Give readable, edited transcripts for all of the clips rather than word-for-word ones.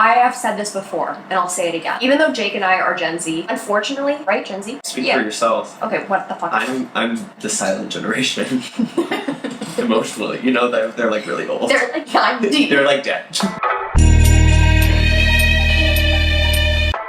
I have said this before, and I'll say it again. Even though Jake and I are Gen Z, unfortunately, right, Gen Z? Speak for yourself. Okay, what the fuck? I'm the silent generation. Emotionally, you know, they're like really old. They're like, I'm deep. They're like dead.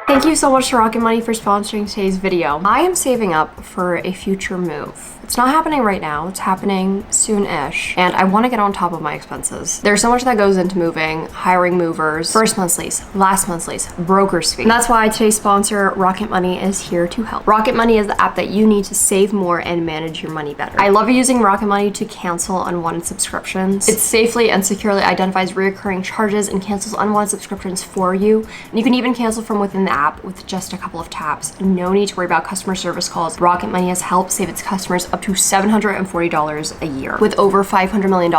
Thank you so much to Rocket Money for sponsoring today's video. I am saving up for a future move. It's not happening right now, it's happening soon-ish, and I want to get on top of my expenses. There's so much that goes into moving, hiring movers, first month's lease, last month's lease, broker's fee. And that's why today's sponsor, Rocket Money, is here to help. Rocket Money is the app that you need to save more and manage your money better. I love using Rocket Money to cancel unwanted subscriptions. It safely and securely identifies recurring charges and cancels unwanted subscriptions for you. And you can even cancel from within the app with just a couple of taps. No need to worry about customer service calls. Rocket Money has helped save its customers up to $740 a year with over $500 million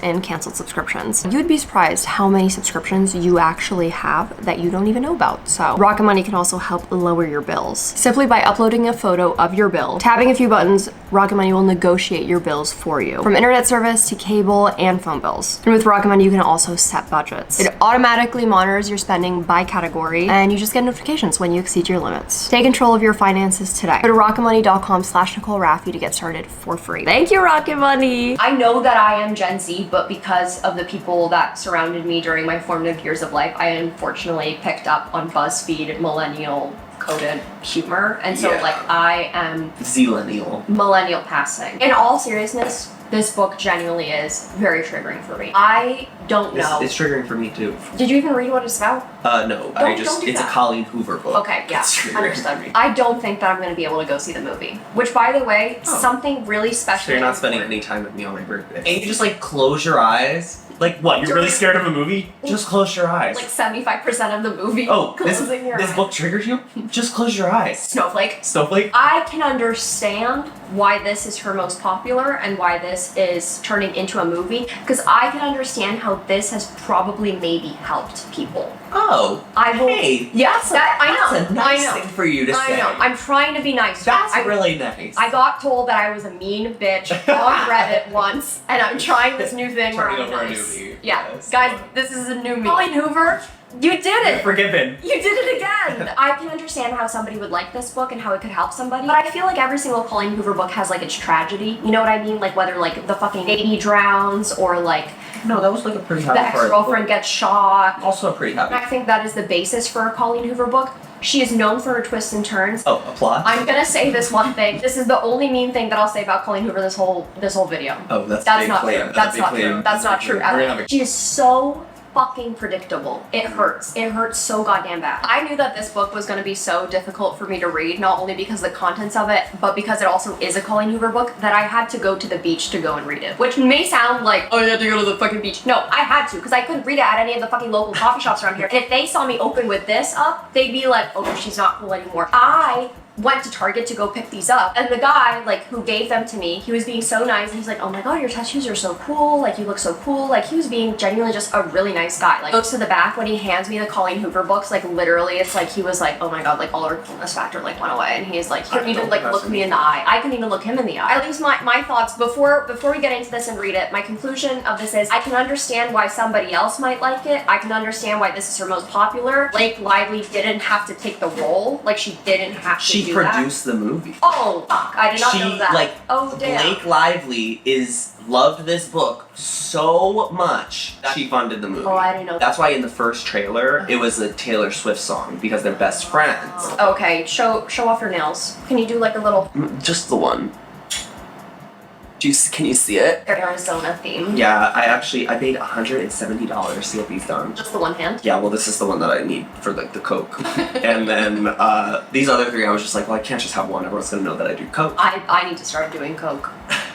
in canceled subscriptions. You'd be surprised how many subscriptions you actually have that you don't even know about. So Rocket Money can also help lower your bills. Simply by uploading a photo of your bill, tapping a few buttons, Rocket Money will negotiate your bills for you. From internet service to cable and phone bills. And with Rocket Money, you can also set budgets. It automatically monitors your spending by category, and you just get notifications when you exceed your limits. Take control of your finances today. Go to rocketmoney.com/Nicole Rafiee to get started for free. Thank you, Rocket Money. I know that I am Gen Z, but because of the people that surrounded me during my formative years of life, I unfortunately picked up on BuzzFeed millennial coded humor, and so like I am Zillennial. Millennial passing. In all seriousness, this book genuinely is very triggering for me. I don't know. It's triggering for me too. Did you even read what it's about? No. Don't It's that. a Colleen Hoover book. Okay, yeah, It's triggering understood. for me. I don't think that I'm going to be able to go see the movie. Which, by the way, something really special. So you're not spending any time with me on my birthday. And you just like close your eyes. Like what? You're really scared of a movie? Just close your eyes. Like 75% of the movie. Oh, closing your this eyes. book triggers you? Just close your eyes. Snowflake. Snowflake? I can understand why this is her most popular and why this is turning into a movie, because I can understand how this has probably maybe helped people. Oh. I will. Hey. Yes, I know. That's a nice I know. thing for you to say. I know. I'm trying to be nice. That's really nice. I got told that I was a mean bitch on Reddit once, and I'm trying this new thing where Turning I'm over a nice. new me. Yeah, Yes. guys, this is a new me. Colleen Hoover, you did it. Forgiven. You did it again! I can understand how somebody would like this book and how it could help somebody, but I feel like every single Colleen Hoover book has like its tragedy. You know what I mean? Like whether like the fucking baby drowns or like No, that was like a pretty happy the part. ex-girlfriend gets shot. Also pretty happy. I think that is the basis for a Colleen Hoover book. She is known for her twists and turns. Oh, a plot? I'm gonna say this one thing. This is the only mean thing that I'll say about Colleen Hoover this whole video. Oh, that's That's big not claim. true. That's not big true. claim. That's not big true claim. at We're all. gonna have She is so fucking predictable. It hurts. It hurts so goddamn bad. I knew that this book was going to be so difficult for me to read, not only because of the contents of it, but because it also is a Colleen Hoover book, that I had to go to the beach to go and read it. Which may sound like, oh, you had to go to the fucking beach. No, I had to, because I couldn't read it at any of the fucking local coffee shops around here. And if they saw me open with this up, they'd be like, oh, she's not cool anymore. I went to Target to go pick these up, and the guy like who gave them to me, he was being so nice, and he's like, oh my god, your tattoos are so cool, like you look so cool. Like he was being genuinely just a really nice guy. Like goes to the back when he hands me the Colleen Hoover books, like literally it's like he was like, oh my god, like all our coolness factor like went away, and he's like, he couldn't even like look me in the eye. I couldn't even look him in the eye. At least my thoughts before we get into this and read it, my conclusion of this is I can understand why somebody else might like it. I can understand why this is her most popular. Blake Lively didn't have to take the role. Like she didn't have to She do produced that. the movie. Oh fuck, I did not know that. Like, oh damn. Blake Lively loved this book so much that she funded the movie. Oh, I didn't know that. That's why in the first trailer, it was a Taylor Swift song, because they're best friends. Okay, show off your nails. Can you do like a little Just the one. Can you see it? Arizona theme? Yeah, I paid $170 to get these done. Just the one hand? Yeah, well, this is the one that I need for like the Coke. And then these other three, I was just like, well, I can't just have one. Everyone's gonna know that I do Coke. I need to start doing coke.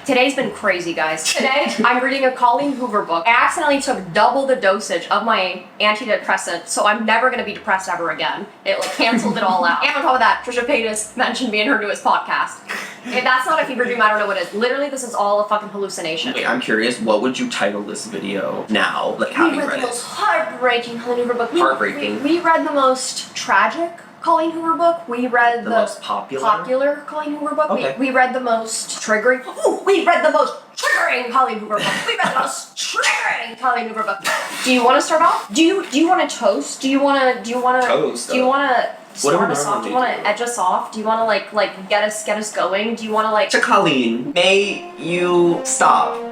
Today's been crazy, guys. Today, I'm reading a Colleen Hoover book. I accidentally took double the dosage of my antidepressant, so I'm never gonna be depressed ever again. It like canceled it all out. And on top of that, Tisha P just mentioned me in her newest podcast. If that's not a fever dream, I don't know what is. Literally, this is all a fucking hallucination. Wait, I'm curious, what would you title this video now? Like, how We you read read the it? most heartbreaking Colleen Hoover book. Heartbreaking. We read the most tragic Colleen Hoover book. We read The most popular? Colleen Hoover book. Okay. We read the most triggering. Ooh, we read the most triggering Colleen Hoover book. We read the most triggering Colleen Hoover book. Do you want to start off? Do you want to toast? Do you want to Toast? Do you want to What do we start us off? Do you want normally to edge us off? Do you want to like get us going? Do you want to like? To Colleen, may you stop.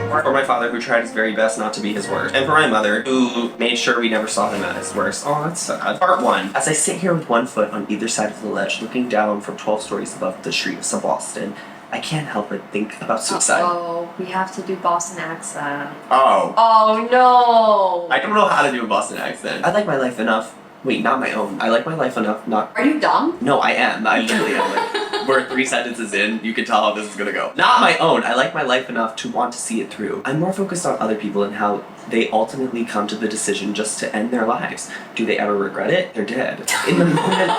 For my father, who tried his very best not to be his worst. And for my mother, who made sure we never saw him at his worst. Oh, that's sad. Part 1. As I sit here with one foot on either side of the ledge, looking down from 12 stories above the streets of Boston, I can't help but think about suicide. Oh, we have to do Boston accent. Oh. Oh no. I don't know how to do a Boston accent. I like my life enough. Wait, not my own. I like my life enough not... Are you dumb? No, I am. I literally am. Like, we're 3 sentences in. You can tell how this is gonna go. Not my own. I like my life enough to want to see it through. I'm more focused on other people and how they ultimately come to the decision just to end their lives. Do they ever regret it? They're dead. In the moment...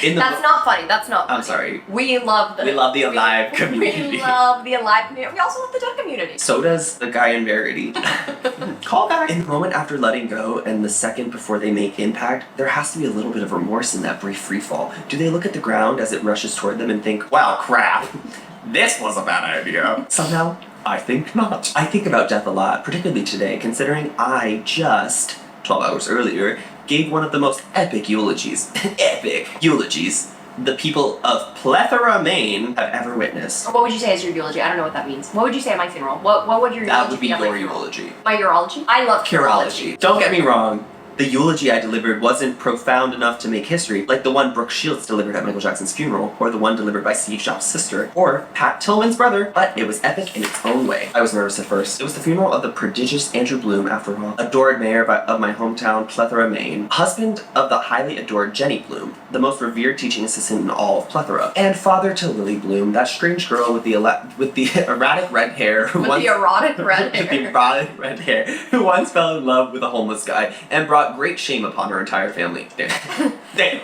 That's not funny. That's not funny. I'm sorry. We love the alive community. We love the alive community. We also love the dead community. So does the guy in Verity. Call back. In the moment after letting go and the second before they make impact, there has to be a little bit of remorse in that brief free fall. Do they look at the ground as it rushes toward them and think, wow, crap, this was a bad idea? Somehow, I think not. I think about death a lot, particularly today, considering I just, 12 hours earlier, gave one of the most epic eulogies the people of Plethora, Maine have ever witnessed. What would you say is your eulogy? I don't know what that means. What would you say at my funeral? What would your That eulogy would be at my your funeral? eulogy. My urology? I love Curology. Don't get me wrong. The eulogy I delivered wasn't profound enough to make history, like the one Brooke Shields delivered at Michael Jackson's funeral, or the one delivered by Steve Jobs' sister, or Pat Tillman's brother, but it was epic in its own way. I was nervous at first. It was the funeral of the prodigious Andrew Bloom, after all, adored mayor of my hometown, Plethora, Maine, husband of the highly adored Jenny Bloom, the most revered teaching assistant in all of Plethora, and father to Lily Bloom, that strange girl with the erratic red hair who With the erotic red hair. with the erotic red hair, who once fell in love with a homeless guy and brought great shame upon her entire family. Damn.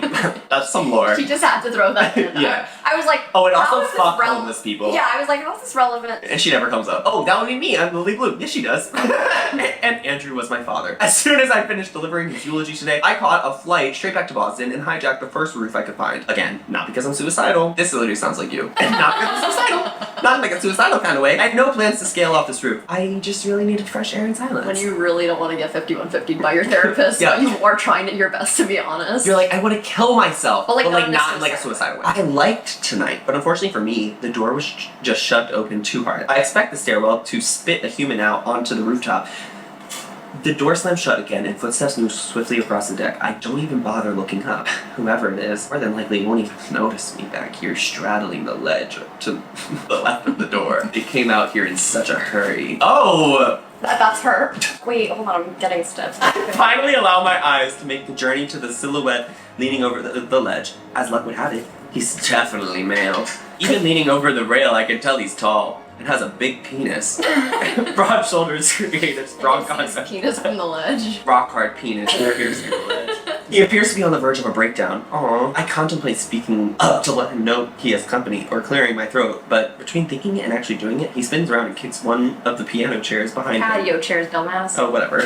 That's some lore. She just had to throw that in there. Yeah. I was like, Oh, and how also is this fuck rel- homeless people. Yeah, I was like, how is this relevant? And she never comes up. Oh, that would be me. I'm Lily Bloom. Yes, she does. And Andrew was my father. As soon as I finished delivering his eulogy today, I caught a flight straight back to Boston and hijacked the first roof I could find. Again, not because I'm suicidal. This literally sounds like you. And not because I'm suicidal. Not in like a suicidal kind of way. I had no plans to scale off this roof. I just really needed fresh air and silence. When you really don't want to get 5150 by your therapist, Yeah. you are trying your best to be honest. You're like, I want to kill myself, But, like, not not in in like a suicidal way. I liked tonight, but unfortunately for me, the door was just shoved open too hard. I expect the stairwell to spit a human out onto the rooftop. The door slammed shut again, and footsteps moved swiftly across the deck. I don't even bother looking up. Whoever it is, more than likely won't even notice me back here straddling the ledge to the left of the door. It came out here in such a hurry. Oh! That's her. Wait, hold on, I'm getting stiff. Finally allow my eyes to make the journey to the silhouette leaning over the ledge. As luck would have it, he's definitely male. Even leaning over the rail, I can tell he's tall and has a big penis. Broad shoulders create a strong concept. Penis from the ledge. Rock hard penis piercing the ledge. He appears to be on the verge of a breakdown. Aww. I contemplate speaking up to let him know he has company or clearing my throat, but between thinking it and actually doing it, he spins around and kicks one of the piano chairs behind him. Patio chairs, dumbass. Oh, whatever.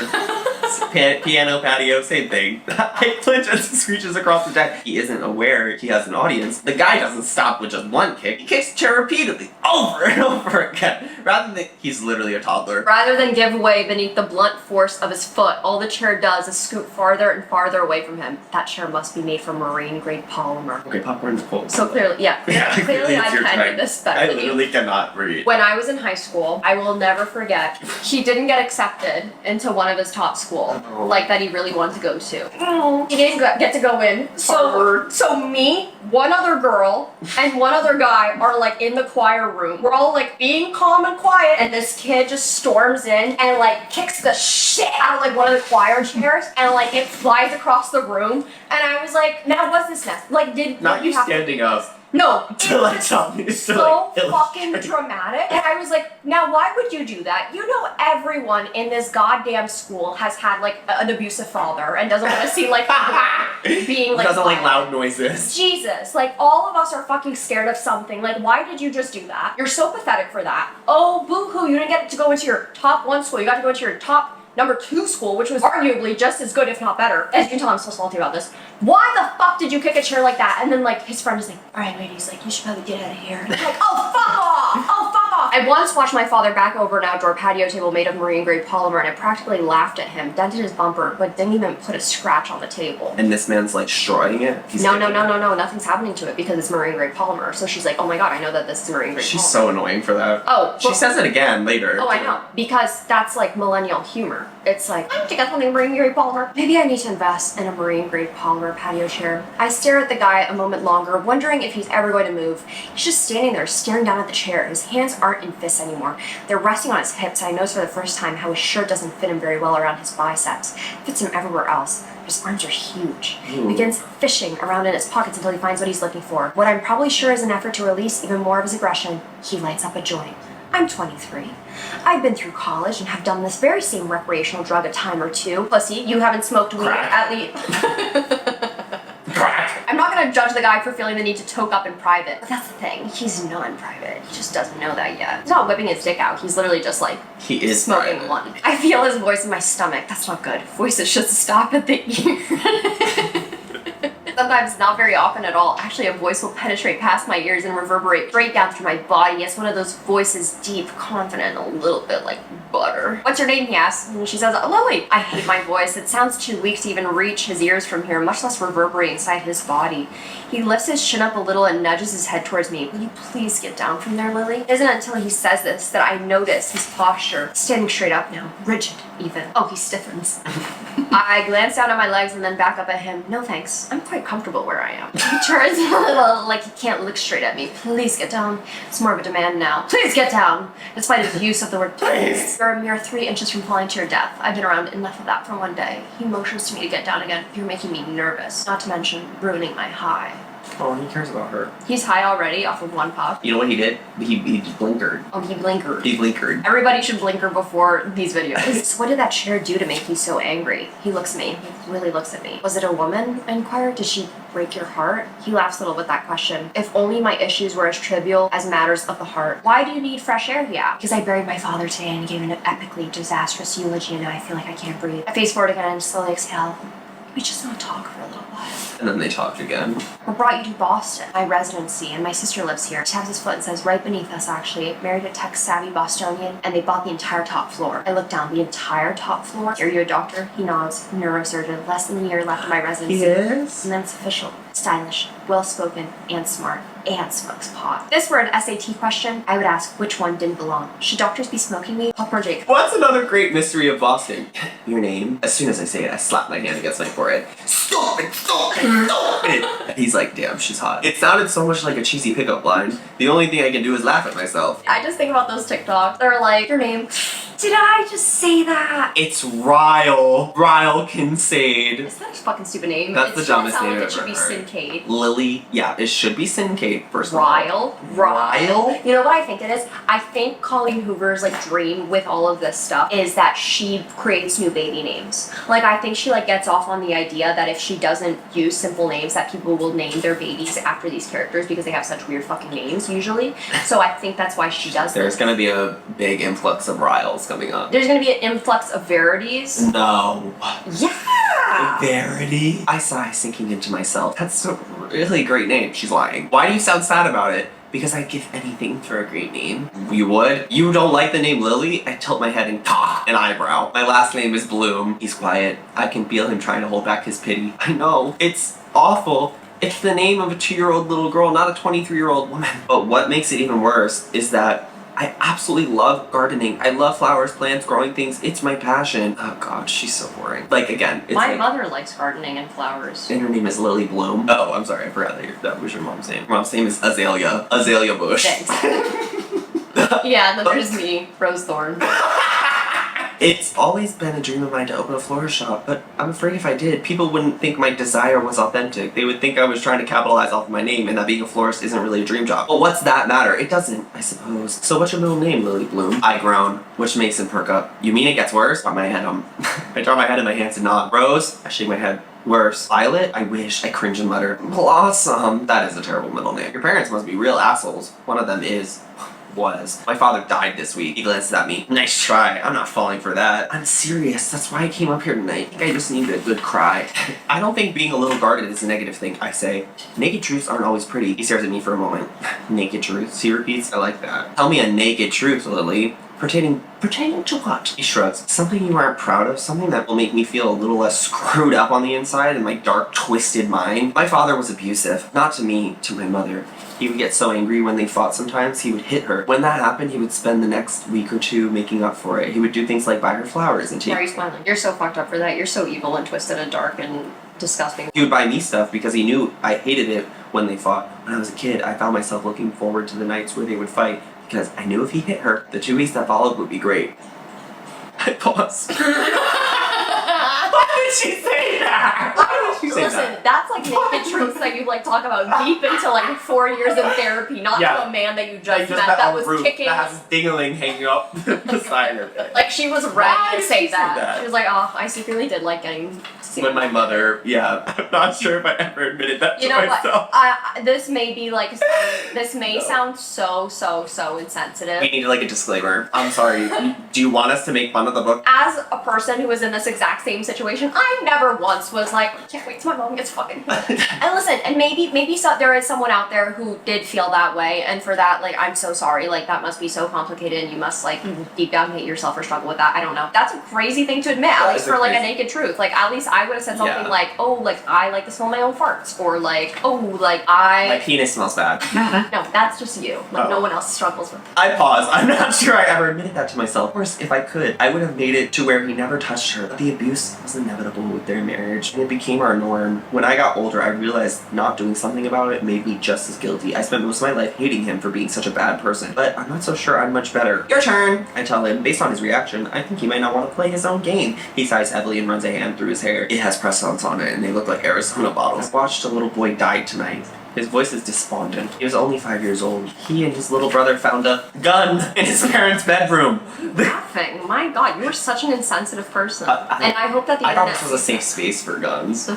Piano, patio, same thing. I clinch as he screeches across the deck. He isn't aware he has an audience. The guy doesn't stop with just one kick. He kicks the chair repeatedly, over and over again. He's literally a toddler. Rather than give way beneath the blunt force of his foot, all the chair does is scoot farther and farther away from him. That chair must be made from marine-grade polymer. Okay, popcorn's cold. So clearly, yeah. Clearly I can do this better I than you. literally cannot read. When I was in high school, I will never forget, he didn't get accepted into one of his top schools, Oh. like that he really wanted to go to. He didn't get to go in. So me, one other girl, and one other guy are like in the choir room. We're all like being calm and quiet, and this kid just storms in and like kicks the shit out of like one of the choir chairs, and like it flies across the room. And I was like, now what's this mess? Like, Not you have to standing do this? up. No. To like tell me. So fucking dramatic. And I was like, now why would you do that? You know everyone in this goddamn school has had like an abusive father and doesn't want to seem like being like doesn't like violent. loud noises. Jesus, like all of us are fucking scared of something. Like why did you just do that? You're so pathetic for that. Oh, boo-hoo, you didn't get to go into your top one school. You got to go into your top number 2 school, which was arguably just as good, if not better. As you can tell, I'm so salty about this. Why the fuck did you kick a chair like that? And then like his friend is like, all right, ladies, like you should probably get out of here. And I'm like, oh fuck off! Oh fuck off! I once watched my father back over an outdoor patio table made of marine grade polymer, and I practically laughed at him, dented his bumper, but didn't even put a scratch on the table. And this man's like destroying it. No, nothing's happening to it because it's marine grade polymer. So she's like, oh my god, I know that this is marine grade polymer. She's so annoying for that. Oh, she says it again later. Oh, I know. Because that's like millennial humor. It's like, I need to get something marine grade polymer. Maybe I need to invest in a marine grade polymer patio chair. I stare at the guy a moment longer, wondering if he's ever going to move. He's just standing there staring down at the chair. His hands aren't in fists anymore. They're resting on his hips. I notice for the first time how his shirt doesn't fit him very well around his biceps. It fits him everywhere else. His arms are huge. He begins fishing around in his pockets until he finds what he's looking for. What I'm probably sure is an effort to release even more of his aggression, he lights up a joint. I'm 23. I've been through college and have done this very same recreational drug a time or two. Pussy, you haven't smoked weed at least. Crack. I'm not gonna judge the guy for feeling the need to toke up in private. But that's the thing, he's non-private. He just doesn't know that yet. He's not whipping his dick out, he's literally just like, he is smoking private. one. I feel his voice in my stomach. That's not good. Voices should stop at the ear. Sometimes, not very often at all, actually a voice will penetrate past my ears and reverberate straight down through my body. It's one of those voices, deep, confident, a little bit like butter. What's your name, he asks, and she says, Lily. I hate my voice. It sounds too weak to even reach his ears from here, much less reverberate inside his body. He lifts his chin up a little and nudges his head towards me. Will you please get down from there, Lily? It isn't until he says this that I notice his posture, standing straight up now, rigid even. Oh, he stiffens. I glance down at my legs and then back up at him. No thanks, I'm quite comfortable where I am. He turns a little like he can't look straight at me. Please get down. It's more of a demand now. Please get down. Despite his use of the word please. You're a mere 3 inches from falling to your death. I've been around enough of that for one day. He motions to me to get down again. You're making me nervous. Not to mention ruining my high. Oh, he cares about her. He's high already off of one puff. You know what he did? He blinkered. Oh, he blinkered. He blinkered. Everybody should blinker before these videos. So what did that chair do to make you so angry? He looks at me. He really looks at me. Was it a woman? I inquired. Did she break your heart? He laughs a little with that question. If only my issues were as trivial as matters of the heart. Why do you need fresh air? He asked. Because I buried my father today and gave an epically disastrous eulogy, and now I feel like I can't breathe. I face forward again and slowly exhale. We just want to talk for a little while. And then they talked again. What brought you to Boston? My residency, and my sister lives here. He taps his foot and says, right beneath us actually, married a tech-savvy Bostonian, and they bought the entire top floor. I look down, the entire top floor. Are you a doctor? He nods. Neurosurgeon. Less than a year left of my residency. He is? And then it's official. Stylish, well-spoken, and smart. And smokes pot. If this were an SAT question, I would ask which one didn't belong. Should doctors be smoking weed? Pop or Jake? What's another great mystery of Boston? Your name? As soon as I say it, I slap my hand against my forehead. Stop it! Stop it! Stop it! He's like, damn, she's hot. It sounded so much like a cheesy pickup line. The only thing I can do is laugh at myself. I just think about those TikToks. They're like, your name. Did I just say that? It's Ryle. Ryle Kincaid. Is that a fucking stupid name? That's the dumbest name It I've should ever be heard. Sincade. Lily. Yeah, it should be Sincade, first of all. Ryle? Ryle? You know what I think it is? I think Colleen Hoover's like dream with all of this stuff is that she creates new baby names. Like I think she like gets off on the idea that if she doesn't use simple names that people will name their babies after these characters because they have such weird fucking names usually. So I think that's why she does There's this. gonna be a big influx of Ryles coming up. There's gonna be an influx of Verities. No. Yeah! Verity? I sigh, sinking into myself. That's a really great name. She's lying. Why do you sound sad about it? Because I'd give anything for a great name. You would? You don't like the name Lily? I tilt my head and cock an eyebrow. My last name is Bloom. He's quiet. I can feel him trying to hold back his pity. I know. It's awful. It's the name of a 2-year-old little girl, not a 23-year-old woman. But what makes it even worse is that I absolutely love gardening. I love flowers, plants, growing things. It's my passion. Oh god, she's so boring. Like again, it's My like, mother likes gardening and flowers. and her name is Lily Bloom. Oh, I'm sorry, I forgot that was your mom's name. Your mom's name is Azalea. Azalea Bush. Thanks. Yeah, then there's me, Rose Thorn. It's always been a dream of mine to open a florist shop, but I'm afraid if I did, people wouldn't think my desire was authentic. They would think I was trying to capitalize off of my name and that being a florist isn't really a dream job. But what's that matter? It doesn't, I suppose. So what's your middle name, Lily Bloom? I groan, which makes him perk up. You mean it gets worse? I drop my head in my hands and nod. Rose? I shake my head. Worse. Violet? I wish. I cringe and mutter. Blossom. That is a terrible middle name. Your parents must be real assholes. One of them is. was. My father died this week. He glances at me. Nice try. I'm not falling for that. I'm serious. That's why I came up here tonight. I think I just needed a good cry. I don't think being a little guarded is a negative thing, I say. Naked truths aren't always pretty. He stares at me for a moment. Naked truths? He repeats. I like that. Tell me a naked truth, Lily. Pertaining to what? He shrugs. Something you aren't proud of, something that will make me feel a little less screwed up on the inside in my dark, twisted mind. My father was abusive. Not to me, to my mother. He would get so angry when they fought sometimes, he would hit her. When that happened, he would spend the next week or two making up for it. He would do things like buy her flowers and take... Why are you smiling? You're so fucked up for that. You're so evil and twisted and dark and disgusting. He would buy me stuff because he knew I hated it when they fought. When I was a kid, I found myself looking forward to the nights where they would fight because I knew if he hit her, the 2 weeks that followed would be great. I paused. Why did she say that? Why did she say Listen, that? that's like naked truths that you like talk about deep into like 4 years in therapy, not Yeah. to a man that you Like, just met that that on was roof kicking. that has ding-a-ling hanging up the side of it. Like she was ready Why to did say she say that. that? She was like, "Oh, I secretly did like getting." When my mother, I'm not sure if I ever admitted that You to know myself. what? This may be like this may No. sound so insensitive. We need like a disclaimer. I'm sorry. Do you want us to make fun of the book? As a person who was in this exact same situation, I never once was like, I can't wait till my mom gets fucking hurt. And listen, and maybe so, there is someone out there who did feel that way, and for that, like, I'm so sorry. Like, that must be so complicated, and you must, like, deep down hate yourself or struggle with that. I don't know. That's a crazy thing to admit, at That least is a for, like, a crazy- naked truth. Like, at least I would have said something Yeah. like, oh, like, I like the smell of my own farts, or like, oh, like, My penis smells bad. No, that's just you. Like, Oh. no one else struggles with it. I pause. I'm not sure I ever admitted that to myself. Of course, if I could, I would have made it to where he never touched her. But the abuse was inevitable with their marriage, and it became our norm. When I got older, I realized not doing something about it made me just as guilty. I spent most of my life hating him for being such a bad person, but I'm not so sure I'm much better. Your turn! I tell him, based on his reaction, I think he might not want to play his own game. He sighs heavily and runs a hand through his hair. It has press-ons on it, and they look like Arizona bottles. I watched a little boy die tonight. His voice is despondent. He was only 5 years old. He and his little brother found a gun in his parents' bedroom. Laughing. My God, you're such an insensitive person. And I hope that the I thought internet this was a safe space for guns.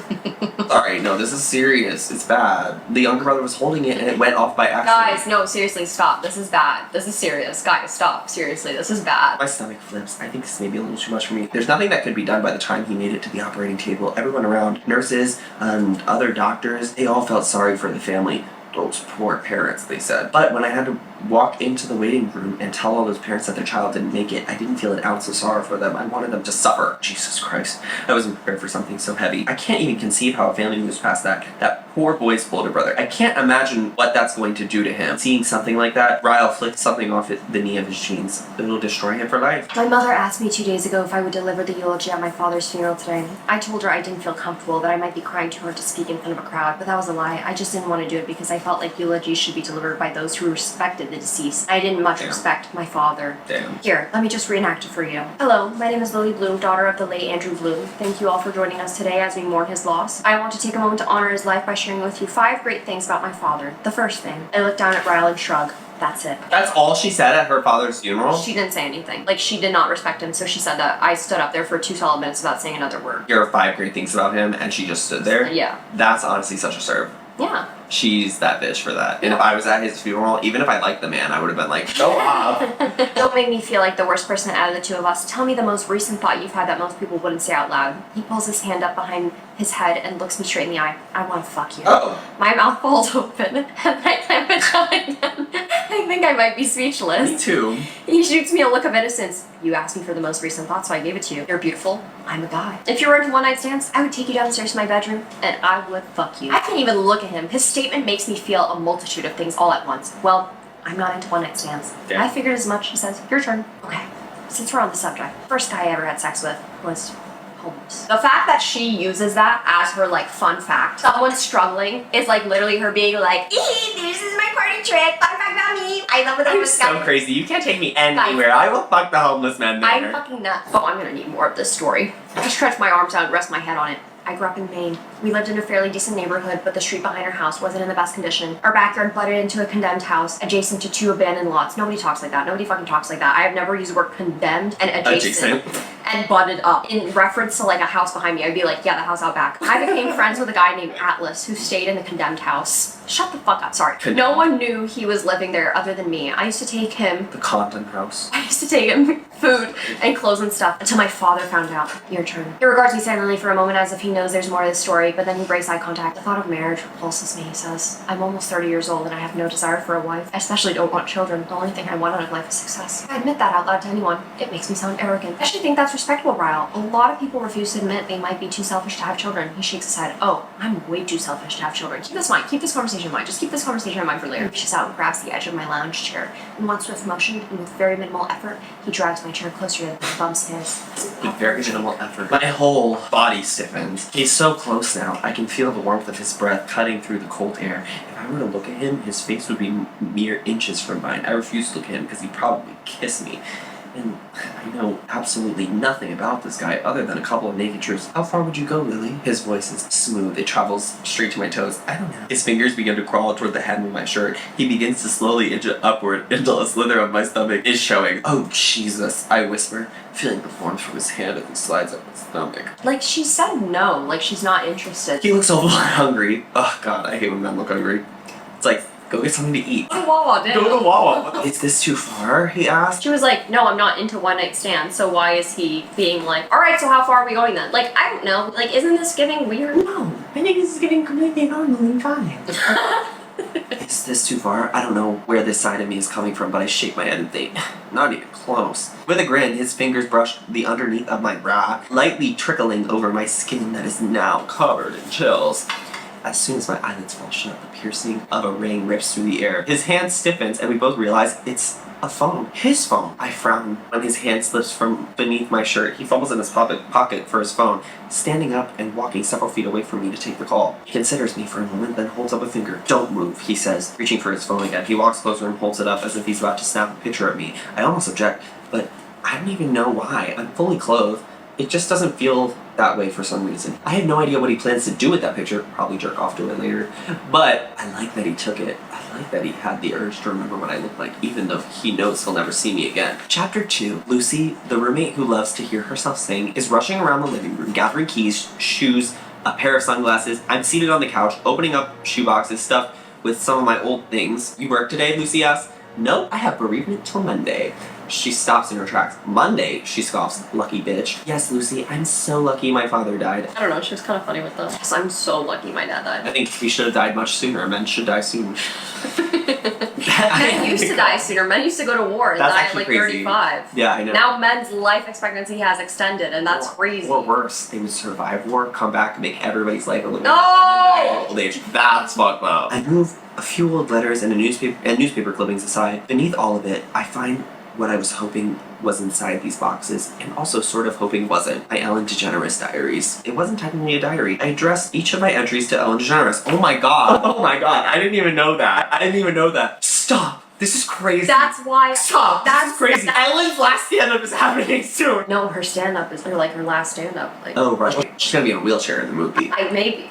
Sorry, no, this is serious. It's bad. The younger brother was holding it and it went off by accident. Guys, no, seriously, stop. This is bad. This is serious. Guys, stop. Seriously, this is bad. My stomach flips. I think this may be a little too much for me. There's nothing that could be done by the time he made it to the operating table. Everyone around, nurses and other doctors, they all felt sorry for the family. Those poor parents, they said. But when I had to walk into the waiting room and tell all those parents that their child didn't make it, I didn't feel an ounce of sorrow for them. I wanted them to suffer. Jesus Christ. I wasn't prepared for something so heavy. I can't even conceive how a family moves past that. That poor boy's older brother. I can't imagine what that's going to do to him. Seeing something like that, Ryle flicked something off the knee of his jeans. It'll destroy him for life. My mother asked me 2 days ago if I would deliver the eulogy at my father's funeral today. I told her I didn't feel comfortable, that I might be crying too hard to speak in front of a crowd, but that was a lie. I just didn't want to do it because I felt like eulogies should be delivered by those who respected the deceased. I didn't much Damn. respect my father. Damn. Here, let me just reenact it for you. Hello, my name is Lily Bloom, daughter of the late Andrew Bloom. Thank you all for joining us today as we mourn his loss. I want to take a moment to honor his life by sharing with you 5 great things about my father. The first thing, I look down at Ryle and shrug. That's it. That's all she said at her father's funeral? She didn't say anything. Like, she did not respect him, so she said that. I stood up there for 2 solid minutes without saying another word. Here are 5 great things about him, and she just stood there? Yeah. That's honestly such a serve. Yeah. She's that bitch for that. And if I was at his funeral, even if I liked the man, I would have been like, show off. Don't make me feel like the worst person out of the 2 of us. Tell me the most recent thought you've had that most people wouldn't say out loud. He pulls his hand up behind his head and looks me straight in the eye. I want to fuck you. Oh. My mouth falls open, and I clamp it shut again. I think I might be speechless. Me too. He shoots me a look of innocence. You asked me for the most recent thought, so I gave it to you. You're beautiful. I'm a guy. If you were into one-night stands, I would take you downstairs to my bedroom, and I would fuck you. I can't even look at him. His statement makes me feel a multitude of things all at once. Well, I'm not into one-night stands. Yeah. I figured as much. He says, your turn. Okay, since we're on the subject, first guy I ever had sex with was homeless. The fact that she uses that as her, like, fun fact, someone struggling, is, like, literally her being like, this is my party trick, fun fact about me. I love it. I'm so crazy. You can't take me anywhere. I will fuck the homeless man there. I'm fucking nuts. Oh, I'm gonna need more of this story. I stretch my arms out and rest my head on it. I grew up in Maine. We lived in a fairly decent neighborhood, but the street behind our house wasn't in the best condition. Our backyard butted into a condemned house adjacent to 2 abandoned lots. Nobody talks like that. Nobody fucking talks like that. I have never used the word condemned and adjacent. and butted up. In reference to like a house behind me, I'd be like, yeah, the house out back. I became friends with a guy named Atlas who stayed in the condemned house. Shut the fuck up, sorry. No one knew he was living there other than me. I used to take him... The content house. I used to take him food and clothes and stuff until my father found out. Your turn. He regards me silently for a moment as if he knows there's more to the story, but then he breaks eye contact. The thought of marriage repulses me, he says. I'm almost 30 years old and I have no desire for a wife. I especially don't want children. The only thing I want out of life is success. I admit that out loud to anyone. It makes me sound arrogant. I actually think that's respectable, Ryle. A lot of people refuse to admit they might be too selfish to have children. He shakes his head. Oh, I'm way too selfish to have children. Keep this in mind. Keep this conversation in mind. Just keep this conversation in mind for later. He reaches out and grabs the edge of my lounge chair. In one swift motion and with very minimal effort, he drags my chair closer to him and bumps his. With very minimal effort. My whole body stiffens. He's so close now. I can feel the warmth of his breath cutting through the cold air. If I were to look at him, his face would be mere inches from mine. I refuse to look at him because he'd probably kiss me. And I know absolutely nothing about this guy other than a couple of naked truths. How far would you go, Lily? His voice is smooth. It travels straight to my toes. I don't know. His fingers begin to crawl toward the hem of my shirt. He begins to slowly inch it upward until a slither of my stomach is showing. Oh, Jesus, I whisper, feeling the warmth from his hand as he slides up my stomach. Like, she said no. Like, she's not interested. He looks awful hungry. Oh, God, I hate when men look hungry. It's like, go get something to eat. Go to Wawa, dude. Go to Wawa. Is this too far? He asked. She was like, no, I'm not into one night stands, so why is he being like, alright, so how far are we going then? Like, I don't know. Like, isn't this getting weird? No, I think this is getting completely normal and fine. Is this too far? I don't know where this side of me is coming from, but I shake my head and think, not even close. With a grin, his fingers brush the underneath of my bra, lightly trickling over my skin that is now covered in chills. As soon as my eyelids fall shut, the piercing of a ring rips through the air. His hand stiffens, and we both realize it's a phone. His phone. I frown when his hand slips from beneath my shirt. He fumbles in his pocket for his phone, standing up and walking several feet away from me to take the call. He considers me for a moment, then holds up a finger. Don't move, he says, reaching for his phone again. He walks closer and holds it up as if he's about to snap a picture at me. I almost object, but I don't even know why. I'm fully clothed. It just doesn't feel that way for some reason. I have no idea what he plans to do with that picture. Probably jerk off to it later. But I like that he took it. I like that he had the urge to remember what I look like, even though he knows he'll never see me again. Chapter 2. Lucy, the roommate who loves to hear herself sing, is rushing around the living room, gathering keys, shoes, a pair of sunglasses. I'm seated on the couch, opening up shoeboxes stuffed with some of my old things. You work today? Lucy asks. No, I have bereavement till Monday. She stops in her tracks. Monday, she scoffs. Lucky bitch. Yes, Lucy, I'm so lucky my father died. I don't know, she was kind of funny with this. Yes, I'm so lucky my dad died. I think he should have died much sooner. Men should die soon. Men used to die sooner. Men used to go to war and die at like crazy. 35. Yeah, I know. Now men's life expectancy has extended, and that's crazy. Or worse, they would survive war, come back, and make everybody's life a little No! better, and then die of old age. That's fucked up. I move a few old letters and newspaper clippings aside. Beneath all of it, I find what I was hoping was inside these boxes, and also sort of hoping wasn't. My Ellen DeGeneres diaries. It wasn't technically a diary. I addressed each of my entries to Ellen DeGeneres. Oh my god. Oh my god. I didn't even know that. I didn't even know that. Stop. This is crazy. That's why. Stop. This is crazy. Ellen's last stand-up is happening soon. No, her stand-up is like her last stand-up. Like. Oh right. She's gonna be in a wheelchair in the movie. Maybe.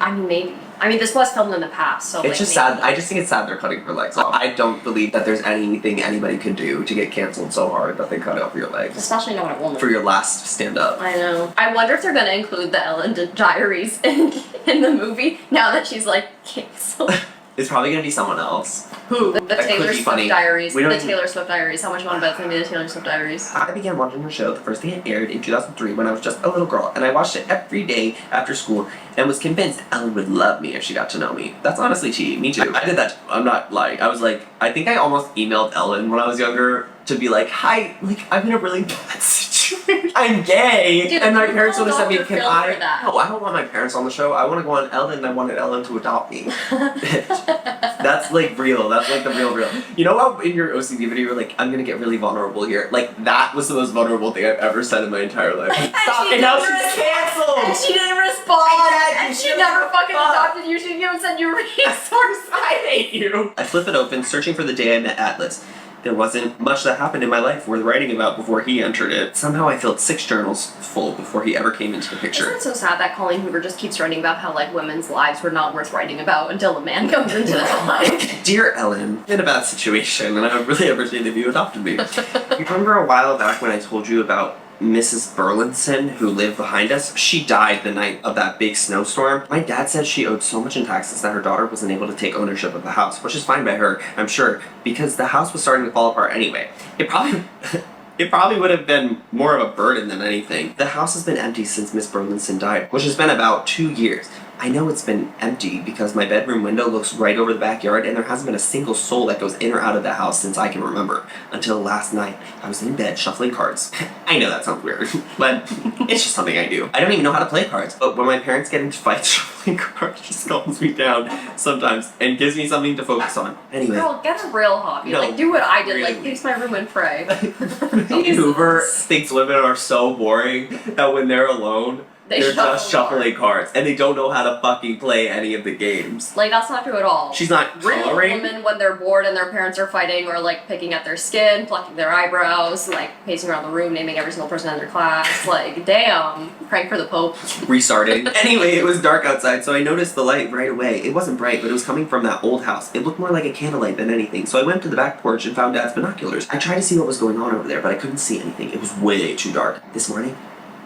I mean, this was filmed in the past, so. It's like, just sad. I just think it's sad they're cutting her legs off. I don't believe that there's anything anybody could do to get canceled so hard that they cut off your legs. Especially not a woman. For your last stand-up. I know. I wonder if they're gonna include the Ellen Diaries in the movie now that she's like canceled. It's probably gonna be someone else. Who? The That Taylor could be Swift funny. Diaries. We don't The even- Taylor Swift Diaries. How much you want to bet it's gonna be the Taylor Swift Diaries? I began watching the show the first day it aired in 2003 when I was just a little girl, and I watched it every day after school and was convinced Ellen would love me if she got to know me. That's honestly tea. Me too. I did that. I'm not lying. I was like, I think I almost emailed Ellen when I was younger to be like, hi, like, I'm in a really bad situation. I'm gay. Dude, and my you parents would have called said me, Dr. can Phil I? for that. No, I don't want my parents on the show. I want to go on Ellen, and I wanted Ellen to adopt me. That's like real. That's like the real. You know how in your OCD video you're like, I'm gonna get really vulnerable here? Like, that was the most vulnerable thing I've ever said in my entire life. Stop, and now she's canceled! And she didn't respond! Exactly. And she never fucking adopted you. She didn't even send you resources. I hate you! I flip it open, searching for the day I met Atlas. There wasn't much that happened in my life worth writing about before he entered it. Somehow I filled 6 journals full before he ever came into the picture. Isn't it so sad that Colleen Hoover just keeps writing about how like women's lives were not worth writing about until a man comes into their life? Dear Ellen, I'm in a bad situation, and I really appreciate if you adopted me. You remember a while back when I told you about Mrs. Burlinson, who lived behind us, she died the night of that big snowstorm. My dad said she owed so much in taxes that her daughter wasn't able to take ownership of the house, which is fine by her, I'm sure, because the house was starting to fall apart anyway. It probably would have been more of a burden than anything. The house has been empty since Miss Burlinson died, which has been about 2 years. I know it's been empty because my bedroom window looks right over the backyard and there hasn't been a single soul that goes in or out of the house since I can remember. Until last night, I was in bed shuffling cards. I know that sounds weird, but it's just something I do. I don't even know how to play cards, but when my parents get into fights shuffling cards just calms me down sometimes and gives me something to focus on. Anyway. Girl, get a real hobby. No, like, do what I did. really. Like, pace my room and pray. Colleen Hoover thinks women are so boring that when they're alone, they're just shuffling cards, and they don't know how to fucking play any of the games. Like, that's not true at all. She's not Real coloring. women, when they're bored and their parents are fighting, or like picking at their skin, plucking their eyebrows, like pacing around the room, naming every single person in their class. Like, damn, prank for the Pope. Restarting. Anyway, it was dark outside, so I noticed the light right away. It wasn't bright, but it was coming from that old house. It looked more like a candlelight than anything, so I went to the back porch and found Dad's binoculars. I tried to see what was going on over there, but I couldn't see anything. It was way too dark. This morning,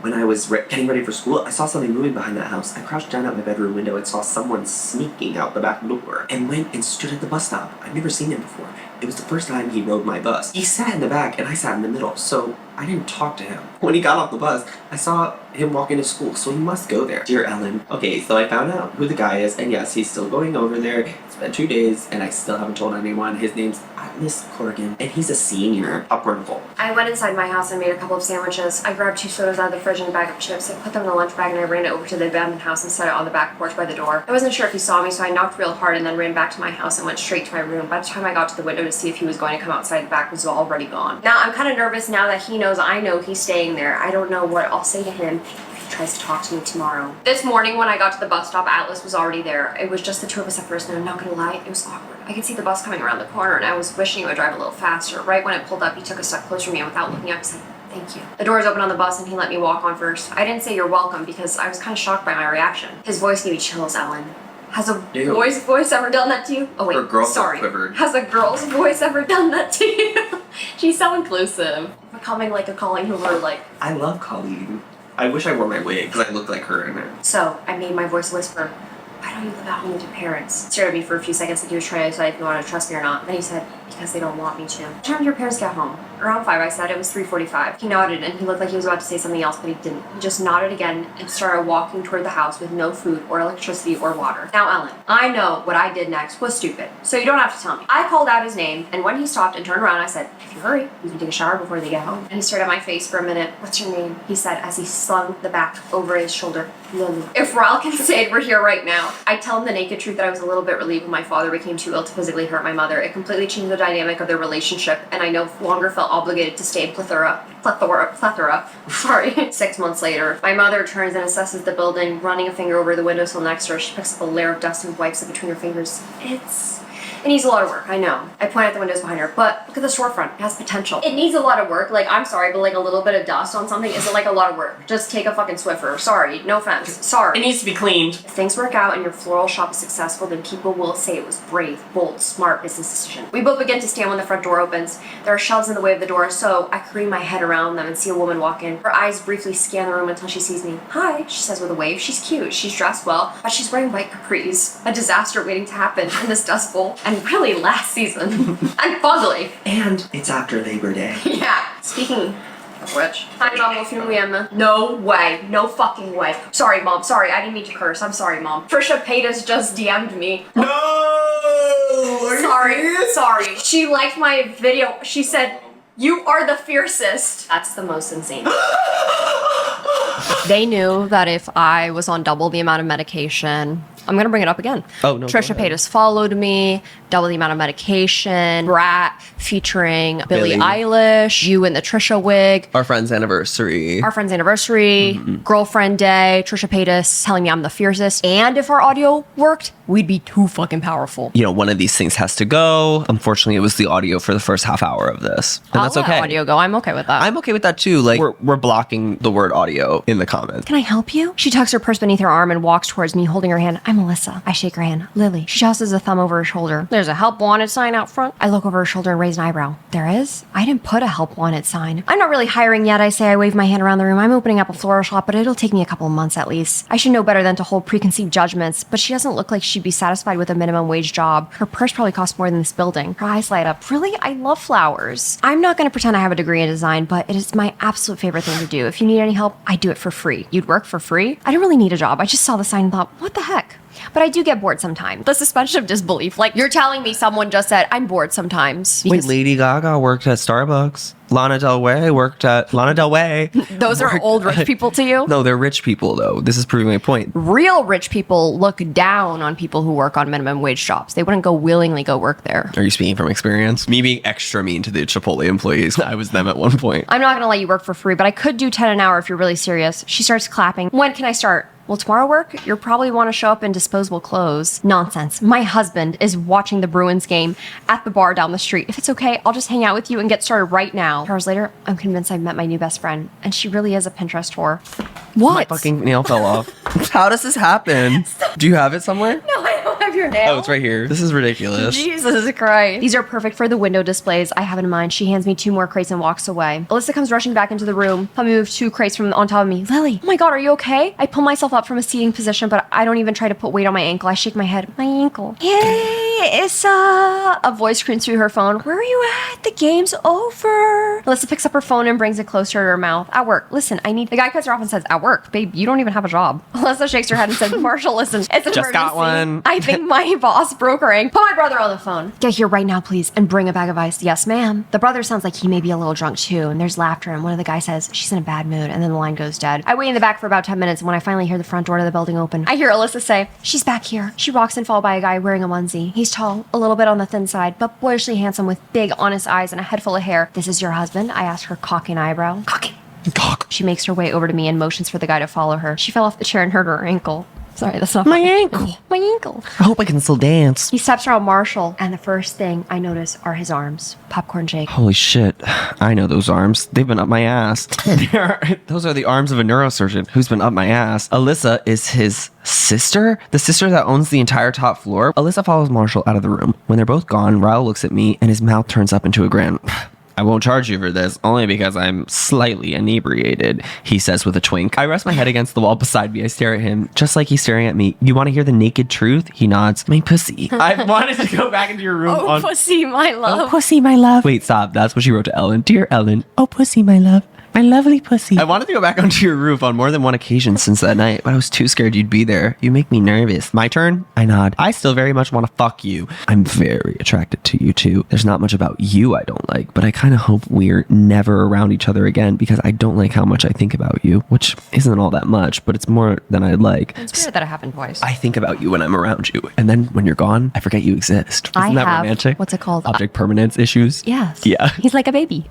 when I was getting ready for school, I saw something moving behind that house. I crouched down at my bedroom window and saw someone sneaking out the back door and went and stood at the bus stop. I've never seen him before. It was the first time he rode my bus. He sat in the back and I sat in the middle, so I didn't talk to him. When he got off the bus, I saw him walk into school, so he must go there. Dear Ellen. Okay, so I found out who the guy is, and yes, he's still going over there. It's been 2 days, and I still haven't told anyone. His name's Miss Corrigan, and he's a senior. Popcornful. I went inside my house and made a couple of sandwiches. I grabbed 2 sodas out of the fridge and a bag of chips. I put them in a lunch bag and I ran it over to the abandoned house and set it on the back porch by the door. I wasn't sure if he saw me, so I knocked real hard and then ran back to my house and went straight to my room. By the time I got to the window to see if he was going to come outside, the back was already gone. Now I'm kind of nervous now that he knows I know he's staying there. I don't know what I'll say to him if he tries to talk to me tomorrow. This morning when I got to the bus stop, Atlas was already there. It was just the 2 of us at first, and I'm not gonna lie, it was awkward. I could see the bus coming around the corner, and I was wishing it would drive a little faster. Right when it pulled up, he took a step closer to me, and without looking up, he said, "Thank you." The doors opened on the bus, and he let me walk on first. I didn't say "you're welcome" because I was kind of shocked by my reaction. His voice gave me chills, Ellen. Has a boy's voice ever done that to you? Oh wait, Her girl sorry. quivered. Has a girl's voice ever done that to you? She's so inclusive. Becoming like a Colleen Hoover, like. I love Colleen. I wish I wore my wig, because I look like her in it. So I made my voice whisper, "Why don't you live at home with your parents?" He stared at me for a few seconds like he was trying to decide if he wanted to trust me or not. Then he said, "Because they don't want me to." What time did your parents get home? Around 5, I said. It was 3:45. He nodded and he looked like he was about to say something else, but he didn't. He just nodded again and started walking toward the house with no food or electricity or water. Now, Ellen, I know what I did next was stupid, so you don't have to tell me. I called out his name, and when he stopped and turned around, I said, "If you hurry, you can take a shower before they get home." And he stared at my face for a minute. "What's your name?" he said as he slung the back over his shoulder. "Lily." If Ryle can say it, we're here right now. I tell him the naked truth that I was a little bit relieved when my father became too ill to physically hurt my mother. It completely changed the dynamic of their relationship, and I no longer felt obligated to stay in plethora. Sorry. 6 months later, my mother turns and assesses the building, running a finger over the windowsill next to her. She picks up a layer of dust and wipes it between her fingers. It needs a lot of work, I know. I point at the windows behind her, but look at the storefront. It has potential. It needs a lot of work. Like, I'm sorry, but like a little bit of dust on something isn't like a lot of work. Just take a fucking Swiffer. Sorry, no offense. Sorry. It needs to be cleaned. If things work out and your floral shop is successful, then people will say it was brave, bold, smart business decision. We both begin to stand when the front door opens. There are shelves in the way of the door, so I careen my head around them and see a woman walk in. Her eyes briefly scan the room until she sees me. "Hi," she says with a wave. She's cute, she's dressed well, but she's wearing white capris. A disaster waiting to happen in this Dust Bowl, and really last season. And fugly. And it's after Labor Day. Yeah. Speaking of which. Hi, Mom. No way. No fucking way. Sorry, Mom. Sorry. I didn't mean to curse. I'm sorry, Mom. Tisha P just DM'd me. No! Are you serious? Sorry. She liked my video. She said, "You are the fiercest." That's the most insane. They knew that if I was on double the amount of medication, I'm gonna bring it up again. Oh, no, Trisha P followed me, double the amount of medication, Brat featuring Billie Billie. Eilish, you in the Trisha wig, Our friend's anniversary. our friend's anniversary, girlfriend day, Trisha Paytas telling me I'm the fiercest, and if our audio worked, we'd be too fucking powerful. You know, one of these things has to go. Unfortunately, it was the audio for the first half hour of this. And that's I'll let okay. audio go. I'm okay with that. I'm okay with that too. Like, we're blocking the word audio in the comments. Can I help you? She tucks her purse beneath her arm and walks towards me, holding her hand. I'm Melissa. I shake her hand. Lily. She tosses a thumb over her shoulder. There's a help wanted sign out front. I look over her shoulder and raise an eyebrow. There is? I didn't put a help wanted sign. I'm not really hiring yet, I say. I wave my hand around the room. I'm opening up a floral shop, but it'll take me a couple of months at least. I should know better than to hold preconceived judgments, but she doesn't look like she'd be satisfied with a minimum wage job. Her purse probably costs more than this building. Her eyes light up. Really? I love flowers. I'm not going to pretend I have a degree in design, but it is my absolute favorite thing to do. If you need any help, I do it for free. You'd work for free? I don't really need a job. I just saw the sign and thought, what the heck? But I do get bored sometimes. The suspension of disbelief. Like, you're telling me someone just said, I'm bored sometimes. Wait, Lady Gaga worked at Starbucks. Lana Del Rey worked at Lana Del Rey. Those are old rich people to you? No, they're rich people, though. This is proving my point. Real rich people look down on people who work on minimum wage jobs. They wouldn't willingly go work there. Are you speaking from experience? Me being extra mean to the Chipotle employees. I was them at one point. I'm not going to let you work for free, but I could do 10 an hour if you're really serious. She starts clapping. When can I start? Will tomorrow work? You'll probably want to show up in disposable clothes. Nonsense. My husband is watching the Bruins game at the bar down the street. If it's okay, I'll just hang out with you and get started right now. Hours later, I'm convinced I've met my new best friend, and she really is a Pinterest whore. What? My fucking nail fell off. How does this happen? Do you have it somewhere? No, I don't have your nail. Oh, it's right here. This is ridiculous. Jesus Christ. These are perfect for the window displays I have in mind. She hands me 2 more crates and walks away. Alyssa comes rushing back into the room. Let me move 2 crates from on top of me. Lily, oh my God, are you okay? I pull myself up from a seating position, but I don't even try to put weight on my ankle. I shake my head. My ankle. Hey, Issa. A voice screams through her phone. Where are you at? The game's over. Alyssa picks up her phone and brings it closer to her mouth. At work. Listen, I need... The guy cuts her off and says, at work? Babe, you don't even have a job. Alyssa shakes her head and says, Marshall, listen, it's an Just got emergency. one. I think my boss broke her ankle. Put my brother on the phone. Get here right now, please, and bring a bag of ice. Yes, ma'am. The brother sounds like he may be a little drunk too, and there's laughter, and one of the guys says, she's in a bad mood, and then the line goes dead. I wait in the back for about 10 minutes, and when I finally hear the front door to the building open, I hear Alyssa say, she's back here. She walks in followed by a guy wearing a onesie. He's tall, a little bit on the thin side, but boyishly handsome with big, honest eyes and a head full of hair. This is your husband? I ask her, cocking eyebrow. Cocking. Cock. She makes her way over to me and motions for the guy to follow her. She fell off the chair and hurt her ankle. Sorry, that's not My funny. ankle. My ankle. I hope I can still dance. He steps around Marshall, and the first thing I notice are his arms. Popcorn shake. Holy shit. I know those arms. They've been up my ass. Those are the arms of a neurosurgeon who's been up my ass. Alyssa is his sister? The sister that owns the entire top floor? Alyssa follows Marshall out of the room. When they're both gone, Ryle looks at me and his mouth turns up into a grin. I won't charge you for this, only because I'm slightly inebriated, he says with a twink. I rest my head against the wall beside me. I stare at him, just like he's staring at me. You want to hear the naked truth? He nods. My pussy. I wanted to go back into your room Oh, pussy, my love. Oh, pussy, my love. Wait, stop. That's what she wrote to Ellen. Dear Ellen. Oh, pussy, my love. My lovely pussy. I wanted to go back onto your roof on more than one occasion since that night, but I was too scared you'd be there. You make me nervous. My turn? I nod. I still very much want to fuck you. I'm very attracted to you too. There's not much about you I don't like, but I kind of hope we're never around each other again because I don't like how much I think about you, which isn't all that much, but it's more than I'd like. It's weird that it happened twice. I think about you when I'm around you, and then when you're gone, I forget you exist. Isn't that romantic? What's it called? Object permanence issues? Yes. Yeah. He's like a baby.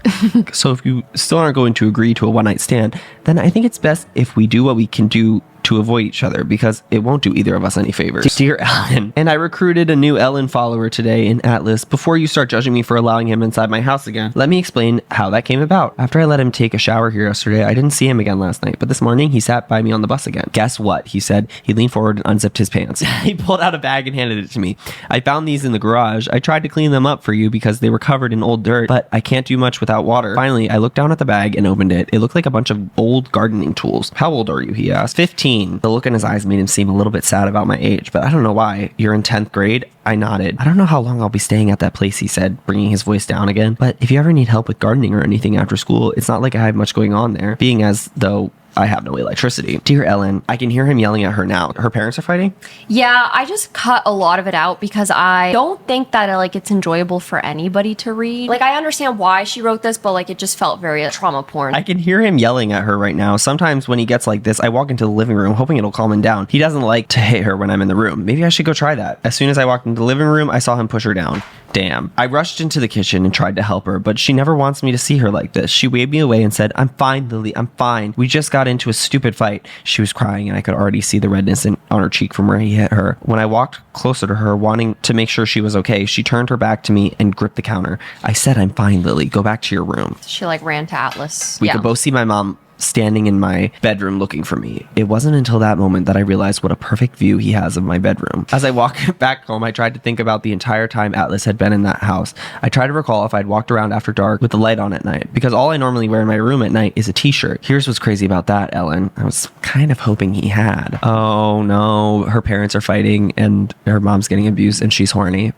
So if you still aren't going to agree to a one-night stand, then I think it's best if we do what we can do to avoid each other because it won't do either of us any favors. Dear Ellen, and I recruited a new Ellen follower today in Atlas. Before you start judging me for allowing him inside my house again, let me explain how that came about. After I let him take a shower here yesterday, I didn't see him again last night, but this morning he sat by me on the bus again. Guess what? He said. He leaned forward and unzipped his pants. He pulled out a bag and handed it to me. I found these in the garage. I tried to clean them up for you because they were covered in old dirt, but I can't do much without water. Finally, I looked down at the bag and opened it. It looked like a bunch of old gardening tools. How old are you? He asked. 15. The look in his eyes made him seem a little bit sad about my age, but I don't know why. You're in 10th grade? I nodded. I don't know how long I'll be staying at that place, he said, bringing his voice down again. But if you ever need help with gardening or anything after school, it's not like I have much going on there, being as though I have no electricity. Dear Ellen, I can hear him yelling at her now. Her parents are fighting? Yeah, I just cut a lot of it out because I don't think that it's enjoyable for anybody to read. Like, I understand why she wrote this, but it just felt very trauma porn. I can hear him yelling at her right now. Sometimes when he gets like this, I walk into the living room hoping it'll calm him down. He doesn't like to hit her when I'm in the room. Maybe I should go try that. As soon as I walked into the living room, I saw him push her down. Damn. I rushed into the kitchen and tried to help her, but she never wants me to see her like this. She waved me away and said, I'm fine, Lily, I'm fine. We just got into a stupid fight. She was crying and I could already see the redness on her cheek from where he hit her. When I walked closer to her, wanting to make sure she was okay, she turned her back to me and gripped the counter. I said, I'm fine, Lily. Go back to your room. She like ran to Atlas. We could both see my mom standing in my bedroom looking for me. It wasn't until that moment that I realized what a perfect view he has of my bedroom. As I walked back home, I tried to think about the entire time Atlas had been in that house. I tried to recall if I'd walked around after dark with the light on at night, because all I normally wear in my room at night is a t-shirt. Here's what's crazy about that, Ellen. I was kind of hoping he had. Oh no, her parents are fighting and her mom's getting abused and she's horny.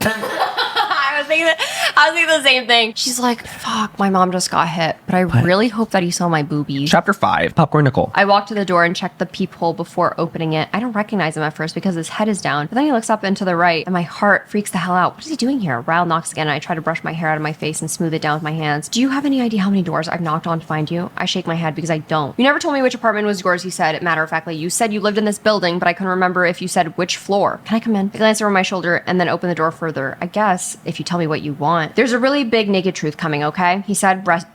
I was thinking the same thing. She's like, fuck, my mom just got hit, but I really hope that he saw my boobies. Chapter 5, Popcorn Nicole. I walked to the door and checked the peephole before opening it. I don't recognize him at first because his head is down, but then he looks up and to the right and my heart freaks the hell out. What is he doing here? Ryle knocks again and I try to brush my hair out of my face and smooth it down with my hands. Do you have any idea how many doors I've knocked on to find you? I shake my head because I don't. You never told me which apartment was yours, he said. Matter of factly, you said you lived in this building, but I couldn't remember if you said which floor. Can I come in? I glance over my shoulder and then open the door further. I guess if you tell me what you want. There's a really big naked truth coming, okay? He said, brace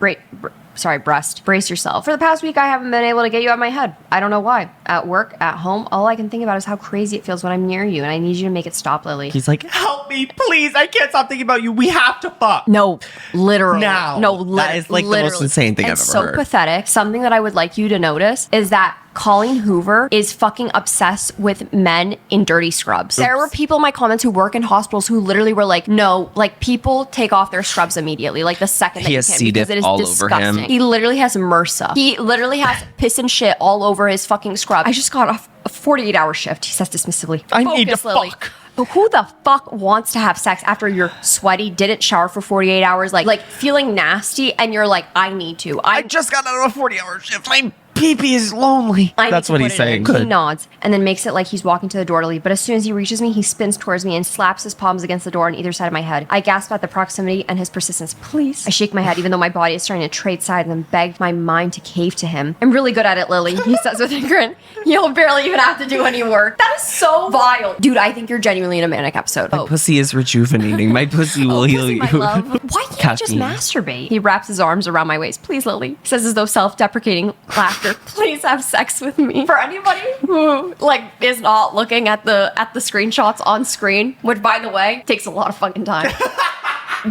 yourself. For the past week, I haven't been able to get you out of my head. I don't know why. At work, at home, all I can think about is how crazy it feels when I'm near you, and I need you to make it stop, Lily. He's like, help me, please. I can't stop thinking about you. We have to fuck. No, literally. Now. No, that is like the most insane thing I've ever heard. So pathetic. Something that I would like you to notice is that Colleen Hoover is fucking obsessed with men in dirty scrubs. There were people in my comments who work in hospitals who literally were like, no, like people take off their scrubs immediately, like the second that he you has can, C. because diff it is all disgusting. over him. He literally has MRSA. He literally has piss and shit all over his fucking scrub. I just got a 48-hour shift, he says dismissively. I need to Lily. fuck. Who the fuck wants to have sex after you're sweaty, didn't shower for 48 hours, like feeling nasty, and you're like, I need to. I just got out of a 40-hour shift. My pee-pee is lonely. That's what he's saying. He nods and then makes it like he's walking to the door to leave, but as soon as he reaches me, he spins towards me and slaps his palms against the door on either side of my head. I gasp at the proximity and his persistence. Please. I shake my head even though my body is starting to trade sides and beg my mind to cave to him. I'm really good at it, Lily, he says with a grin. You'll barely even have to do any work. That is so vile. Dude, I think you're genuinely in a manic episode. My pussy is rejuvenating. My pussy will heal you. My love. Why can't you just masturbate? He wraps his arms around my waist. Please, Lily. He says as though self-deprecating laughter. Please have sex with me. For anybody who like is not looking at the screenshots on screen, which by the way takes a lot of fucking time.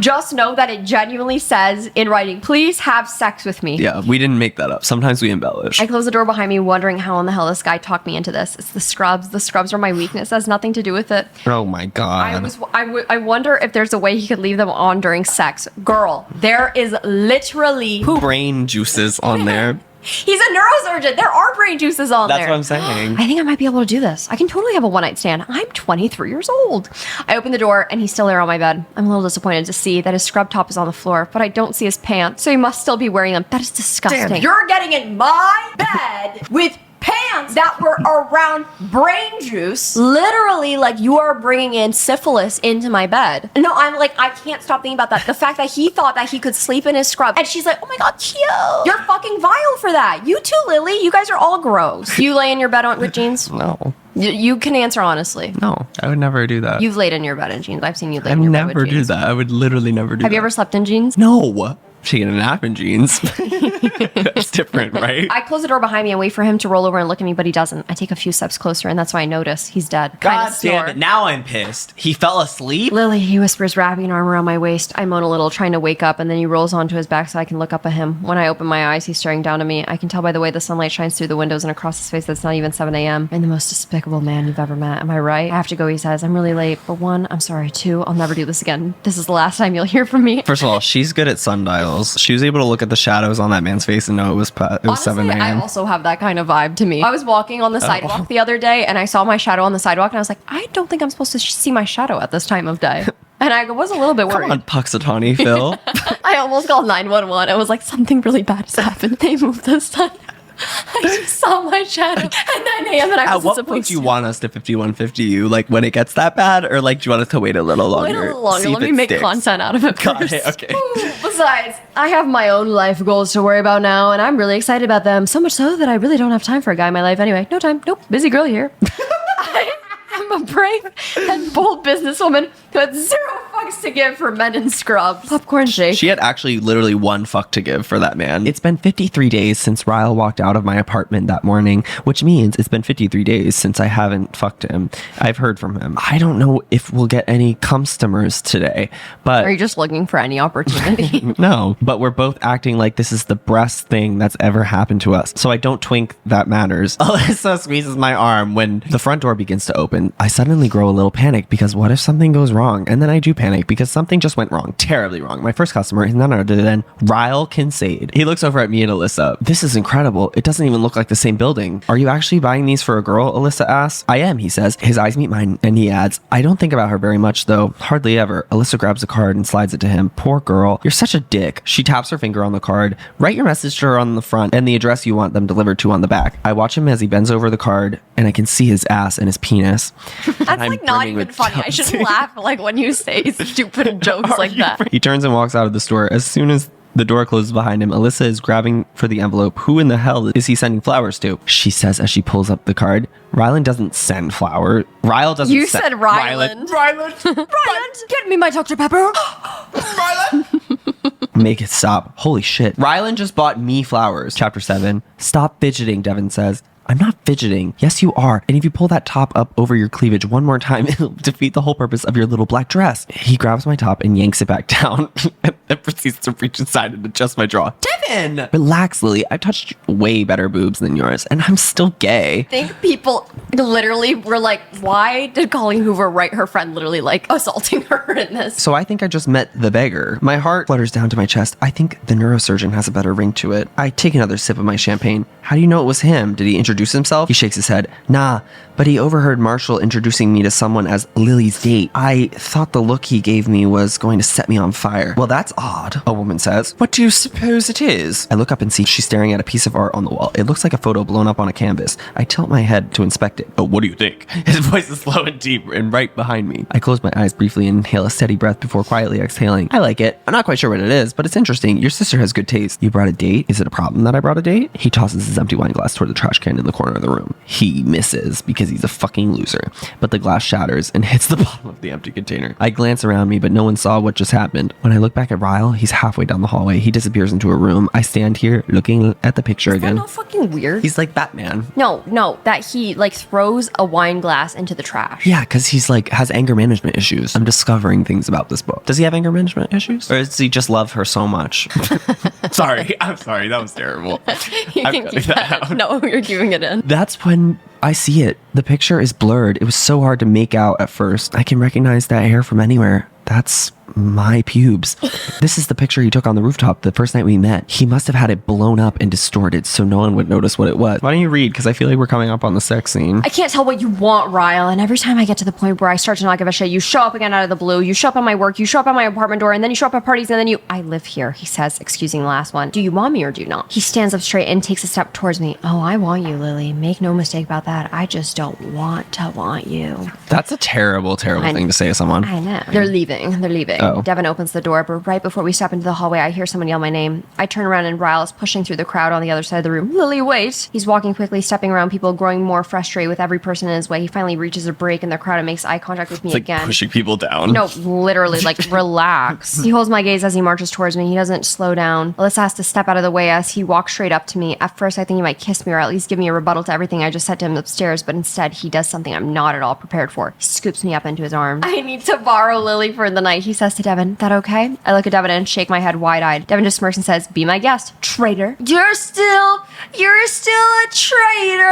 Just know that it genuinely says in writing, please have sex with me. Yeah, we didn't make that up. Sometimes we embellish. I close the door behind me, wondering how in the hell this guy talked me into this. It's the scrubs. The scrubs are my weakness. It has nothing to do with it. Oh my god. I wonder if there's a way he could leave them on during sex. Girl, there is literally brain juices on there. He's a neurosurgeon. There are brain juices on there. That's what I'm saying. I think I might be able to do this. I can totally have a one-night stand. I'm 23 years old. I open the door and he's still there on my bed. I'm a little disappointed to see that his scrub top is on the floor, but I don't see his pants, so he must still be wearing them. That is disgusting. Damn, you're getting in my bed with pants that were around brain juice. Literally, like, you are bringing in syphilis into my bed. No, I'm like, I can't stop thinking about that. The fact that he thought that he could sleep in his scrub. And she's like, oh my god, cute. You're fucking vile for that. You too, Lily. You guys are all gross. You lay in your bed with jeans? No. You can answer honestly. No, I would never do that. You've laid in your bed in jeans. I've seen you lay in your bed with jeans. I would never do that. I would literally never do that. Have you ever slept in jeans? No. Taking a nap in jeans. That's different, right? I close the door behind me and wait for him to roll over and look at me, but he doesn't. I take a few steps closer, and that's when I notice he's dead. God damn it. Now I'm pissed. He fell asleep? Lily, he whispers, wrapping an arm around my waist. I moan a little, trying to wake up, and then he rolls onto his back so I can look up at him. When I open my eyes, he's staring down at me. I can tell by the way the sunlight shines through the windows and across his face that it's not even 7 a.m. I'm the most despicable man you've ever met. Am I right? I have to go, he says. I'm really late. But 1, I'm sorry. 2, I'll never do this again. This is the last time you'll hear from me. First of all, she's good at sundials. She was able to look at the shadows on that man's face and know it was Honestly, 7 a.m. I also have that kind of vibe to me. I was walking on the sidewalk the other day and I saw my shadow on the sidewalk and I was like, I don't think I'm supposed to see my shadow at this time of day. And I was a little bit worried. Come on, Puxatawny, Phil. I almost called 911. I was like, something really bad has happened. They moved the sun. I just saw my shadow at 9 a.m. and I wasn't supposed to. At what point do you want us to 5150 you? Like when it gets that bad? Or like do you want us to wait a little longer? Wait a little longer. Let me make content out of it first. Okay. Besides, I have my own life goals to worry about now, and I'm really excited about them. So much so that I really don't have time for a guy in my life anyway. No time. Nope. Busy girl here. I'm a brave and bold businesswoman who had zero fucks to give for men in scrubs. Popcorn shake. She had actually literally one fuck to give for that man. It's been 53 days since Ryle walked out of my apartment that morning, which means it's been 53 days since I haven't fucked him. I've heard from him. I don't know if we'll get any customers today, but... Are you just looking for any opportunity? No, but we're both acting like this is the best thing that's ever happened to us. So I don't twink that matters. Alyssa squeezes my arm when the front door begins to open. I suddenly grow a little panicked because what if something goes wrong? And then I do panic because something just went wrong. Terribly wrong. My first customer is none other than Ryle Kincaid. He looks over at me and Alyssa. This is incredible. It doesn't even look like the same building. Are you actually buying these for a girl? Alyssa asks. I am, he says. His eyes meet mine and he adds, I don't think about her very much though. Hardly ever. Alyssa grabs a card and slides it to him. Poor girl. You're such a dick. She taps her finger on the card. Write your message to her on the front and the address you want them delivered to on the back. I watch him as he bends over the card and I can see his ass and his penis. That's like not even funny. I shouldn't laugh like when you say stupid jokes like that. He turns and walks out of the store. As soon as the door closes behind him, Alyssa is grabbing for the envelope. Who in the hell is he sending flowers to? She says as she pulls up the card. Ryland doesn't send flowers. Ryle doesn't You said Ryland. Ryland. Ryland, get me my Dr. Pepper. Ryland. Make it stop. Holy shit. Ryland just bought me flowers. Chapter 7. Stop fidgeting, Devin says. I'm not fidgeting. Yes, you are. And if you pull that top up over your cleavage one more time, it'll defeat the whole purpose of your little black dress. He grabs my top and yanks it back down and then proceeds to reach inside and adjust my draw. Devin! Relax, Lily. I've touched way better boobs than yours, and I'm still gay. I think people literally were like, why did Colleen Hoover write her friend literally like assaulting her in this? So I think I just met the beggar. My heart flutters down to my chest. I think the neurosurgeon has a better ring to it. I take another sip of my champagne. How do you know it was him? Did he introduce himself? He shakes his head. Nah, but he overheard Marshall introducing me to someone as Lily's date. I thought the look he gave me was going to set me on fire. Well, that's odd, a woman says. What do you suppose it is? I look up and see she's staring at a piece of art on the wall. It looks like a photo blown up on a canvas. I tilt my head to inspect it. Oh, what do you think? His voice is low and deep and right behind me. I close my eyes briefly and inhale a steady breath before quietly exhaling. I like it. I'm not quite sure what it is, but it's interesting. Your sister has good taste. You brought a date? Is it a problem that I brought a date? He tosses his empty wine glass toward the trash can in the corner of the room. He misses because he's a fucking loser, but the glass shatters and hits the bottom of the empty container. I glance around me, but no one saw what just happened. When I look back at Ryle, he's halfway down the hallway. He disappears into a room. I stand here looking at the picture again. Is that not fucking weird? He's like Batman. No, that he like throws a wine glass into the trash. Yeah, because he's like has anger management issues. I'm discovering things about this book. Does he have anger management issues? Or does he just love her so much? Sorry, I'm sorry. That was terrible. You can keep that. No, you're keeping it in. That's when I see it. The picture is blurred. It was so hard to make out at first. I can recognize that hair from anywhere. That's my pubes. This is the picture he took on the rooftop the first night we met. He must have had it blown up and distorted so no one would notice what it was. Why don't you read? Because I feel like we're coming up on the sex scene. I can't tell what you want, Ryle, and every time I get to the point where I start to not give a shit, you show up again out of the blue, you show up on my work, you show up at my apartment door, and then you show up at parties, and then I live here, he says, excusing the last one. Do you want me or do you not? He stands up straight and takes a step towards me. Oh, I want you, Lily. Make no mistake about that. I just don't want to want you. That's a terrible thing to say to someone. I know. They're leaving. Oh. Devin opens the door, but right before we step into the hallway, I hear someone yell my name. I turn around and Ryle is pushing through the crowd on the other side of the room. Lily, wait! He's walking quickly, stepping around people, growing more frustrated with every person in his way. He finally reaches a break in the crowd and makes eye contact with me It's like again. pushing people down. No, literally, like, relax. He holds my gaze as he marches towards me. He doesn't slow down. Alyssa has to step out of the way as he walks straight up to me. At first, I think he might kiss me or at least give me a rebuttal to everything I just said to him upstairs, but instead, he does something I'm not at all prepared for. He scoops me up into his arms. I need to borrow Lily for the night, he says to Devin. That okay? I look at Devin and shake my head wide-eyed. Devin just smirks and says, be my guest, traitor. You're still a traitor.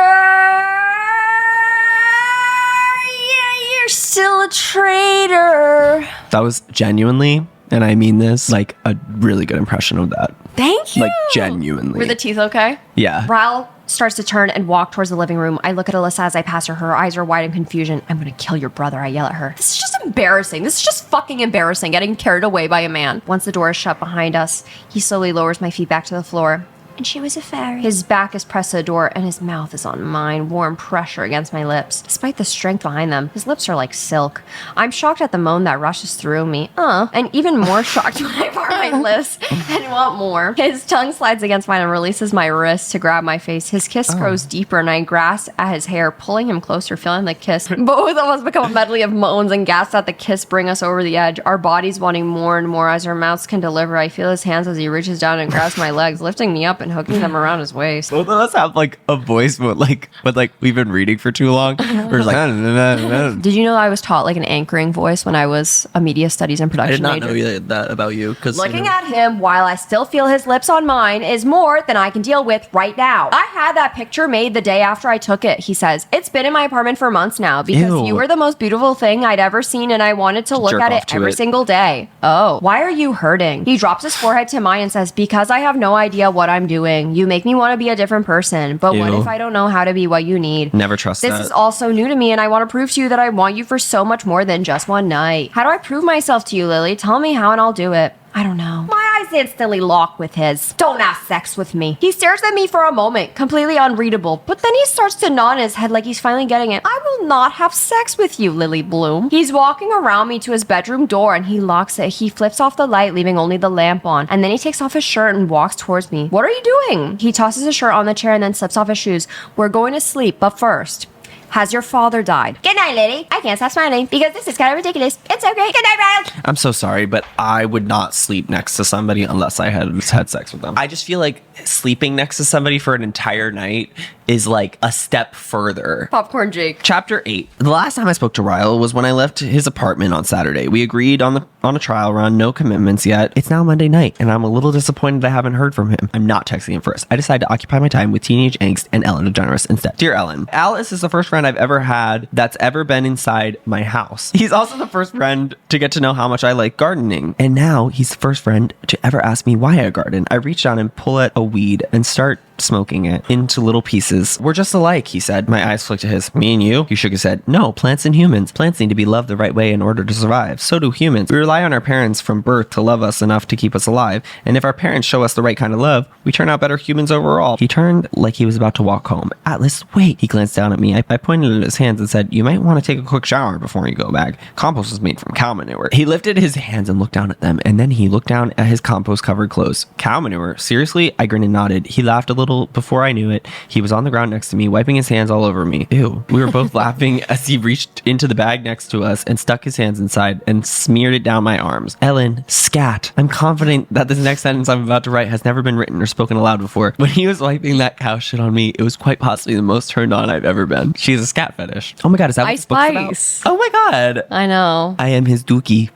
Yeah, you're still a traitor. That was genuinely, and I mean this, like a really good impression of that. Thank you. Like genuinely. Were the teeth okay? Yeah. Ryle starts to turn and walk towards the living room. I look at Alyssa as I pass her. Her eyes are wide in confusion. I'm gonna kill your brother, I yell at her. This is just embarrassing. This is just fucking embarrassing, getting carried away by a man. Once the door is shut behind us, he slowly lowers my feet back to the floor. and she was a fairy. His back is pressed to the door, and his mouth is on mine, warm pressure against my lips. Despite the strength behind them, his lips are like silk. I'm shocked at the moan that rushes through me, and even more shocked when I part my lips and want more. His tongue slides against mine and releases my wrist to grab my face. His kiss grows deeper, and I grasp at his hair, pulling him closer, feeling the kiss. Both of us become a medley of moans and gasps at the kiss bring us over the edge, our bodies wanting more and more as our mouths can deliver. I feel his hands as he reaches down and grabs my legs, lifting me up and hooking them around his waist. Both of us have like a voice, but we've been reading for too long. We're just like, Did you know I was taught like an anchoring voice when I was a media studies and I production did not major? know that about you. Because Looking at him while I still feel his lips on mine is more than I can deal with right now. I had that picture made the day after I took it, he says. It's been in my apartment for months now because Ew. you were the most beautiful thing I'd ever seen and I wanted to look Jerk at off it to every it. single day. Oh, why are you hurting? He drops his forehead to mine and says, because I have no idea what I'm doing. You make me want to be a different person, but what Ew. if I don't know how to be what you need? Never trust This that. is also new to me, and I want to prove to you that I want you for so much more than just one night. How do I prove myself to you, Lily? Tell me how and I'll do it. I don't know. My eyes instantly lock with his. Don't have sex with me. He stares at me for a moment, completely unreadable, but then he starts to nod his head like he's finally getting it. I will not have sex with you, Lily Bloom. He's walking around me to his bedroom door and he locks it. He flips off the light, leaving only the lamp on, and then he takes off his shirt and walks towards me. What are you doing? He tosses his shirt on the chair and then slips off his shoes. We're going to sleep, but first, has your father died? Good night, Lily. I can't stop smiling because this is kind of ridiculous. It's okay. Good night, Ryle. I'm so sorry, but I would not sleep next to somebody unless I had had sex with them. I just feel like sleeping next to somebody for an entire night is like a step further. Popcorn Jake. Chapter 8. The last time I spoke to Ryle was when I left his apartment on Saturday. We agreed on a trial run, no commitments yet. It's now Monday night, and I'm a little disappointed I haven't heard from him. I'm not texting him first. I decided to occupy my time with teenage angst and Ellen DeGeneres instead. Dear Ellen, Alice is the first friend I've ever had that's ever been inside my house. He's also the first friend to get to know how much I like gardening. And now he's the first friend to ever ask me why I garden. I reach down and pull at a weed and start smoking it into little pieces. We're just alike, he said. My eyes flicked to his. Me and you? He shook his head. No, plants and humans. Plants need to be loved the right way in order to survive. So do humans. We rely on our parents from birth to love us enough to keep us alive. And if our parents show us the right kind of love, we turn out better humans overall. He turned like he was about to walk home. Atlas, wait. He glanced down at me. I pointed at his hands and said, you might want to take a quick shower before you go back. Compost is made from cow manure. He lifted his hands and looked down at them, and then he looked down at his compost covered clothes. Cow manure? Seriously? I grinned and nodded. He laughed a little before I knew it. He was on the ground next to me, wiping his hands all over me. Ew. We were both laughing as he reached into the bag next to us and stuck his hands inside and smeared it down my arms. Ellen, scat. I'm confident that this next sentence I'm about to write has never been written or spoken aloud before. When he was wiping that cow shit on me, it was quite possibly the most turned on I've ever been. She has a scat fetish. Oh my god, is that what this book's about? Spice. Oh my god. I know. I am his dookie.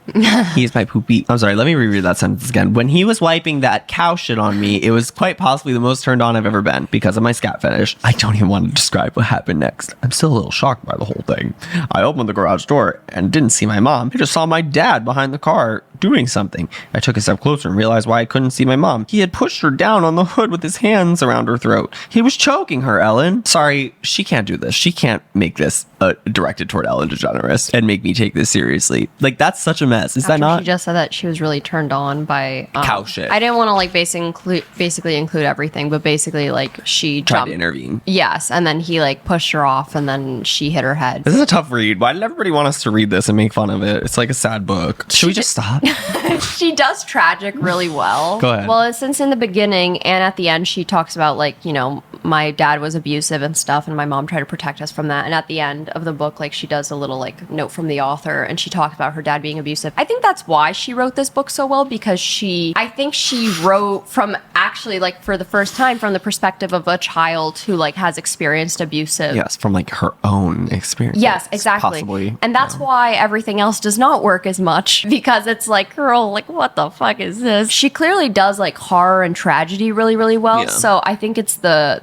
He is my poopy. I'm sorry, let me reread that sentence again. When he was wiping that cow shit on me, it was quite possibly the most turned on I've ever been because of my scat fetish. I don't even want to describe what happened next. I'm still a little shocked by the whole thing. I opened the garage door and didn't see my mom. I just saw my dad behind the car doing something. I took a step closer and realized why I couldn't see my mom. He had pushed her down on the hood with his hands around her throat. He was choking her, Ellen. Sorry, she can't do this. She can't make this directed toward Ellen DeGeneres and make me take this seriously. Like, that's such a mess. Is that not? She just said that she was really turned on by cow shit. I didn't want to like basically include everything, but basically like she tried jumped. to intervene. Yes, and then he like pushed her off, and then she hit her head. This is a tough read. Why did everybody want us to read this and make fun of it? It's like a sad book. Should we just stop? She does tragic really well. Go ahead. Well, since in the beginning and at the end, she talks about like, you know, my dad was abusive and stuff, and my mom tried to protect us from that. And at the end of the book, like she does a little like note from the author, and she talks about her dad being abusive. I think that's why she wrote this book so well, because I think she wrote from actually like for the first time from the perspective of a child who like has experienced abusive. Yes, from like her own experience. Yes, exactly. Possibly. And that's why everything else does not work as much, because it's like, girl, like what the fuck is this? She clearly does like horror and tragedy really, really well. Yeah. So I think it's the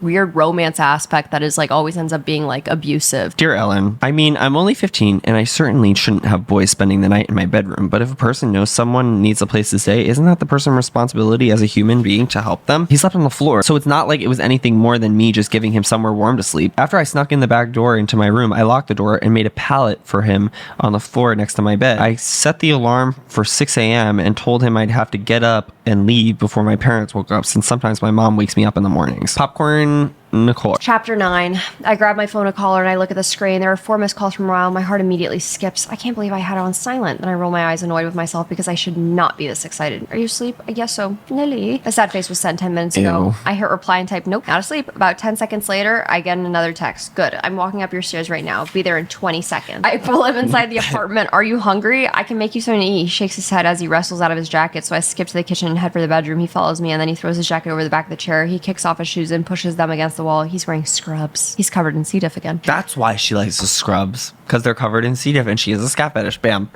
weird romance aspect that is like always ends up being like abusive. Dear Ellen, I mean, I'm only 15 and I certainly shouldn't have boys spending the night in my bedroom, but if a person knows someone needs a place to stay, isn't that the person's responsibility as a human being to help them? He slept on the floor floor, so it's not like it was anything more than me just giving him somewhere warm to sleep. After I snuck in the back door into my room, I locked the door and made a pallet for him on the floor next to my bed. I set the alarm for 6 a.m. and told him I'd have to get up and leave before my parents woke up, since sometimes my mom wakes me up in the mornings. Popcorn, Nicole. Chapter 9. I grab my phone to call her and I look at the screen. There are 4 missed calls from Ryle. My heart immediately skips. I can't believe I had it on silent. Then I roll my eyes, annoyed with myself because I should not be this excited. Are you asleep? I guess so. Lily. A sad face was sent 10 minutes ago. Ew. I hit reply and type, nope, not asleep. About 10 seconds later, I get another text. Good. I'm walking up your stairs right now. Be there in 20 seconds. I pull him inside the apartment. Are you hungry? I can make you something to eat. He shakes his head as he wrestles out of his jacket. So I skip to the kitchen and head for the bedroom. He follows me and then he throws his jacket over the back of the chair. He kicks off his shoes and pushes them against the wall. He's wearing scrubs. He's covered in C. diff again. That's why she likes the scrubs, because they're covered in C. diff and she is a scat fetish. Bam.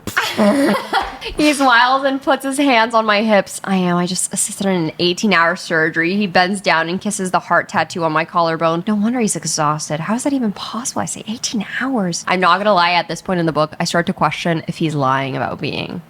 He smiles and puts his hands on my hips. I just assisted in an 18-hour surgery. He bends down and kisses the heart tattoo on my collarbone. No wonder he's exhausted. How is that even possible? I say 18 hours. I'm not gonna lie, at this point in the book, I start to question if he's lying about being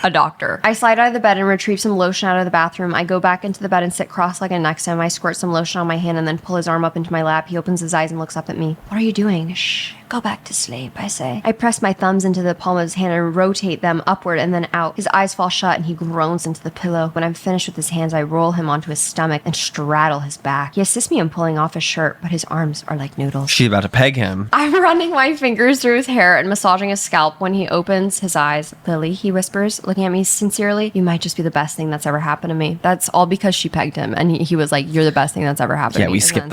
a doctor. I slide out of the bed and retrieve some lotion out of the bathroom. I go back into the bed and sit cross-legged next to him. I squirt some lotion on my hand and then pull his arm up into my lap. He opens his eyes and looks up at me. What are you doing? Shh. Go back to sleep, I say. I press my thumbs into the palm of his hand and rotate them upward and then out. His eyes fall shut and he groans into the pillow. When I'm finished with his hands, I roll him onto his stomach and straddle his back. He assists me in pulling off his shirt, but his arms are like noodles. She's about to peg him. I'm running my fingers through his hair and massaging his scalp. When he opens his eyes, Lily, he whispers, looking at me sincerely, you might just be the best thing that's ever happened to me. That's all because she pegged him. And he was like, you're the best thing that's ever happened to me. Yeah, we skipped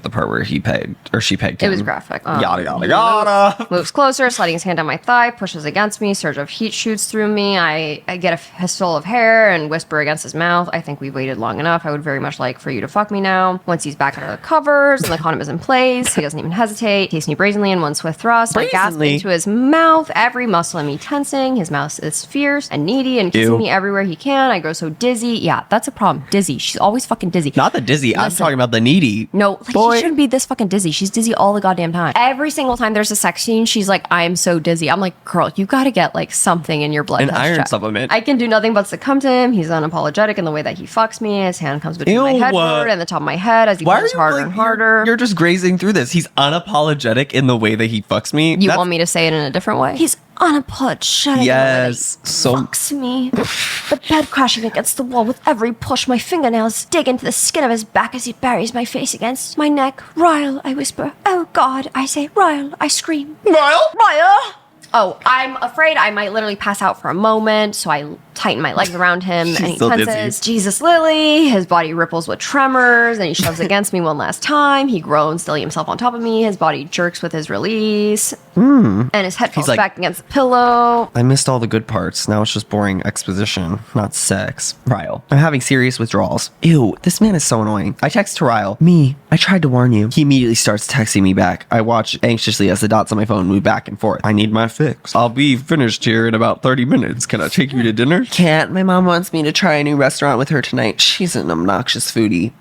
the part where he pegged, or she pegged him. It was graphic. Yada, yada, yada. Moves closer, sliding his hand down my thigh, pushes against me, surge of heat shoots through me. I get a fistful of hair and whisper against his mouth, I think we've waited long enough. I would very much like for you to fuck me now. Once he's back under the covers and the condom is in place, he doesn't even hesitate. Takes me brazenly in one swift thrust. I gasp into his mouth, every muscle in me tensing. His mouth is fierce and needy and kissing me everywhere he can. I grow so dizzy. Yeah, that's a problem. Dizzy. She's always fucking dizzy. Not the dizzy. I'm talking about the needy. No, like, she shouldn't be this fucking dizzy. She's dizzy all the goddamn time. Every single time there's a sex scene, she's like, I am so dizzy. I'm like, girl, you gotta get like something in your blood. An iron supplement. I can do nothing but succumb to him. He's unapologetic in the way that he fucks me. His hand comes between my headboard and the top of my head as he pushes harder and harder. You're just grazing through this. He's unapologetic in the way that he fucks me. You want me to say it in a different way? He's unapologetic. Yes. So fucks me. The bed crashing against the wall with every push. My fingernails dig into the skin of his back as he buries my face against my neck. Ryle, I whisper. Oh God, I say. Ryle, I scream. Ryle? Ryle! Oh, I'm afraid I might literally pass out for a moment, so I tighten my legs around him and he tenses. Jesus, Lily. His body ripples with tremors and he shoves against me one last time. He groans, stilling himself on top of me. His body jerks with his release. And his head falls back against the pillow. I missed all the good parts. Now it's just boring exposition, not sex. Ryle, I'm having serious withdrawals. Ew, this man is so annoying. I text to Ryle. I tried to warn you. He immediately starts texting me back. I watch anxiously as the dots on my phone move back and forth. I need my fix. I'll be finished here in about 30 minutes. Can I take you to dinner? Can't. My mom wants me to try a new restaurant with her tonight. She's an obnoxious foodie.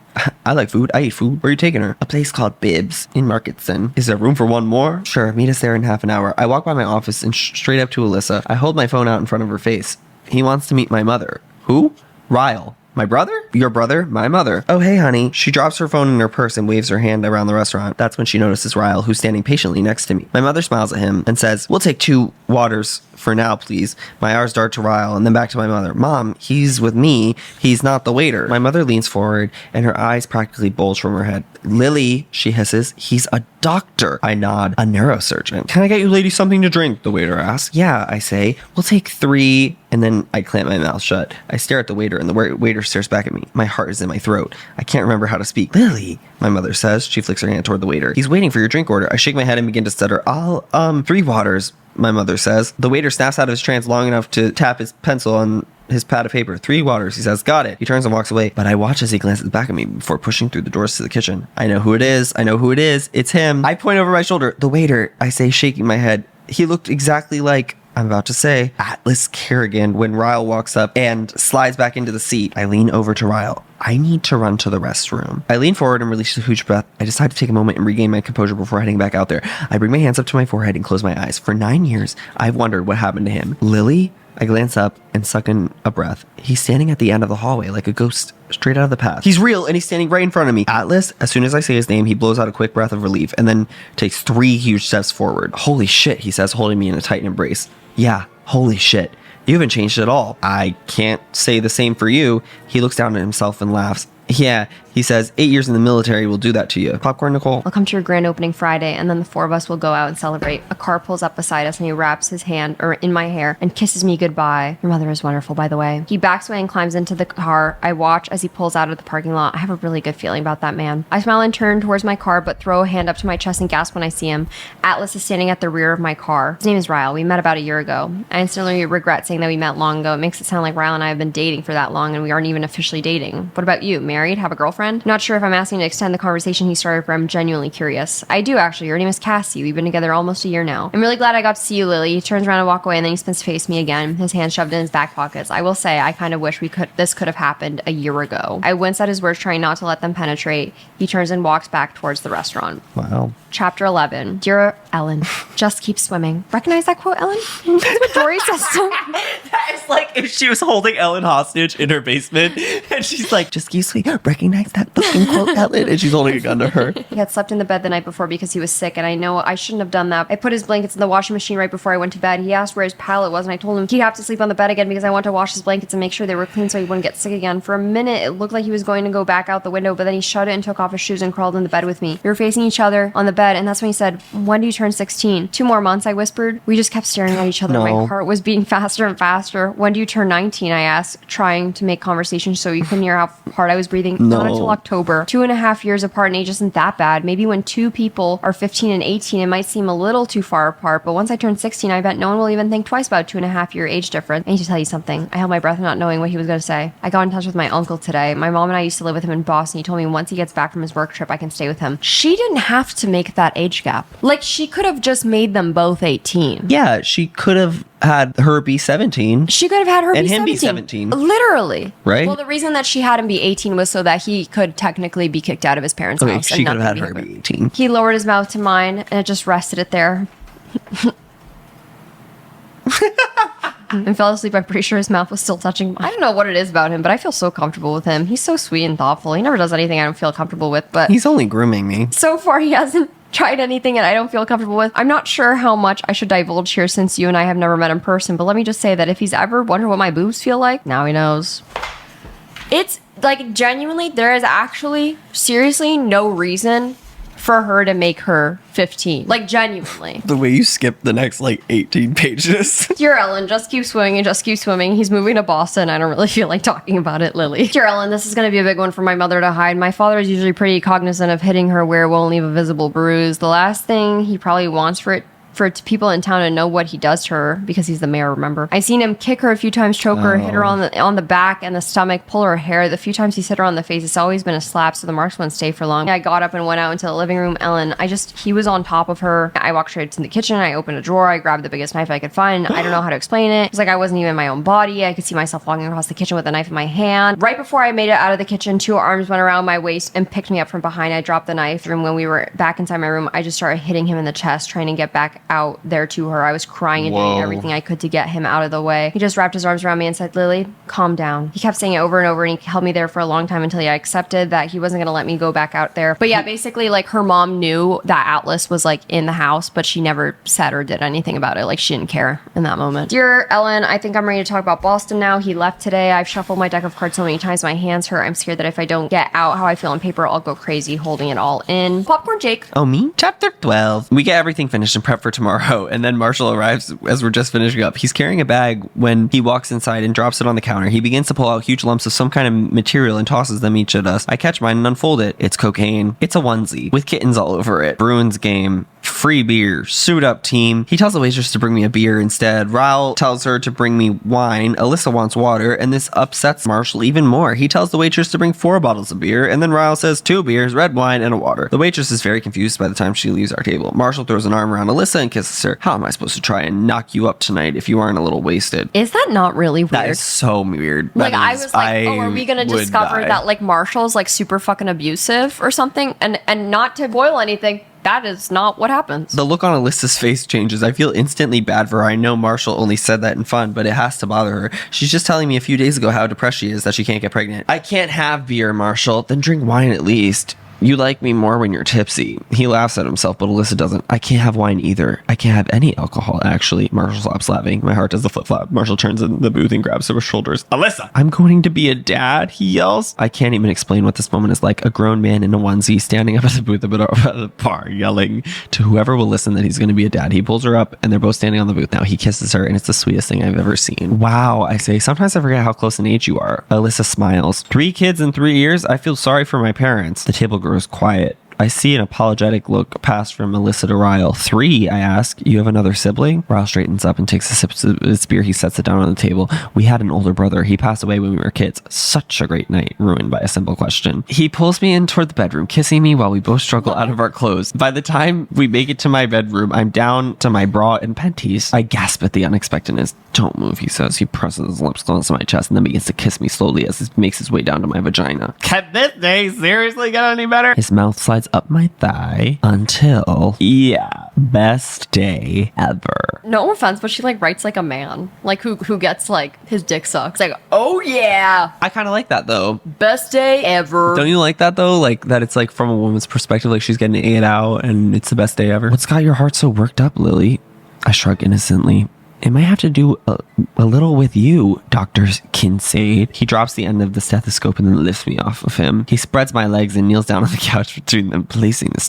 I like food. I eat food. Where are you taking her? A place called Bibbs in Marketson. Is there room for one more? Sure. Meet us there in half an hour. I walk by my office and straight up to Alyssa. I hold my phone out in front of her face. He wants to meet my mother. Who? Ryle. My brother? Your brother? My mother. Oh, hey, honey. She drops her phone in her purse and waves her hand around the restaurant. That's when she notices Ryle, who's standing patiently next to me. My mother smiles at him and says, we'll take 2 waters for now, please. My eyes dart to Ryle and then back to my mother. Mom, he's with me. He's not the waiter. My mother leans forward and her eyes practically bulge from her head. Lily, she hisses, he's a doctor. I nod, a neurosurgeon. Can I get you ladies something to drink? The waiter asks. Yeah, I say. We'll take 3. And then I clamp my mouth shut. I stare at the waiter and the waiter stares back at me. My heart is in my throat. I can't remember how to speak. Lily, my mother says. She flicks her hand toward the waiter. He's waiting for your drink order. I shake my head and begin to stutter. 3 waters, my mother says. The waiter snaps out of his trance long enough to tap his pencil on his pad of paper. 3 waters, he says. Got it. He turns and walks away, but I watch as he glances back at me before pushing through the doors to the kitchen. I know who it is. It's him. I point over my shoulder. The waiter, I say, shaking my head. He looked exactly like, I'm about to say, Atlas Kerrigan when Ryle walks up and slides back into the seat. I lean over to Ryle. I need to run to the restroom. I lean forward and release a huge breath. I decide to take a moment and regain my composure before heading back out there. I bring my hands up to my forehead and close my eyes. For 9 years, I've wondered what happened to him. Lily? I glance up and suck in a breath. He's standing at the end of the hallway like a ghost straight out of the past. He's real and he's standing right in front of me. Atlas, as soon as I say his name, he blows out a quick breath of relief and then takes 3 huge steps forward. Holy shit, he says, holding me in a tight embrace. Yeah, holy shit. You haven't changed at all. I can't say the same for you. He looks down at himself and laughs. Yeah, he says, 8 years in the military will do that to you. Popcorn, Nicole? I'll come to your grand opening Friday, and then the 4 of us will go out and celebrate. A car pulls up beside us, and he wraps his hand in my hair and kisses me goodbye. Your mother is wonderful, by the way. He backs away and climbs into the car. I watch as he pulls out of the parking lot. I have a really good feeling about that man. I smile and turn towards my car, but throw a hand up to my chest and gasp when I see him. Atlas is standing at the rear of my car. His name is Ryle. We met about a year ago. I instantly regret saying that we met long ago. It makes it sound like Ryle and I have been dating for that long, and we aren't even officially dating. What about you? Married? Have a girlfriend? Not sure if I'm asking to extend the conversation he started, but I'm genuinely curious. I do, actually. Your name is Cassie. We've been together almost a year now. I'm really glad I got to see you, Lily. He turns around and walk away, and then he spins to face me again, his hand shoved in his back pockets. I will say, I kind of wish this could have happened a year ago. I wince at his words, trying not to let them penetrate. He turns and walks back towards the restaurant. Wow. Chapter 11. Dear Ellen, just keep swimming. Recognize that quote, Ellen? That's what Dory says to That is like if she was holding Ellen hostage in her basement and she's like, just keep sweet, recognize that fucking quote, Ellen, and she's holding a gun to her. He had slept in the bed the night before because he was sick, and I know I shouldn't have done that. I put his blankets in the washing machine right before I went to bed. He asked where his pallet was, and I told him he'd have to sleep on the bed again because I want to wash his blankets and make sure they were clean so he wouldn't get sick again. For a minute, it looked like he was going to go back out the window, but then he shut it and took off his shoes and crawled in the bed with me. We were facing each other on the bed, and that's when he said, when do you turn 16? 2 more months, I whispered. We just kept staring at each other. No. My heart was beating faster and faster. When do you turn 19? I asked, trying to make conversation so you couldn't hear how hard I was breathing. No. Not until October. 2.5 years apart in age isn't that bad. Maybe when 2 people are 15 and 18, it might seem a little too far apart, but once I turn 16, I bet no one will even think twice about 2.5 year age difference. I need to tell you something. I held my breath not knowing what he was going to say. I got in touch with my uncle today. My mom and I used to live with him in Boston. He told me once he gets back from his work trip, I can stay with him. She didn't have to make that age gap. Like, she could have just made them both 18. Yeah, she could have had her be 17. She could have had her And be him 17. be 17. Literally. Right? Well, the reason that she had him be 18 was so that he could technically be kicked out of his parents' Okay, house. she and could have had nothing her be be 18. He lowered his mouth to mine, and it just rested it there. And fell asleep. I'm pretty sure his mouth was still touching. I don't know what it is about him, but I feel so comfortable with him. He's so sweet and thoughtful. He never does anything I don't feel comfortable with, but He's only grooming me. so far he hasn't tried anything that I don't feel comfortable with. I'm not sure how much I should divulge here since you and I have never met in person, but let me just say that if he's ever wondered what my boobs feel like, now he knows. It's like, genuinely, there is actually seriously no reason for her to make her 15. Like, genuinely. The way you skip the next, 18 pages. Dear Ellen, just keep swimming and just keep swimming. He's moving to Boston. I don't really feel like talking about it, Lily. Dear Ellen, this is going to be a big one for my mother to hide. My father is usually pretty cognizant of hitting her where it won't leave a visible bruise. The last thing he probably wants for people in town to know what he does to her, because he's the mayor, remember? I've seen him kick her a few times, choke her, hit her on the back and the stomach, pull her hair. The few times he's hit her on the face, it's always been a slap, so the marks won't stay for long. I got up and went out into the living room. Ellen, he was on top of her. I walked straight to the kitchen. I opened a drawer. I grabbed the biggest knife I could find. I don't know how to explain it. It's like I wasn't even in my own body. I could see myself walking across the kitchen with a knife in my hand. Right before I made it out of the kitchen, 2 arms went around my waist and picked me up from behind. I dropped the knife, and when we were back inside my room, I just started hitting him in the chest, trying to get back out there to her. I was crying and doing everything I could to get him out of the way. He just wrapped his arms around me and said, Lily, calm down. He kept saying it over and over, and he held me there for a long time until I accepted that he wasn't going to let me go back out there. But yeah, basically, her mom knew that Atlas was in the house, but she never said or did anything about it. She didn't care in that moment. Dear Ellen, I think I'm ready to talk about Boston now. He left today. I've shuffled my deck of cards so many times my hands hurt. I'm scared that if I don't get out how I feel on paper, I'll go crazy holding it all in. Popcorn Jake. Oh, me? Chapter 12. We get everything finished and prep for tomorrow, and then Marshall arrives as we're just finishing up. He's carrying a bag when he walks inside and drops it on the counter. He begins to pull out huge lumps of some kind of material and tosses them each at us. I catch mine and unfold it. It's cocaine. It's a onesie with kittens all over it. Bruins game. Free beer. Suit up, team. He tells the waitress to bring me a beer instead. Ryle tells her to bring me wine. Alyssa wants water, and this upsets Marshall even more. He tells the waitress to bring 4 bottles of beer, and then Ryle says 2 beers, red wine, and a water. The waitress is very confused by the time she leaves our table. Marshall throws an arm around Alyssa and kisses her. How am I supposed to try and knock you up tonight if you aren't a little wasted? Is that not really weird? That is so weird. I was are we gonna discover that Marshall's super fucking abusive or something? And not to boil anything, that is not what happens. The look on Alyssa's face changes. I feel instantly bad for her. I know Marshall only said that in fun, but it has to bother her. She's just telling me a few days ago how depressed she is that she can't get pregnant. I can't have beer, Marshall. Then drink wine at least. You like me more when you're tipsy. He laughs at himself, but Alyssa doesn't. I can't have wine either. I can't have any alcohol, actually. Marshall stops laughing. My heart does the flip-flop. Marshall turns in the booth and grabs her shoulders. Alyssa! I'm going to be a dad, he yells. I can't even explain what this moment is like. A grown man in a onesie standing up at the booth of the bar, yelling to whoever will listen that he's going to be a dad. He pulls her up, and they're both standing on the booth now. He kisses her, and it's the sweetest thing I've ever seen. Wow, I say. Sometimes I forget how close in age you are. Alyssa smiles. 3 kids in 3 years? I feel sorry for my parents. The table grows quiet. I see an apologetic look pass from Melissa to Ryle. 3, I ask. You have another sibling? Ryle straightens up and takes a sip of his beer. He sets it down on the table. We had an older brother. He passed away when we were kids. Such a great night, ruined by a simple question. He pulls me in toward the bedroom, kissing me while we both struggle out of our clothes. By the time we make it to my bedroom, I'm down to my bra and panties. I gasp at the unexpectedness. Don't move, he says. He presses his lips close to my chest and then begins to kiss me slowly as he makes his way down to my vagina. Can this day seriously get any better? His mouth slides up my thigh until, best day ever. No offense, but she like writes like a man, like who gets like his dick sucks. Like, oh yeah, I kind of like that though. best day ever. Don't you like that though? Like that it's like from a woman's perspective, like she's getting it out and it's the best day ever. What's got your heart so worked up, Lily? I shrug innocently. It might have to do a little with you, Dr. Kincaid. He drops the end of the stethoscope and then lifts me off of him. He spreads my legs and kneels down on the couch between them, placing the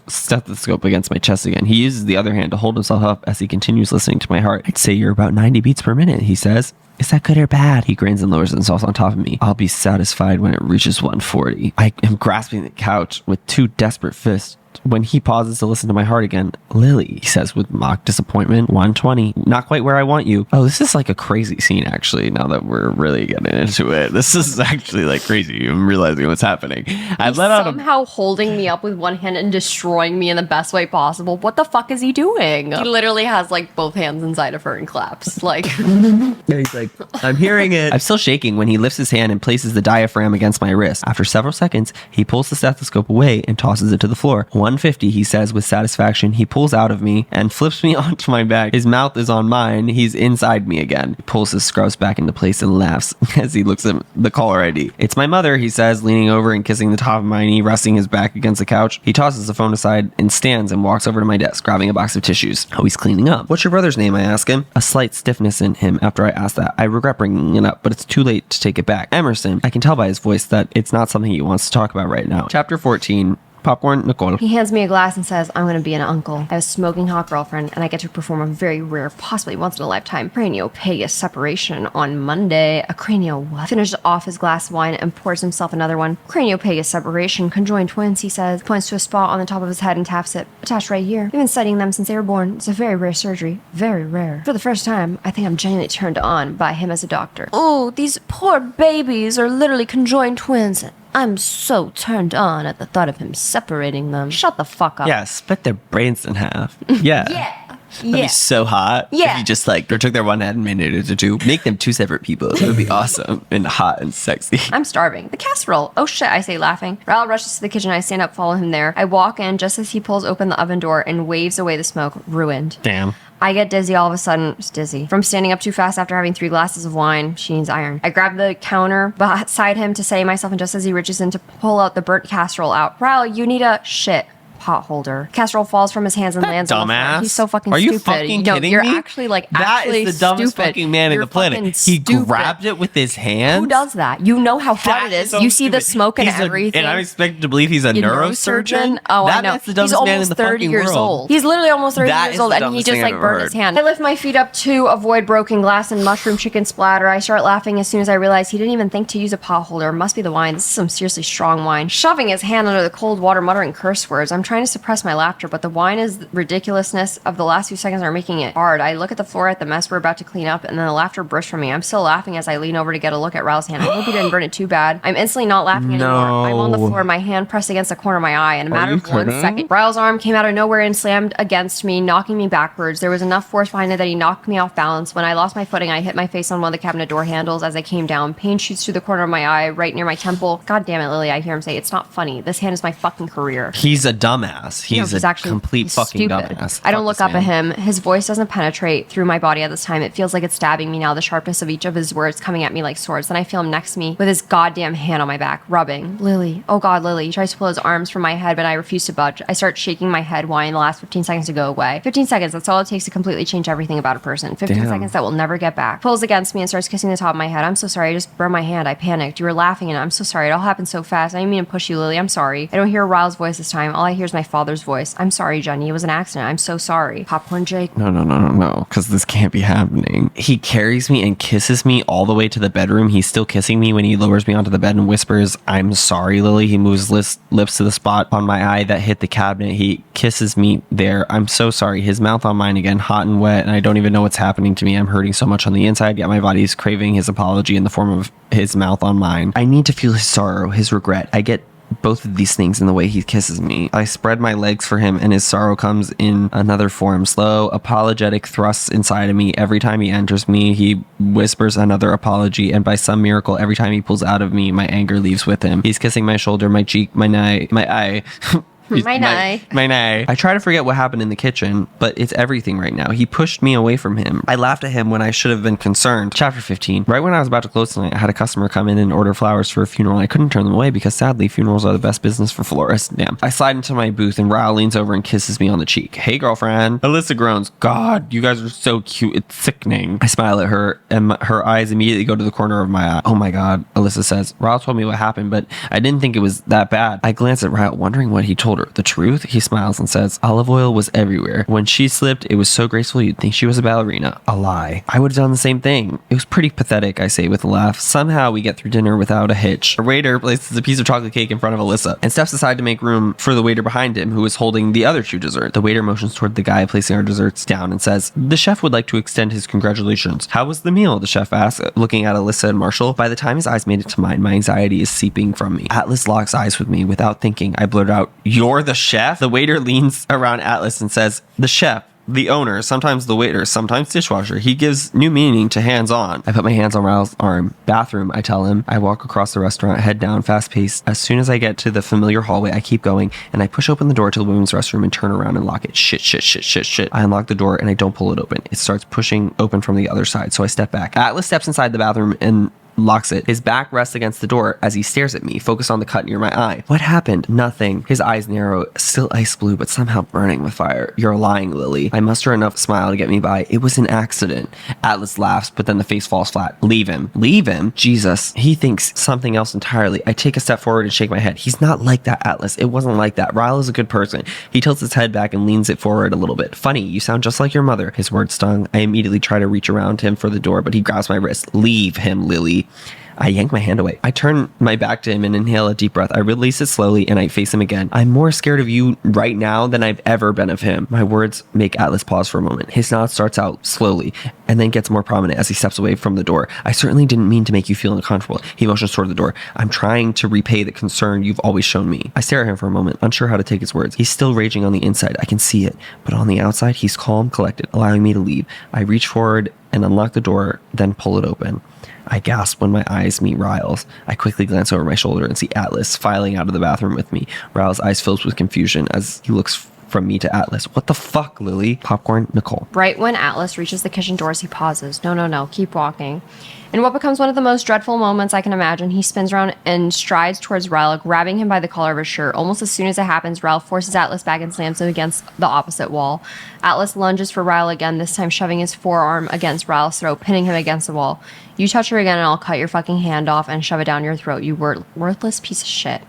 stethoscope against my chest again. He uses the other hand to hold himself up as he continues listening to my heart. I'd say you're about 90 beats per minute, he says. Is that good or bad? He grins and lowers himself on top of me. I'll be satisfied when it reaches 140. I am grasping the couch with 2 desperate fists. When he pauses to listen to my heart again, Lily, he says with mock disappointment, 120. Not quite where I want you. Oh, this is like a crazy scene, actually, now that we're really getting into it. This is actually like crazy. I'm realizing what's happening. He's somehow holding me up with one hand and destroying me in the best way possible. What the fuck is he doing? He literally has like both hands inside of her and claps. Like, he's like, I'm hearing it. I'm still shaking when he lifts his hand and places the diaphragm against my wrist. After several seconds, he pulls the stethoscope away and tosses it to the floor. 150, he says with satisfaction. He pulls out of me and flips me onto my back. His mouth is on mine. He's inside me again. He pulls his scrubs back into place and laughs as he looks at the caller ID. It's my mother, he says, leaning over and kissing the top of my knee, resting his back against the couch. He tosses the phone aside and stands and walks over to my desk, grabbing a box of tissues. Oh, he's cleaning up. What's your brother's name, I ask him. A slight stiffness in him after I ask that. I regret bringing it up, but it's too late to take it back. Emerson. I can tell by his voice that it's not something he wants to talk about right now. Chapter 14. Popcorn, Nicole. he hands me a glass and says, I'm going to be an uncle. I have a smoking hot girlfriend, and I get to perform a very rare, possibly once in a lifetime, craniopagus separation on Monday. A cranio what? Finishes off his glass of wine and pours himself another one. Craniopagus separation, conjoined twins, he says. Points to a spot on the top of his head and taps it. Attached right here. We've been studying them since they were born. It's a very rare surgery. Very rare. For the first time, I think I'm genuinely turned on by him as a doctor. Oh, these poor babies are literally conjoined twins. I'm so turned on at the thought of him separating them. Shut the fuck up. Yeah, split their brains in half. Yeah. That'd be so hot. Yeah. If you just like took their one head and made it into 2. Make them 2 separate people. It would be awesome and hot and sexy. I'm starving. The casserole. Oh shit, I say laughing. Ryle rushes to the kitchen. I stand up, follow him there. I walk in just as he pulls open the oven door and waves away the smoke. Ruined. Damn. I get dizzy all of a sudden. Just dizzy. From standing up too fast after having 3 glasses of wine. She needs iron. I grab the counter beside him to steady myself, and just as he reaches in to pull out the burnt casserole out, Ryle, you need a shit pot holder. Casserole falls from his hands and lands on the floor. Dumbass. He's so fucking Are stupid. you fucking kidding you're me? actually like That actually is the dumbest stupid. fucking man in You're the planet. fucking He stupid. grabbed it with his hands. Who does that? You know how hot That it is. so You see the stupid. smoke and He's everything. And I'm expected to believe he's a neurosurgeon. Oh, I know. That's the dumbest He's man in almost the 30 fucking years world. old. He's literally almost 30 That years is old, the and he dumbest just thing like I've burned ever his heard. hand. I lift my feet up to avoid broken glass and mushroom chicken splatter. I start laughing as soon as I realize he didn't even think to use a pot holder. It must be the wine. This is some seriously strong wine. Shoving his hand under the cold water, muttering curse words. I'm trying to suppress my laughter, but the wine is the ridiculousness of the last few seconds are making it hard. I look at the floor at the mess we're about to clean up, and then the laughter bursts from me. I'm still laughing as I lean over to get a look at Ryle's hand. I hope he didn't burn it too bad. I'm instantly not laughing anymore. I'm on the floor, my hand pressed against the corner of my eye. In a matter of 1 second, Ryle's arm came out of nowhere and slammed against me, knocking me backwards. There was enough force behind it that he knocked me off balance. When I lost my footing, I hit my face on one of the cabinet door handles as I came down. Pain shoots through the corner of my eye, right near my temple. God damn it, Lily, I hear him say, it's not funny. This hand is my fucking career. He's a dumbass. dumbass. He's a complete fucking stupid. dumbass. I don't Fuck look this up at man. him. His voice doesn't penetrate through my body at this time. It feels like it's stabbing me now, the sharpness of each of his words coming at me like swords. Then I feel him next to me with his goddamn hand on my back, rubbing. Lily. Oh God, Lily. He tries to pull his arms from my head, but I refuse to budge. I start shaking my head, wanting the last 15 seconds to go away. 15 seconds, that's all it takes to completely change everything about a person. 15 seconds that will never get back. Pulls against me and starts kissing the top of my head. I'm so sorry. I just burned my hand. I panicked. You were laughing and I'm so sorry. It all happened so fast. I didn't mean to push you, Lily. I'm sorry. I don't hear Ryle's voice this time. All I hear is my father's voice. I'm sorry, Jenny. It was an accident. I'm so sorry. Popcorn Jake. No, because this can't be happening. He carries me and kisses me all the way to the bedroom. He's still kissing me when he lowers me onto the bed and whispers, I'm sorry, Lily. He moves lips to the spot on my eye that hit the cabinet. He kisses me there. I'm so sorry. His mouth on mine again, hot and wet, and I don't even know what's happening to me. I'm hurting so much on the inside, yet my body's craving his apology in the form of his mouth on mine. I need to feel his sorrow, his regret. I get both of these things in the way he kisses me. I spread my legs for him and his sorrow comes in another form. Slow, apologetic thrusts inside of me. Every time he enters me, he whispers another apology, and by some miracle, every time he pulls out of me, my anger leaves with him. He's kissing my shoulder, my cheek, my eye. My nay. I try to forget what happened in the kitchen, but it's everything right now. He pushed me away from him. I laughed at him when I should have been concerned. Chapter 15. Right when I was about to close tonight, I had a customer come in and order flowers for a funeral. I couldn't turn them away because sadly, funerals are the best business for florists. Damn. I slide into my booth and Ryle leans over and kisses me on the cheek. Hey, girlfriend. Alyssa groans. God, you guys are so cute. It's sickening. I smile at her and her eyes immediately go to the corner of my eye. Oh my God, Alyssa says. Ryle told me what happened, but I didn't think it was that bad. I glance at Ryle, wondering what he told her. The truth? He smiles and says, olive oil was everywhere. When she slipped, it was so graceful you'd think she was a ballerina. A lie. I would have done the same thing. It was pretty pathetic, I say with a laugh. Somehow we get through dinner without a hitch. A waiter places a piece of chocolate cake in front of Alyssa and steps aside to make room for the waiter behind him who is holding the other two desserts. The waiter motions toward the guy placing our desserts down and says, the chef would like to extend his congratulations. How was the meal? The chef asks, looking at Alyssa and Marshall. By the time his eyes made it to mine, my anxiety is seeping from me. Atlas locks eyes with me. Without thinking, I blurt out, you're the chef? The waiter leans around Atlas and says, the chef, the owner, sometimes the waiter, sometimes dishwasher. He gives new meaning to hands-on. I put my hands on Ryle's arm. Bathroom, I tell him. I walk across the restaurant, head down, fast-paced. As soon as I get to the familiar hallway, I keep going, and I push open the door to the women's restroom and turn around and lock it. Shit. I unlock the door, and I don't pull it open. It starts pushing open from the other side, so I step back. Atlas steps inside the bathroom and locks it. His back rests against the door as he stares at me, focused on the cut near my eye. What happened? Nothing. His eyes narrow, still ice blue, but somehow burning with fire. You're lying, Lily. I muster enough smile to get me by. It was an accident. Atlas laughs, but then the face falls flat. Leave him. Leave him? Jesus. He thinks something else entirely. I take a step forward and shake my head. He's not like that, Atlas. It wasn't like that. Ryle is a good person. He tilts his head back and leans it forward a little bit. Funny, you sound just like your mother. His words stung. I immediately try to reach around him for the door, but he grabs my wrist. Leave him, Lily. I yank my hand away. I turn my back to him and inhale a deep breath. I release it slowly and I face him again. I'm more scared of you right now than I've ever been of him. My words make Atlas pause for a moment. His nod starts out slowly and then gets more prominent as he steps away from the door. I certainly didn't mean to make you feel uncomfortable. He motions toward the door. I'm trying to repay the concern you've always shown me. I stare at him for a moment, unsure how to take his words. He's still raging on the inside. I can see it. But on the outside, he's calm, collected, allowing me to leave. I reach forward and unlock the door, then pull it open. I gasp when my eyes meet Ryle's. I quickly glance over my shoulder and see Atlas filing out of the bathroom with me. Ryle's eyes fills with confusion as he looks from me to Atlas. What the fuck, Lily? Popcorn, Nicole. Right when Atlas reaches the kitchen doors, he pauses. No, keep walking. In what becomes one of the most dreadful moments I can imagine, he spins around and strides towards Ryle, grabbing him by the collar of his shirt. Almost as soon as it happens, Ryle forces Atlas back and slams him against the opposite wall. Atlas lunges for Ryle again, this time shoving his forearm against Ryle's throat, pinning him against the wall. You touch her again and I'll cut your fucking hand off and shove it down your throat, you worthless piece of shit.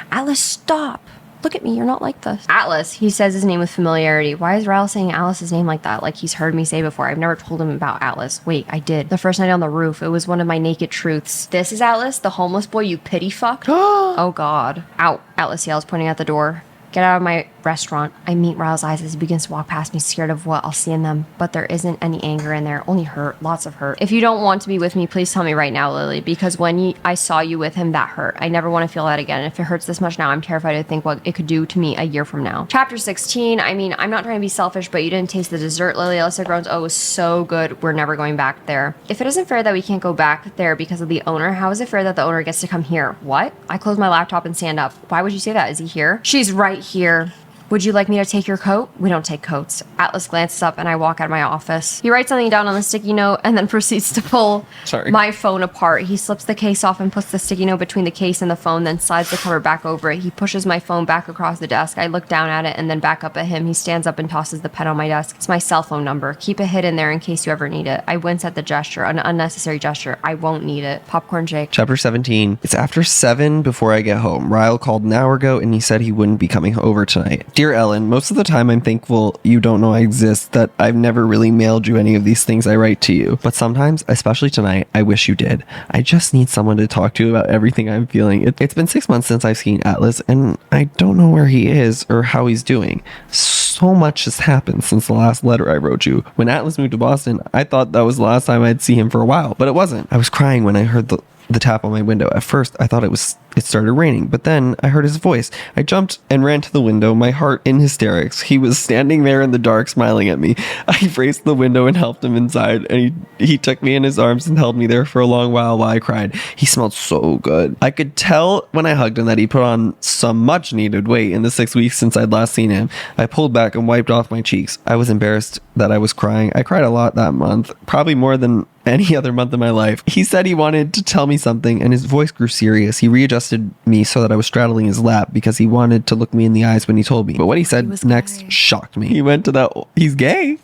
Atlas, stop! Look at me, you're not like this. Atlas, he says his name with familiarity. Why is Ryle saying Atlas's name like that? Like he's heard me say before. I've never told him about Atlas. Wait, I did. The first night on the roof, it was one of my naked truths. This is Atlas, the homeless boy you pity fucked? Oh God. Out, Atlas yells, pointing at the door. Get out of my restaurant. I meet Ryle's eyes as he begins to walk past me, scared of what I'll see in them. But there isn't any anger in there, only hurt, lots of hurt. If you don't want to be with me, please tell me right now, Lily, because when I saw you with him, that hurt. I never want to feel that again. And if it hurts this much now, I'm terrified to think what it could do to me a year from now. Chapter 16. I mean, I'm not trying to be selfish, but you didn't taste the dessert, Lily. Alyssa groans, oh, it was so good. We're never going back there. If it isn't fair that we can't go back there because of the owner, how is it fair that the owner gets to come here? What? I close my laptop and stand up. Why would you say that? Is he here? She's right here. Would you like me to take your coat? We don't take coats. Atlas glances up and I walk out of my office. He writes something down on the sticky note and then proceeds to pull my phone apart. He slips the case off and puts the sticky note between the case and the phone, then slides the cover back over it. He pushes my phone back across the desk. I look down at it and then back up at him. He stands up and tosses the pen on my desk. It's my cell phone number. Keep it hidden there in case you ever need it. I wince at the gesture, an unnecessary gesture. I won't need it. Popcorn Jake. Chapter 17. It's after 7 before I get home. Ryle called an hour ago and he said he wouldn't be coming over tonight. Dear Ellen, most of the time I'm thankful you don't know I exist, that I've never really mailed you any of these things I write to you. But sometimes, especially tonight, I wish you did. I just need someone to talk to about everything I'm feeling. It's been 6 months since I've seen Atlas and I don't know where he is or how he's doing. So much has happened since the last letter I wrote you. When Atlas moved to Boston, I thought that was the last time I'd see him for a while, but it wasn't. I was crying when I heard the tap on my window. At first, I thought it started raining, but then I heard his voice. I jumped and ran to the window, my heart in hysterics. He was standing there in the dark, smiling at me. I raised the window and helped him inside, and he took me in his arms and held me there for a long while I cried. He smelled so good. I could tell when I hugged him that he put on some much needed weight in the 6 weeks since I'd last seen him. I pulled back and wiped off my cheeks. I was embarrassed that I was crying. I cried a lot that month, probably more than any other month of my life. He said he wanted to tell me something and his voice grew serious. He readjusted me so that I was straddling his lap because he wanted to look me in the eyes when he told me. But what he said next shocked me. He went to that... He's gay.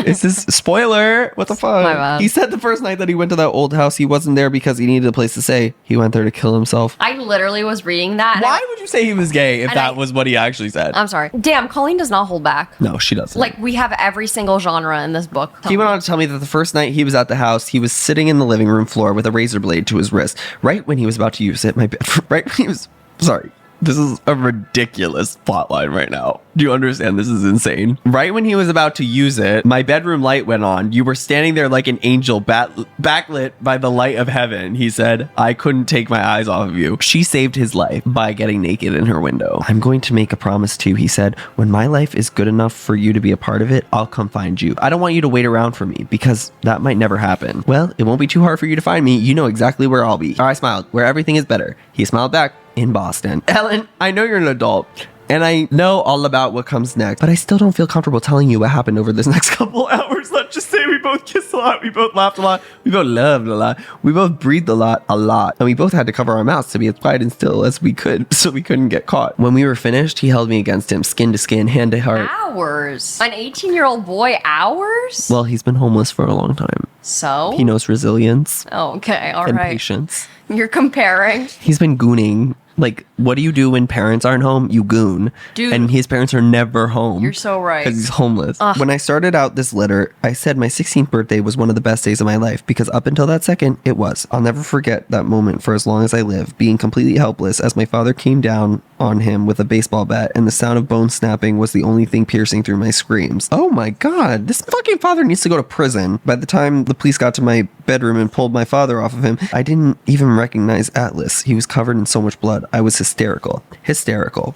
Is this spoiler? What the fuck? My bad. He said the first night that he went to that old house, he wasn't there because he needed a place to stay. He went there to kill himself. I literally was reading that. Why would you say he was gay if that was what he actually said? I'm sorry. Damn, Colleen does not hold back. No, she doesn't. Like, we have every single genre in this book. He went on to tell me that the first night he was at the house, he was sitting in the living room floor with a razor blade to his wrist. Right when he was about to use it, right when he was... Sorry. This is a ridiculous plotline right now. Do you understand? This is insane. Right when he was about to use it, my bedroom light went on. You were standing there like an angel, backlit by the light of heaven. He said, I couldn't take my eyes off of you. She saved his life by getting naked in her window. I'm going to make a promise too, he said. When my life is good enough for you to be a part of it, I'll come find you. I don't want you to wait around for me because that might never happen. Well, it won't be too hard for you to find me. You know exactly where I'll be. I smiled, where everything is better. He smiled back. In Boston. Ellen, I know you're an adult and I know all about what comes next, but I still don't feel comfortable telling you what happened over this next couple hours. Let's just say we both kissed a lot, we both laughed a lot, we both loved a lot, we both breathed a lot, and we both had to cover our mouths to be as quiet and still as we could so we couldn't get caught. When we were finished, he held me against him, skin to skin, hand to heart. Hours? An 18-year-old boy, hours? Well, he's been homeless for a long time. So? He knows resilience. Oh, okay, all and right. patience. You're comparing. He's been gooning. Like, what do you do when parents aren't home? You goon. Dude. And his parents are never home. You're so right. Because he's homeless. Ugh. When I started out this letter, I said my 16th birthday was one of the best days of my life because up until that second, it was. I'll never forget that moment for as long as I live, being completely helpless as my father came down on him with a baseball bat and the sound of bone snapping was the only thing piercing through my screams. Oh my god, this fucking father needs to go to prison. By the time the police got to my bedroom and pulled my father off of him, I didn't even recognize Atlas. He was covered in so much blood. I was hysterical.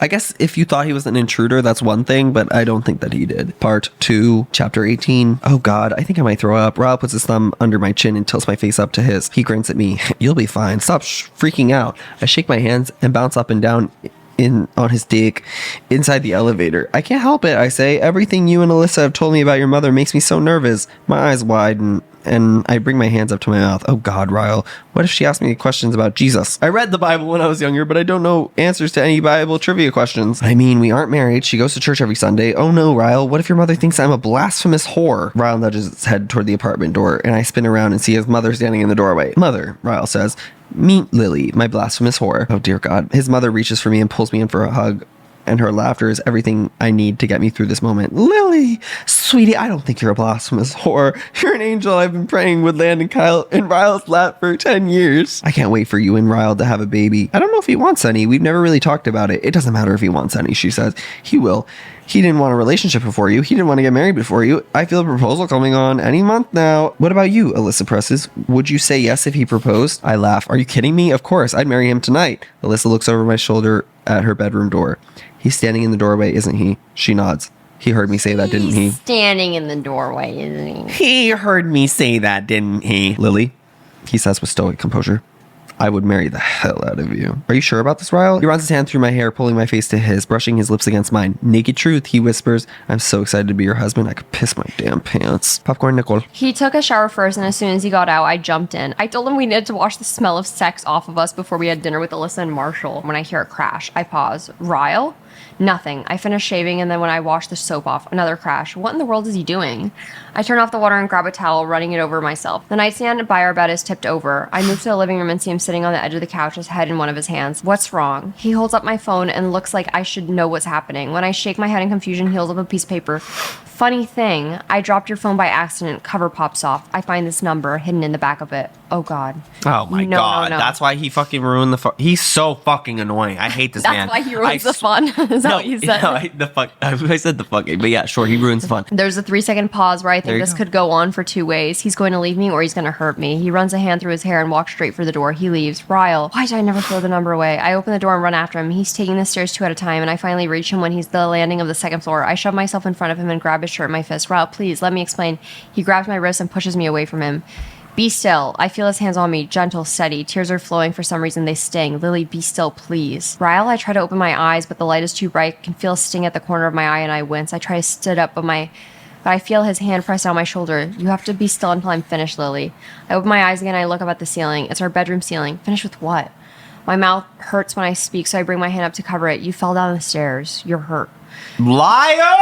I guess if you thought he was an intruder, that's one thing, but I don't think that he did. Part 2, Chapter 18. Oh god, I think I might throw up. Ryle puts his thumb under my chin and tilts my face up to his. He grins at me. You'll be fine. Stop freaking out. I shake my hands and bounce up and down on his dick inside the elevator. I can't help it, I say. Everything you and Alyssa have told me about your mother makes me so nervous. My eyes widen and I bring my hands up to my mouth. Oh god, Ryle, what if she asked me questions about Jesus? I read the Bible when I was younger, but I don't know answers to any Bible trivia questions. I mean, we aren't married. She goes to church every Sunday. Oh no, Ryle, what if your mother thinks I'm a blasphemous whore? Ryle nudges his head toward the apartment door, and I spin around and see his mother standing in the doorway. Mother, Ryle says, meet Lily, my blasphemous whore. Oh dear god. His mother reaches for me and pulls me in for a hug, and her laughter is everything I need to get me through this moment. Lily, sweetie, I don't think you're a blasphemous whore. You're an angel I've been praying would land in Ryle's lap for 10 years. I can't wait for you and Ryle to have a baby. I don't know if he wants any. We've never really talked about it. It doesn't matter if he wants any, she says. He will. He didn't want a relationship before you. He didn't want to get married before you. I feel a proposal coming on any month now. What about you? Alyssa presses. Would you say yes if he proposed? I laugh. Are you kidding me? Of course. I'd marry him tonight. Alyssa looks over my shoulder at her bedroom door. He's standing in the doorway, isn't he? She nods. He heard me say that, didn't he? He's standing in the doorway, isn't he? He heard me say that, didn't he? Lily, he says with stoic composure. I would marry the hell out of you. Are you sure about this, Ryle? He runs his hand through my hair, pulling my face to his, brushing his lips against mine. Naked truth, he whispers. I'm so excited to be your husband, I could piss my damn pants. Popcorn, Nicole. He took a shower first, and as soon as he got out, I jumped in. I told him we needed to wash the smell of sex off of us before we had dinner with Alyssa and Marshall. When I hear a crash, I pause. Ryle? Nothing. I finish shaving, and then when I wash the soap off, another crash. What in the world is he doing? I turn off the water and grab a towel, running it over myself. The nightstand by our bed is tipped over. I move to the living room and see him sitting on the edge of the couch, his head in one of his hands. What's wrong? He holds up my phone and looks like I should know what's happening. When I shake my head in confusion, he holds up a piece of paper. Funny thing, I dropped your phone by accident. Cover pops off. I find this number hidden in the back of it. Oh God. Oh my God. No. That's why he fucking ruined the fun. He's so fucking annoying. I hate this man. That's why he ruins the fun. Is that what you said? No, I said the fucking, but yeah, sure, he ruins the fun. There's a 3-second pause where I think this could go on for two ways. He's going to leave me or he's going to hurt me. He runs a hand through his hair and walks straight for the door. He leaves. Ryle. Why did I never throw the number away? I open the door and run after him. He's taking the stairs 2 at a time, and I finally reach him when he's the landing of the 2nd floor. I shove myself in front of him and grab his shirt in my fist. Ryle, please, let me explain. He grabs my wrist and pushes me away from him. Be still. I feel his hands on me, gentle, steady. Tears are flowing. For some reason, they sting. Lily, be still, please. Ryle, I try to open my eyes, but the light is too bright. I can feel a sting at the corner of my eye, and I wince. I try to sit up, but I feel his hand pressed down my shoulder. You have to be still until I'm finished, Lily. I open my eyes again, and I look up at the ceiling. It's our bedroom ceiling. Finished with what? My mouth hurts when I speak, so I bring my hand up to cover it. You fell down the stairs. You're hurt. Liar!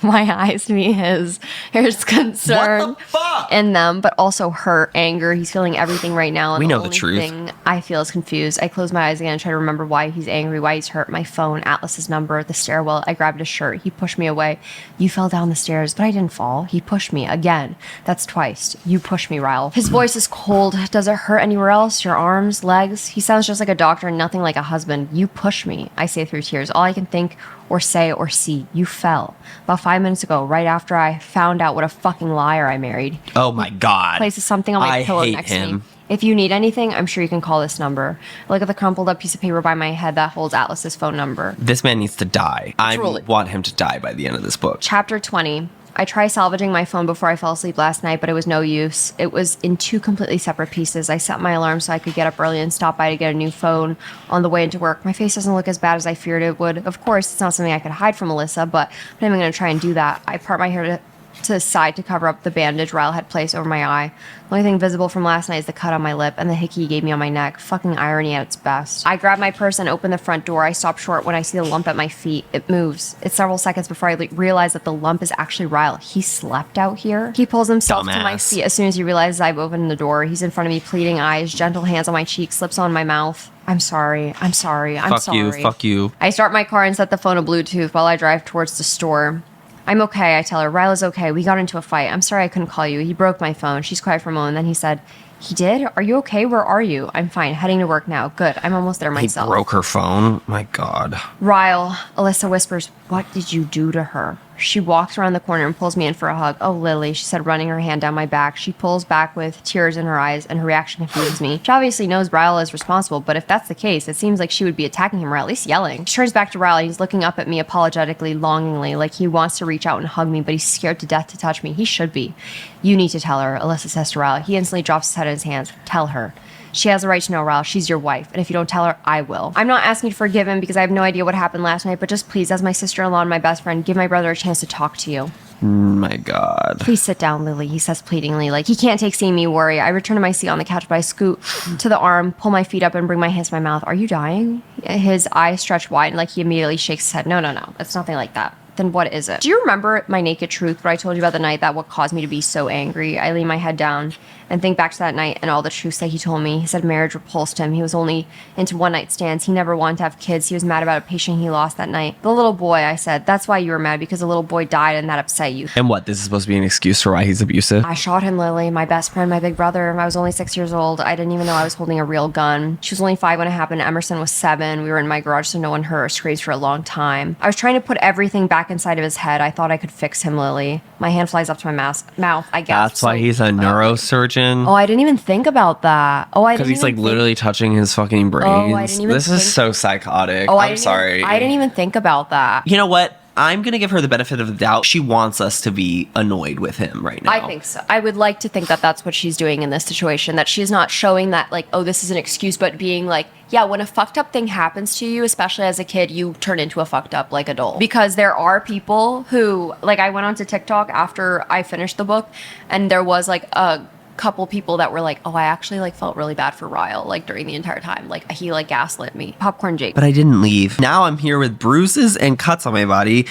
My eyes meet his. There's concern What the fuck? in them, but also hurt, anger. He's feeling everything right now. And We know the only truth. thing I feel is confused. I close my eyes again and try to remember why he's angry, why he's hurt. My phone, Atlas's number, the stairwell. I grabbed his shirt. He pushed me away. You fell down the stairs, but I didn't fall. He pushed me again. That's twice. You pushed me, Ryle. His voice is cold. Does it hurt anywhere else? Your arms, legs? He sounds just like a doctor and nothing like a husband. You pushed me, I say through tears. All I can think or say or see. You fell. About 5 minutes ago, right after I found out what a fucking liar I married. Oh my God. Places something on my I pillow hate next to him. me. If you need anything, I'm sure you can call this number. I look at the crumpled up piece of paper by my head that holds Atlas's phone number. This man needs to die. I Truly. want him to die by the end of this book. Chapter 20. I tried salvaging my phone before I fell asleep last night, but it was no use. It was in 2 completely separate pieces. I set my alarm so I could get up early and stop by to get a new phone on the way into work. My face doesn't look as bad as I feared it would. Of course, it's not something I could hide from Alyssa, but I'm not even going to try and do that. I part my hair to the side to cover up the bandage Ryle had placed over my eye. The only thing visible from last night is the cut on my lip and the hickey he gave me on my neck. Fucking irony at its best. I grab my purse and open the front door. I stop short when I see the lump at my feet. It moves. It's several seconds before I realize that the lump is actually Ryle. He slept out here. He pulls himself to my Dumbass. feet as soon as he realizes I've opened the door. He's in front of me, pleading eyes, gentle hands on my cheek, slips on my mouth. I'm sorry. I'm sorry. I'm Fuck sorry. you. Fuck you. I start my car and set the phone to Bluetooth while I drive towards the store. I'm okay, I tell her. Ryle is okay. We got into a fight. I'm sorry I couldn't call you. He broke my phone. She's quiet for a moment. Then he said, He did? Are you okay? Where are you? I'm fine. Heading to work now. Good. I'm almost there myself. He broke her phone. My God. Ryle, Alyssa whispers, what did you do to her? She walks around the corner and pulls me in for a hug. Oh, Lily, she said, running her hand down my back. She pulls back with tears in her eyes, and her reaction confuses me. She obviously knows Ryle is responsible, but if that's the case, it seems like she would be attacking him or at least yelling. She turns back to Ryle. He's looking up at me apologetically, longingly, like he wants to reach out and hug me, but he's scared to death to touch me. He should be. You need to tell her, Alyssa says to Ryle. He instantly drops his head in his hands. Tell her. She has the right to know, Ryle. She's your wife. And if you don't tell her, I will. I'm not asking you to forgive him because I have no idea what happened last night, but just please, as my sister-in-law and my best friend, give my brother a chance to talk to you. My God. Please sit down, Lily, he says pleadingly. Like, he can't take seeing me worry. I return to my seat on the couch, but I scoot to the arm, pull my feet up, and bring my hands to my mouth. Are you dying? His eyes stretch wide, and like he immediately shakes his head. No. It's nothing like that. Then what is it? Do you remember my naked truth, what I told you about the night that what caused me to be so angry? I lay my head down and think back to that night and all the truths that he told me. He said marriage repulsed him. He was only into one-night stands. He never wanted to have kids. He was mad about a patient he lost that night. The little boy, I said, that's why you were mad, because the little boy died and that upset you. And what? This is supposed to be an excuse for why he's abusive? I shot him, Lily, my best friend, my big brother. I was only 6 years old. I didn't even know I was holding a real gun. She was only 5 when it happened. Emerson was 7. We were in my garage, so no one heard or screams for a long time. I was trying to put everything back inside of his head. I thought I could fix him, Lily. My hand flies up to my mouth. I guess. That's why he's a neurosurgeon. Oh, I didn't even think about that. Because he's like literally touching his fucking brains. I didn't even this is so psychotic. Oh, I'm sorry. I didn't even think about that. You know what? I'm going to give her the benefit of the doubt. She wants us to be annoyed with him right now. I think so. I would like to think that that's what she's doing in this situation, that she's not showing that, like, oh, this is an excuse, but being like, yeah, when a fucked up thing happens to you, especially as a kid, you turn into a fucked up, like, adult. Because there are people who, like, I went onto TikTok after I finished the book, and there was, like, a couple people that were like, oh, I actually, like, felt really bad for Ryle, like, during the entire time. Like, he, like, gaslit me. Popcorn Jake. But I didn't leave. Now I'm here with bruises and cuts on my body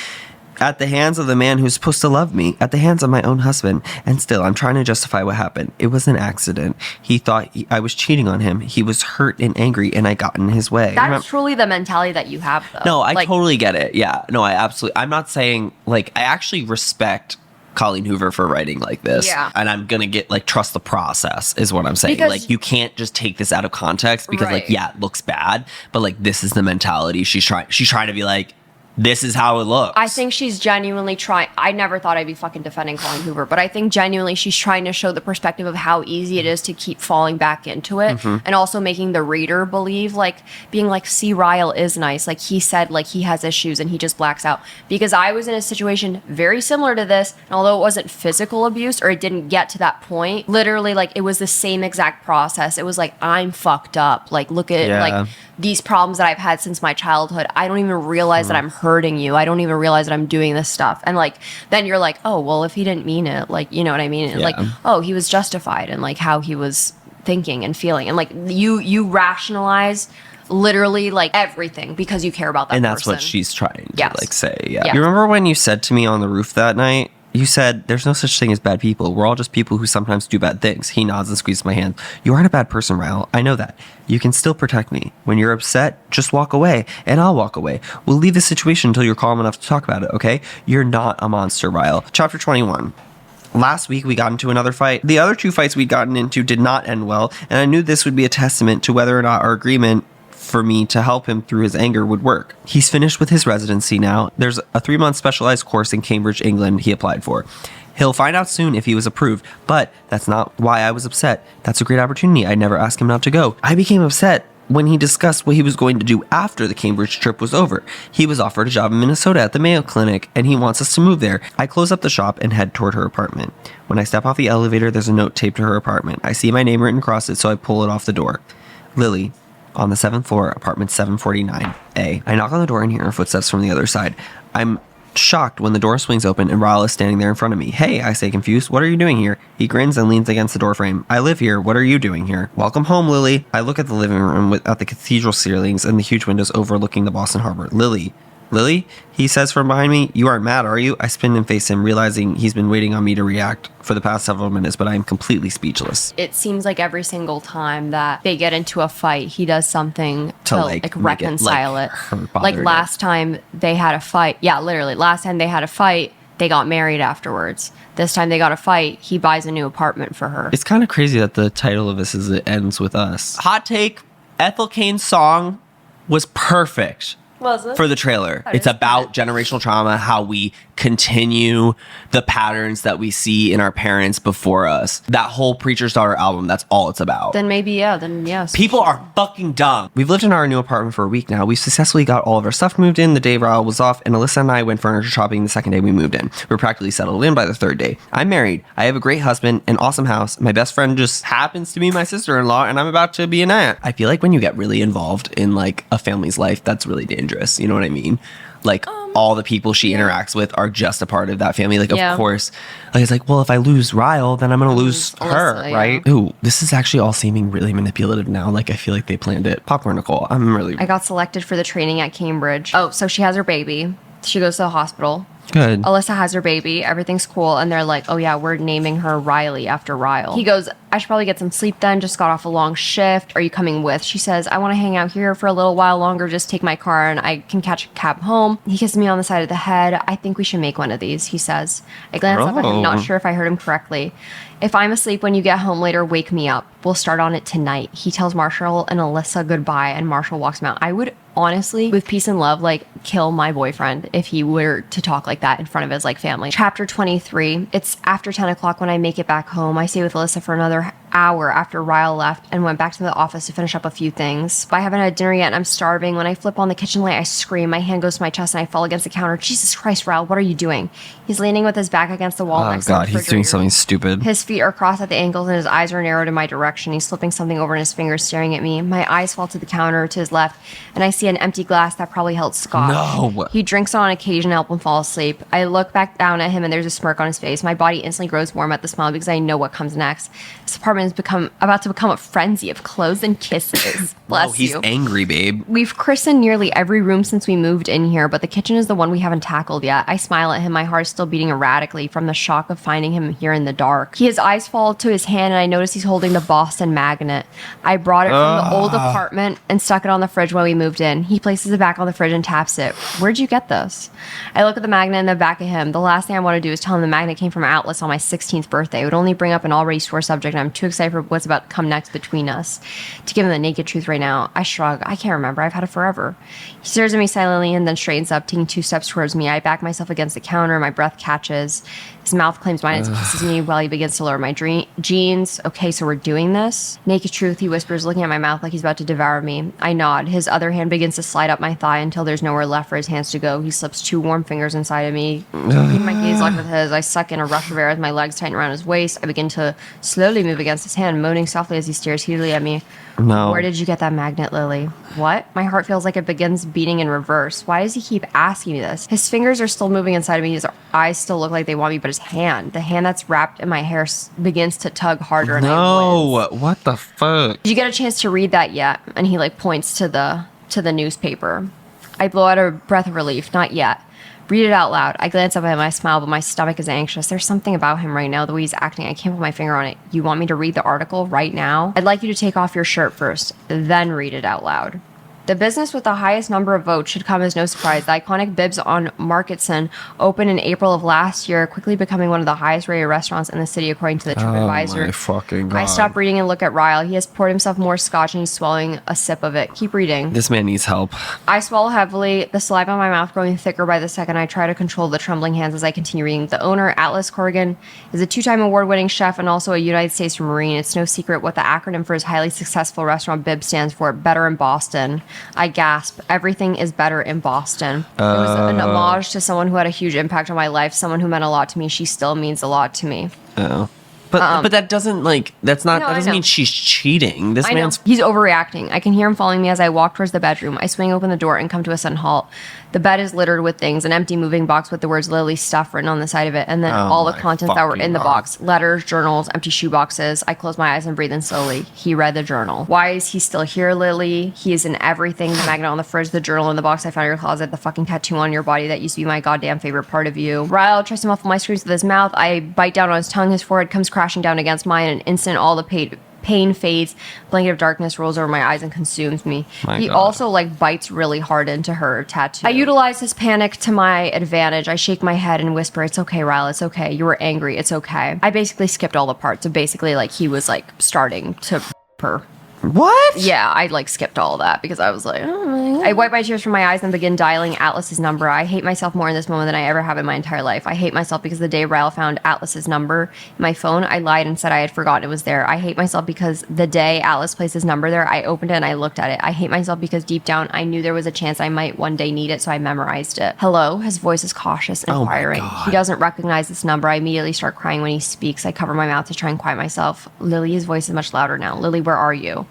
at the hands of the man who's supposed to love me, at the hands of my own husband. And still, I'm trying to justify what happened. It was an accident. He thought I was cheating on him. He was hurt and angry, and I got in his way. That's truly the mentality that you have, though. No, I like, totally get it. Yeah. No, I'm not saying, like, I actually respect Colleen Hoover for writing like this. Yeah. And I'm going to get, like, trust the process is what I'm saying. Because, like, you can't just take this out of context because, right. like, yeah, it looks bad, but, like, this is the mentality. She's trying to be like, this is how it looks. I think she's genuinely trying. I never thought I'd be fucking defending Colleen Hoover, but I think genuinely she's trying to show the perspective of how easy it is to keep falling back into it, and also making the reader believe, like, being like, see, Ryle is nice. Like, he said, like, he has issues and he just blacks out. Because I was in a situation very similar to this, and although it wasn't physical abuse, or it didn't get to that point, literally, like, it was the same exact process. It was like, I'm fucked up. Like, look at, like, these problems that I've had since my childhood. I don't even realize that I'm hurting you. I don't even realize that I'm doing this stuff. And, like, then you're like, oh, well, if he didn't mean it, like, you know what I mean? And, like, oh, he was justified in, like, how he was thinking and feeling. And, like, you rationalize literally, like, everything because you care about that and that's person. what she's trying to, like, say. Yeah. Yes. You remember when you said to me on the roof that night, you said, there's no such thing as bad people. We're all just people who sometimes do bad things. He nods and squeezes my hand. You aren't a bad person, Ryle. I know that. You can still protect me. When you're upset, just walk away, and I'll walk away. We'll leave the situation until you're calm enough to talk about it, okay? You're not a monster, Ryle. Chapter 21. Last week, we got into another fight. The other two fights we'd gotten into did not end well, and I knew this would be a testament to whether or not our agreement for me to help him through his anger would work. He's finished with his residency now. There's a 3-month specialized course in Cambridge, England he applied for. He'll find out soon if he was approved, but that's not why I was upset. That's a great opportunity. I'd never ask him not to go. I became upset when he discussed what he was going to do after the Cambridge trip was over. He was offered a job in Minnesota at the Mayo Clinic, and he wants us to move there. I close up the shop and head toward her apartment. When I step off the elevator, there's a note taped to her apartment. I see my name written across it, so I pull it off the door. Lily, on the 7th floor, apartment 749A. I knock on the door and hear her footsteps from the other side. I'm shocked when the door swings open and Ryle is standing there in front of me. Hey, I say confused. What are you doing here? He grins and leans against the doorframe. I live here. What are you doing here? Welcome home, Lily. I look at the living room at the cathedral ceilings and the huge windows overlooking the Boston Harbor. Lily? He says from behind me. You aren't mad, are you? I spin and face him, realizing he's been waiting on me to react for the past several minutes, but I am completely speechless. It seems like every single time that they get into a fight, he does something to like reconcile it. Like last time they had a fight. Yeah, literally. Last time they had a fight, they got married afterwards. This time they got a fight, he buys a new apartment for her. It's kind of crazy that the title of this is It Ends With Us. Hot take, Ethel Cain's song was perfect. Was it? For the trailer. It's about generational trauma, how we continue the patterns that we see in our parents before us. That whole Preacher's Daughter album, that's all it's about. Then maybe, yeah, then yes. People are fucking dumb. We've lived in our new apartment for a week now. We successfully got all of our stuff moved in the day Ryle was off, and Alyssa and I went furniture shopping the second day we moved in. We were practically settled in by the third day. I'm married. I have a great husband, an awesome house. My best friend just happens to be my sister-in-law, and I'm about to be an aunt. I feel like when you get really involved in like a family's life, that's really dangerous. You know what I mean? Like all the people she interacts with are just a part of that family. Like, of course, like it's like, well, if I lose Ryle, then I'm going to lose her, right? Ooh, this is actually all seeming really manipulative now. Like, I feel like they planned it. Popcorn Nicole, I got selected for the training at Cambridge. Oh, so she has her baby. She goes to the hospital. Good. Alyssa has her baby. Everything's cool. And they're like, oh yeah, we're naming her Riley after Ryle. He goes, I should probably get some sleep then. Just got off a long shift. Are you coming with? She says, I want to hang out here for a little while longer. Just take my car and I can catch a cab home. He kisses me on the side of the head. I think we should make one of these, he says. I glance up at him, not sure if I heard him correctly. If I'm asleep when you get home later, wake me up. We'll start on it tonight. He tells Marshall and Alyssa goodbye, and Marshall walks him out. I would honestly, with peace and love, like kill my boyfriend if he were to talk like that in front of his like family. Chapter 23. It's after 10 o'clock when I make it back home. I stay with Alyssa for another hour after Ryle left and went back to the office to finish up a few things. I haven't had dinner yet and I'm starving. When I flip on the kitchen light, I scream. My hand goes to my chest and I fall against the counter. Jesus Christ, Ryle, what are you doing? He's leaning with his back against the wall next to the refrigerator. He's doing something stupid. His feet are crossed at the ankles and his eyes are narrowed in my direction. He's slipping something over in his fingers, staring at me. My eyes fall to the counter to his left and I see an empty glass that probably held scotch. No. He drinks on occasion to help him fall asleep. I look back down at him and there's a smirk on his face. My body instantly grows warm at the smile because I know what comes next. This apartment is about to become a frenzy of clothes and kisses. Bless He's you. angry, babe. We've christened nearly every room since we moved in here, but the kitchen is the one we haven't tackled yet. I smile at him, my heart still beating erratically from the shock of finding him here in the dark. His eyes fall to his hand and I notice he's holding the Boston magnet. I brought it from the old apartment and stuck it on the fridge when we moved in. He places it back on the fridge and taps it. Where'd you get this? I look at the magnet in the back of him. The last thing I want to do is tell him the magnet came from Atlas on my 16th birthday. It would only bring up an already sore subject and I'm too excited for what's about to come next between us. To give him the naked truth right now, I shrug. I can't remember. I've had it forever. He stares at me silently and then straightens up, taking 2 steps towards me. I back myself against the counter. My breath catches. His mouth claims mine and kisses me while he begins to lower my jeans. Okay, so we're doing this? Naked truth, he whispers, looking at my mouth like he's about to devour me. I nod. His other hand begins to slide up my thigh until there's nowhere left for his hands to go. He slips 2 warm fingers inside of me. Keeping my gaze locked with his, I suck in a rush of air as my legs tighten around his waist. I begin to slowly move against his hand, moaning softly as he stares heatedly at me. No. Where did you get that magnet, Lily? What? My heart feels like it begins beating in reverse. Why does he keep asking me this? His fingers are still moving inside of me. His eyes still look like they want me, but his hand, the hand that's wrapped in my hair, begins to tug harder. And No, what the fuck? Did you get a chance to read that yet? And he points to the newspaper. I blow out a breath of relief. Not yet. Read it out loud. I glance up at him, I smile, but my stomach is anxious. There's something about him right now, the way he's acting. I can't put my finger on it. You want me to read the article right now? I'd like you to take off your shirt first, then read it out loud. The business with the highest number of votes should come as no surprise. The iconic Bibs on Marketson opened in April of last year, quickly becoming one of the highest rated restaurants in the city according to the TripAdvisor. Oh my fucking God. I stop reading and look at Ryle. He has poured himself more scotch and he's swallowing a sip of it. Keep reading. This man needs help. I swallow heavily, the saliva in my mouth growing thicker by the second. I try to control the trembling hands as I continue reading. The owner, Atlas Corrigan, is a 2-time award-winning chef and also a United States Marine. It's no secret what the acronym for his highly successful restaurant Bib stands for, Better in Boston. I gasp. Everything is better in Boston. It was an homage to someone who had a huge impact on my life, someone who meant a lot to me. She still means a lot to me. Oh. But that doesn't that doesn't mean she's cheating. This I know. man's He's overreacting. I can hear him following me as I walk towards the bedroom. I swing open the door and come to a sudden halt. The bed is littered with things, an empty moving box with the words Lily stuff written on the side of it, and then all the contents that were in the box. Letters, journals, empty shoe boxes. I close my eyes and breathe in slowly. He read the journal. Why is he still here, Lily? He is in everything. The magnet on the fridge, the journal in the box I found in your closet, the fucking tattoo on your body that used to be my goddamn favorite part of you. Ryle tries to muffle my screams with his mouth. I bite down on his tongue. His forehead comes crashing down against mine. In an instant, all the pain fades. Blanket of darkness rolls over my eyes and consumes me. He also bites really hard into her tattoo. I utilize his panic to my advantage. I shake my head and whisper, "It's okay, Ryle. It's okay. You were angry. It's okay." I basically skipped all the parts of basically he was starting to her. What? Yeah, I skipped all of that because I was I wipe my tears from my eyes and begin dialing Atlas's number. I hate myself more in this moment than I ever have in my entire life. I hate myself because the day Ryle found Atlas's number in my phone, I lied and said I had forgotten it was there. I hate myself because the day Atlas placed his number there, I opened it and I looked at it. I hate myself because deep down, I knew there was a chance I might one day need it, so I memorized it. Hello? His voice is cautious and inquiring. He doesn't recognize this number. I immediately start crying when he speaks. I cover my mouth to try and quiet myself. Lily, his voice is much louder now. Lily, where are you?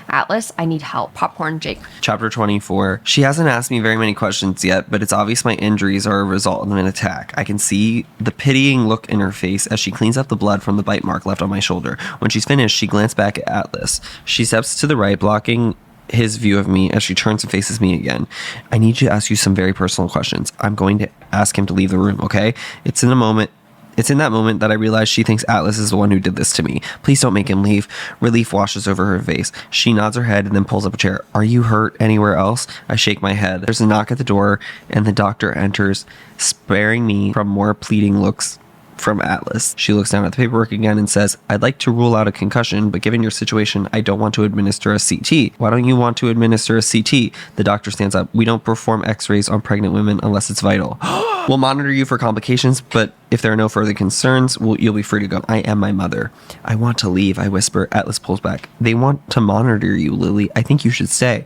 Atlas, I need help. Popcorn, Jake. Chapter 24. She hasn't asked me very many questions yet, but it's obvious my injuries are a result of an attack. I can see the pitying look in her face as she cleans up the blood from the bite mark left on my shoulder. When she's finished, she glances back at Atlas. She steps to the right, blocking his view of me as she turns and faces me again. I need to ask you some very personal questions. I'm going to ask him to leave the room, okay? It's in that moment that I realize she thinks Atlas is the one who did this to me. Please don't make him leave. Relief washes over her face. She nods her head and then pulls up a chair. Are you hurt anywhere else? I shake my head. There's a knock at the door and the doctor enters, sparing me from more pleading looks from Atlas. She looks down at the paperwork again and says, I'd like to rule out a concussion, but given your situation, I don't want to administer a CT. Why don't you want to administer a CT? The doctor stands up. We don't perform x-rays on pregnant women unless it's vital. We'll monitor you for complications, but if there are no further concerns, you'll be free to go. I am my mother. I want to leave, I whisper. Atlas pulls back. They want to monitor you, Lily. I think you should stay.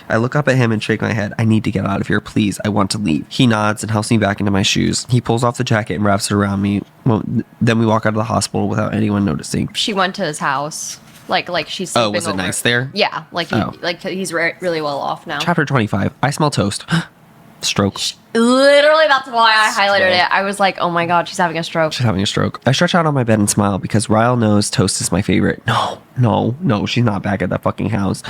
I look up at him and shake my head. I need to get out of here, please. I want to leave. He nods and helps me back into my shoes. He pulls off the jacket and wraps it around me. Well, then we walk out of the hospital without anyone noticing. She went to his house. Like she's sleeping Oh, was it over. nice there? Yeah, he's really well off now. Chapter 25. I smell toast. Stroke. Literally, that's why I highlighted it. I was like, oh my god, she's having a stroke. She's having a stroke. I stretch out on my bed and smile because Ryle knows toast is my favorite. No, she's not back at that fucking house.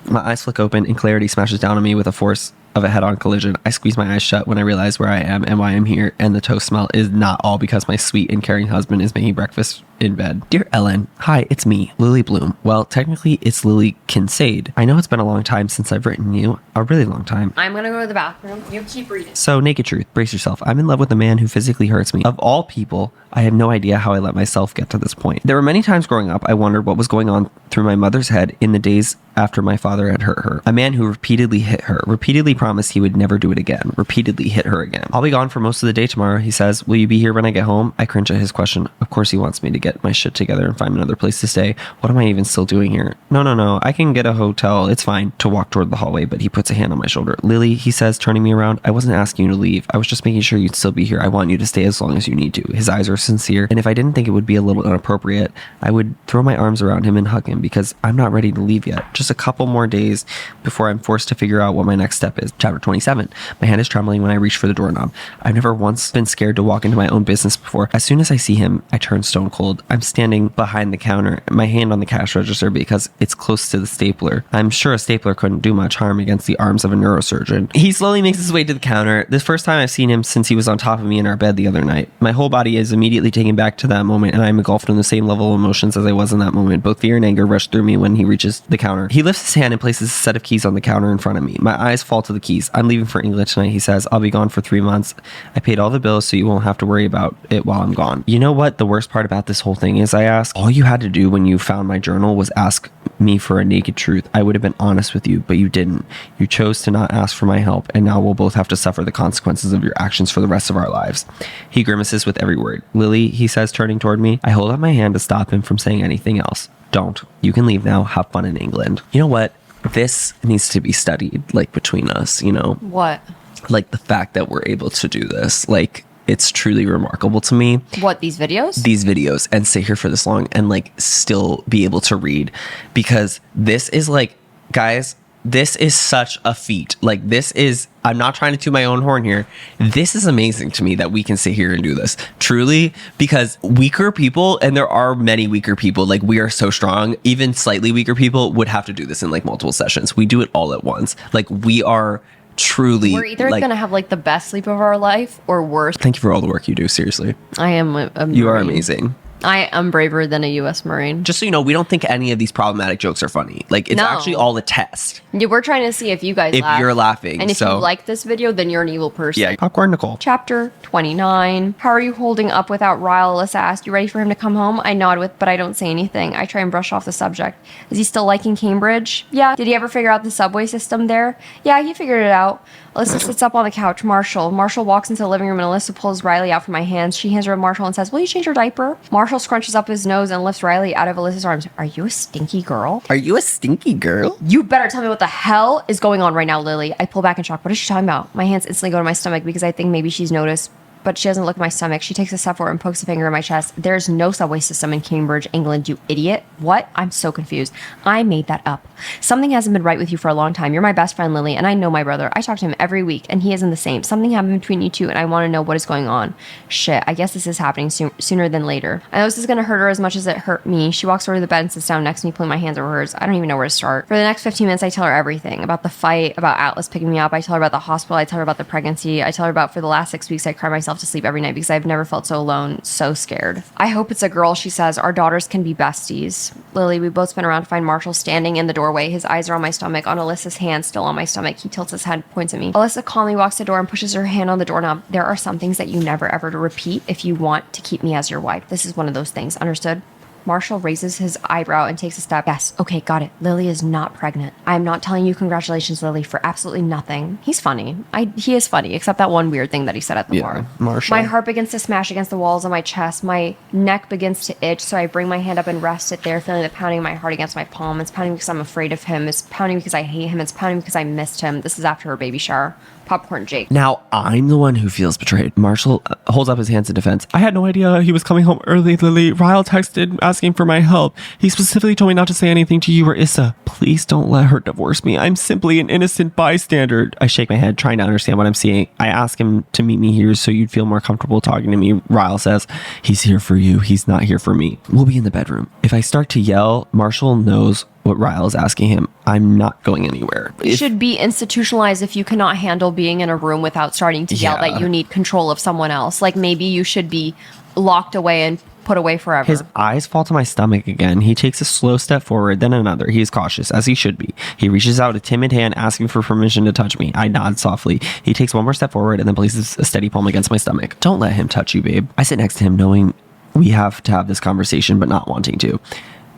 My eyes flick open and clarity smashes down on me with the force of a head-on collision. I squeeze my eyes shut when I realize where I am and why I'm here, and the toast smell is not all because my sweet and caring husband is making breakfast in bed. Dear Ellen, hi, it's me, Lily Bloom. Well, technically, it's Lily Kincaid. I know it's been a long time since I've written you, a really long time. I'm gonna go to the bathroom. You keep reading. So, naked truth, brace yourself. I'm in love with a man who physically hurts me. Of all people, I have no idea how I let myself get to this point. There were many times growing up I wondered what was going on through my mother's head in the days after my father had hurt her. A man who repeatedly hit her, repeatedly promised he would never do it again, repeatedly hit her again. I'll be gone for most of the day tomorrow, he says. Will you be here when I get home? I cringe at his question. Of course he wants me to get my shit together and find another place to stay. What am I even still doing here? No, I can get a hotel. It's fine. To walk toward the hallway, but he puts a hand on my shoulder. Lily, he says, turning me around, I wasn't asking you to leave. I was just making sure you'd still be here. I want you to stay as long as you need to. His eyes are sincere, and if I didn't think it would be a little inappropriate, I would throw my arms around him and hug him because I'm not ready to leave yet. Just a couple more days before I'm forced to figure out what my next step is. Chapter 27. My hand is trembling when I reach for the doorknob. I've never once been scared to walk into my own business before. As soon as I see him, I turn stone cold. I'm standing behind the counter, my hand on the cash register because it's close to the stapler. I'm sure a stapler couldn't do much harm against the arms of a neurosurgeon. He slowly makes his way to the counter. This first time I've seen him since he was on top of me in our bed the other night. My whole body is immediately taken back to that moment, and I'm engulfed in the same level of emotions as I was in that moment. Both fear and anger rush through me when he reaches the counter. He lifts his hand and places a set of keys on the counter in front of me. My eyes fall to the keys. I'm leaving for England tonight, he says. I'll be gone for 3 months. I paid all the bills so you won't have to worry about it while I'm gone. You know what the worst part about this whole thing is, I ask? All you had to do when you found my journal was ask me for a naked truth. I would have been honest with you, but you didn't. You chose to not ask for my help, and now we'll both have to suffer the consequences of your actions for the rest of our lives. He grimaces with every word. Lily, he says, turning toward me. I hold up my hand to stop him from saying anything else. Don't. You can leave now. Have fun in England. You know what? This needs to be studied, like, between us, you know? What? Like, the fact that we're able to do this. Like, it's truly remarkable to me. What, these videos? These videos, and stay here for this long and, like, still be able to read. Because this is, like, guys, this is such a feat. Like, this is, I'm not trying to toot my own horn here. This is amazing to me that we can sit here and do this. Truly, because weaker people, and there are many weaker people, like, we are so strong, even slightly weaker people would have to do this in, like, multiple sessions. We do it all at once. Like, we are truly, we're either like, gonna have like the best sleep of our life or worse. Thank you for all the work you do, seriously. I am You are amazing. I am braver than a U.S. Marine. Just so you know, we don't think any of these problematic jokes are funny. Like, it's No. actually all a test. Yeah, we're trying to see if you guys If laugh. you're laughing, And if so- you like this video, then you're an evil person. Yeah, popcorn Nicole. Chapter 29. How are you holding up without Ryle? Alyssa asked. You ready for him to come home? I nod but I don't say anything. I try and brush off the subject. Is he still liking Cambridge? Yeah. Did he ever figure out the subway system there? Yeah, he figured it out. Alyssa sits up on the couch. Marshall walks into the living room and Alyssa pulls Riley out from my hands. She hands her to Marshall and says, will you change your diaper? Marshall scrunches up his nose and lifts Riley out of Alyssa's arms. Are you a stinky girl? Are you a stinky girl? You better tell me what the hell is going on right now, Lily. I pull back in shock. What is she talking about? My hands instantly go to my stomach because I think maybe she's noticed, but she doesn't look at my stomach. She takes a step forward and pokes a finger in my chest. There's no subway system in Cambridge, England, you idiot. What? I'm so confused. I made that up. Something hasn't been right with you for a long time. You're my best friend, Lily, and I know my brother. I talk to him every week, and he isn't the same. Something happened between you two, and I want to know what is going on. Shit, I guess this is happening sooner than later. I know this is going to hurt her as much as it hurt me. She walks over to the bed and sits down next to me, pulling my hands over hers. I don't even know where to start. For the next 15 minutes, I tell her everything. About the fight, about Atlas picking me up. I tell her about the hospital. I tell her about the pregnancy. I tell her about for the last 6 weeks, I cry myself to sleep every night because I've never felt so alone, so scared. I hope it's a girl, she says. Our daughters can be besties. Lily, we both spin around to find Marshall standing in the doorway. His eyes are on my stomach, on Alyssa's hand still on my stomach. He tilts his head, points at me. Alyssa calmly walks to the door and pushes her hand on the doorknob. There are some things that you never ever to repeat if you want to keep me as your wife. This is one of those things. Understood? Marshall raises his eyebrow and takes a step. Yes, okay, got it. Lily is not pregnant. I'm not telling you congratulations, Lily, for absolutely nothing. He's funny. He is funny, except that one weird thing that he said at the bar. Marshall. My heart begins to smash against the walls of my chest. My neck begins to itch, so I bring my hand up and rest it there, feeling the pounding of my heart against my palm. It's pounding because I'm afraid of him. It's pounding because I hate him. It's pounding because I missed him. This is after her baby shower. Popcorn Jake. Now I'm the one who feels betrayed. Marshall holds up his hands in defense. I had no idea he was coming home early, Lily. Ryle texted asking for my help. He specifically told me not to say anything to you or Issa. Please don't let her divorce me. I'm simply an innocent bystander. I shake my head, trying to understand what I'm seeing. I ask him to meet me here so you'd feel more comfortable talking to me. Ryle says, he's here for you. He's not here for me. We'll be in the bedroom. If I start to yell, Marshall knows what Ryle is asking him. I'm not going anywhere. It should be institutionalized if you cannot handle being in a room without starting to yell that you need control of someone else. Like maybe you should be locked away and put away forever. His eyes fall to my stomach again. He takes a slow step forward, then another. He is cautious, as he should be. He reaches out a timid hand, asking for permission to touch me. I nod softly. He takes one more step forward and then places a steady palm against my stomach. Don't let him touch you, babe. I sit next to him, knowing we have to have this conversation, but not wanting to.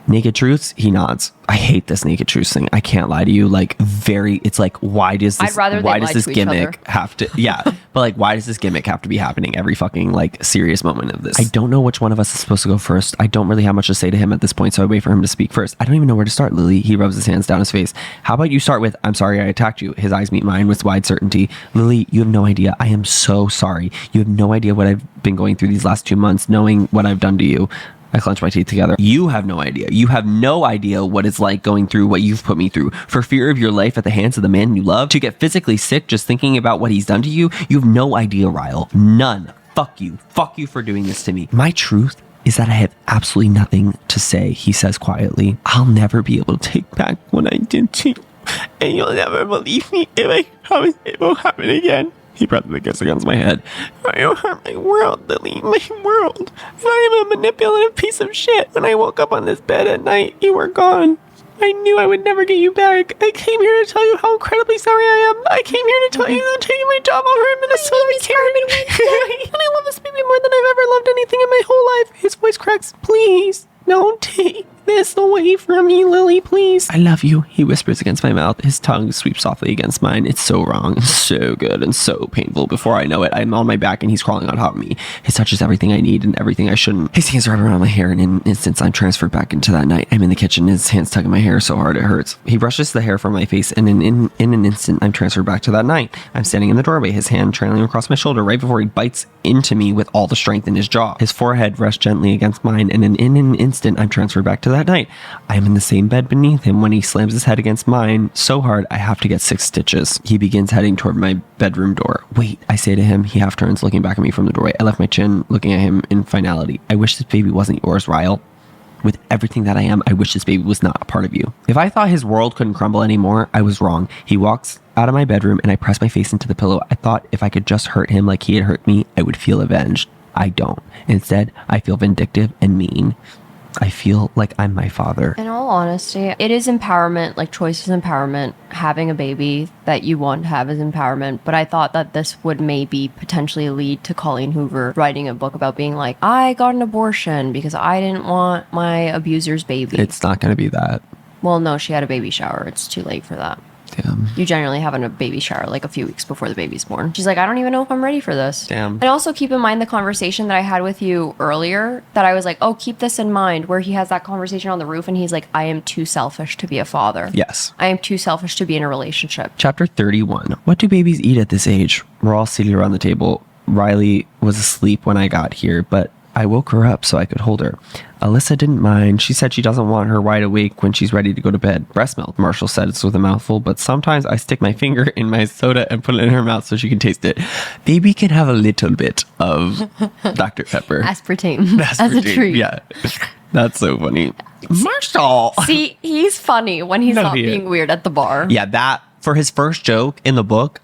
Naked truths? He nods. I hate this naked truths thing. I can't lie to you. Like, it's like, why does this, gimmick have to, but like, why does this gimmick have to be happening every fucking like serious moment of this? I don't know which one of us is supposed to go first. I don't really have much to say to him at this point, so I wait for him to speak first. I don't even know where to start, Lily. He rubs his hands down his face. How about you start with, I'm sorry I attacked you. His eyes meet mine with wide certainty. Lily, you have no idea. I am so sorry. You have no idea what I've been going through these last 2 months, knowing what I've done to you. I clench my teeth together. You have no idea. You have no idea what it's like going through what you've put me through. For fear of your life at the hands of the man you love, to get physically sick just thinking about what he's done to you. You have no idea, Ryle. None. Fuck you. Fuck you for doing this to me. My truth is that I have absolutely nothing to say, he says quietly. I'll never be able to take back what I did to you. And you'll never believe me if I promise it won't happen again. He pressed a kiss against my head. You hurt my world, Lily, my world. And I am a manipulative piece of shit. When I woke up on this bed at night, you were gone. I knew I would never get you back. I came here to tell you how incredibly sorry I am. I came here to tell you that I'm taking my job over in Minnesota. And I love this baby more than I've ever loved anything in my whole life. His voice cracks. Please, don't take this away from me, Lily, please. I love you, he whispers against my mouth. His tongue sweeps softly against mine. It's so wrong, so good, and so painful. Before I know it, I'm on my back and he's crawling on top of me. His touch is everything I need and everything I shouldn't. His hands wrap around my hair, and in an instant, I'm transferred back into that night. I'm in the kitchen, his hands tugging my hair so hard it hurts. He brushes the hair from my face, and in an instant, I'm transferred back to that night. I'm standing in the doorway, his hand trailing across my shoulder right before he bites into me with all the strength in his jaw. His forehead rests gently against mine, and in an instant, I'm transferred back to that night. I am in the same bed beneath him when he slams his head against mine so hard I have to get 6 stitches. He begins heading toward my bedroom door. Wait, I say to him. He half turns, looking back at me from the doorway. I left my chin, looking at him in finality. I wish this baby wasn't yours, Ryle. With everything that I am, I wish this baby was not a part of you. If I thought his world couldn't crumble anymore, I was wrong. He walks out of my bedroom and I press my face into the pillow. I thought if I could just hurt him like he had hurt me, I would feel avenged. I don't. Instead, I feel vindictive and mean. I feel like I'm my father. In all honesty, it is empowerment, like choice is empowerment. Having a baby that you want to have is empowerment. But I thought that this would maybe potentially lead to Colleen Hoover writing a book about being like, I got an abortion because I didn't want my abuser's baby. It's not going to be that. Well, no, she had a baby shower. It's too late for that. Damn. You generally have a baby shower like a few weeks before the baby's born. She's like, I don't even know if I'm ready for this. Damn. And also keep in mind the conversation that I had with you earlier that I was like, oh, keep this in mind, where he has that conversation on the roof and he's like, I am too selfish to be a father. Yes. I am too selfish to be in a relationship. Chapter 31. What do babies eat at this age? We're all seated around the table. Riley was asleep when I got here, but I woke her up so I could hold her. Alyssa didn't mind. She said she doesn't want her wide awake when she's ready to go to bed. Breast milk, Marshall said, it's with a mouthful, but sometimes I stick my finger in my soda and put it in her mouth so she can taste it. Baby can have a little bit of Dr. Pepper. Aspartame. As a treat. Yeah. That's so funny. Marshall! See, he's funny when he's not being weird at the bar. Yeah, that... For his first joke in the book,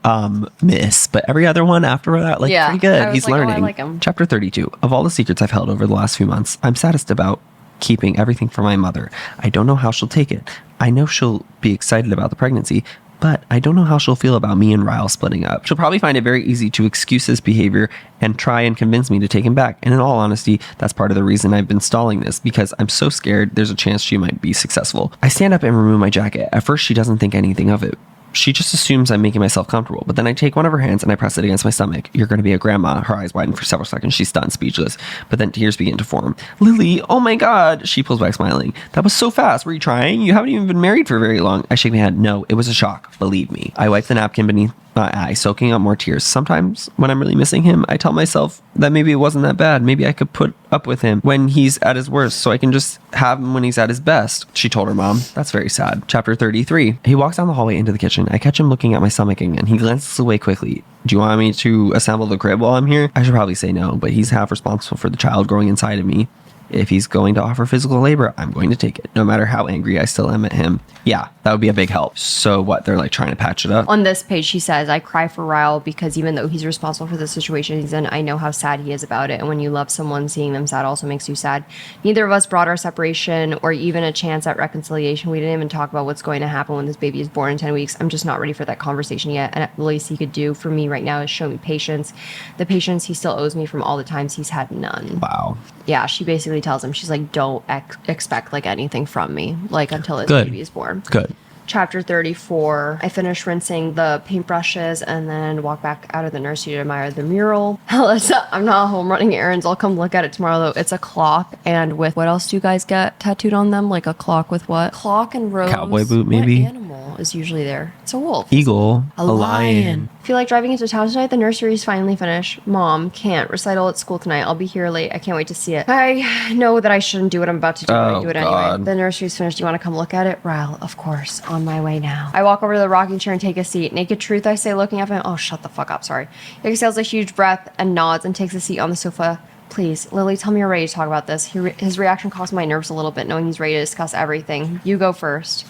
miss. But every other one after that, like, pretty good. He's learning. I like him. Chapter 32. Of all the secrets I've held over the last few months, I'm saddest about keeping everything from my mother. I don't know how she'll take it. I know she'll be excited about the pregnancy, but I don't know how she'll feel about me and Ryle splitting up. She'll probably find it very easy to excuse his behavior and try and convince me to take him back. And in all honesty, that's part of the reason I've been stalling this, because I'm so scared there's a chance she might be successful. I stand up and remove my jacket. At first, she doesn't think anything of it. She just assumes I'm making myself comfortable, but then I take one of her hands and I press it against my stomach. You're going to be a grandma. Her eyes widen for several seconds. She's stunned, speechless, but then tears begin to form. Lily, oh my God. She pulls back smiling. That was so fast. Were you trying? You haven't even been married for very long. I shake my head. No, it was a shock. Believe me. I wipe the napkin beneath my eye, soaking up more tears. Sometimes when I'm really missing him, I tell myself that maybe it wasn't that bad. Maybe I could put up with him when he's at his worst, so I can just have him when he's at his best. She told her mom. That's very sad. Chapter 33. He walks down the hallway into the kitchen. I catch him looking at my stomach again. He glances away quickly. Do you want me to assemble the crib while I'm here? I should probably say no, but he's half responsible for the child growing inside of me. If he's going to offer physical labor, I'm going to take it, no matter how angry I still am at him. Yeah, that would be a big help. So what, they're like trying to patch it up? On this page, she says, I cry for Ryle because even though he's responsible for the situation he's in, I know how sad he is about it. And when you love someone, seeing them sad also makes you sad. Neither of us brought our separation or even a chance at reconciliation. We didn't even talk about what's going to happen when this baby is born in 10 weeks. I'm just not ready for that conversation yet. And the least he could do for me right now is show me patience. The patience he still owes me from all the times he's had none. Wow. Yeah, she basically tells him, she's like, don't expect like anything from me, like until this Good. baby is born. Good. Chapter 34. I finish rinsing the paintbrushes and then walk back out of the nursery to admire the mural. I'm not home running errands. I'll come look at it tomorrow though. It's a clock and with, what else do you guys get tattooed on them? Like a clock with what? Clock and rose. Cowboy boot, maybe? What animal is usually there? It's a wolf. Eagle. A lion. Feel like driving into town tonight? The nursery's finally finished. Mom, can't. Recital at school tonight. I'll be here late. I can't wait to see it. I know that I shouldn't do what I'm about to do, but I do it anyway. The nursery's finished. Do you want to come look at it? Ryle, of course. On my way now. I walk over to the rocking chair and take a seat. Naked truth, I say, looking up at him. Oh, shut the fuck up. Sorry. He exhales a huge breath and nods and takes a seat on the sofa. Please, Lily, tell me you're ready to talk about this. His reaction caused my nerves a little bit, knowing he's ready to discuss everything. You go first.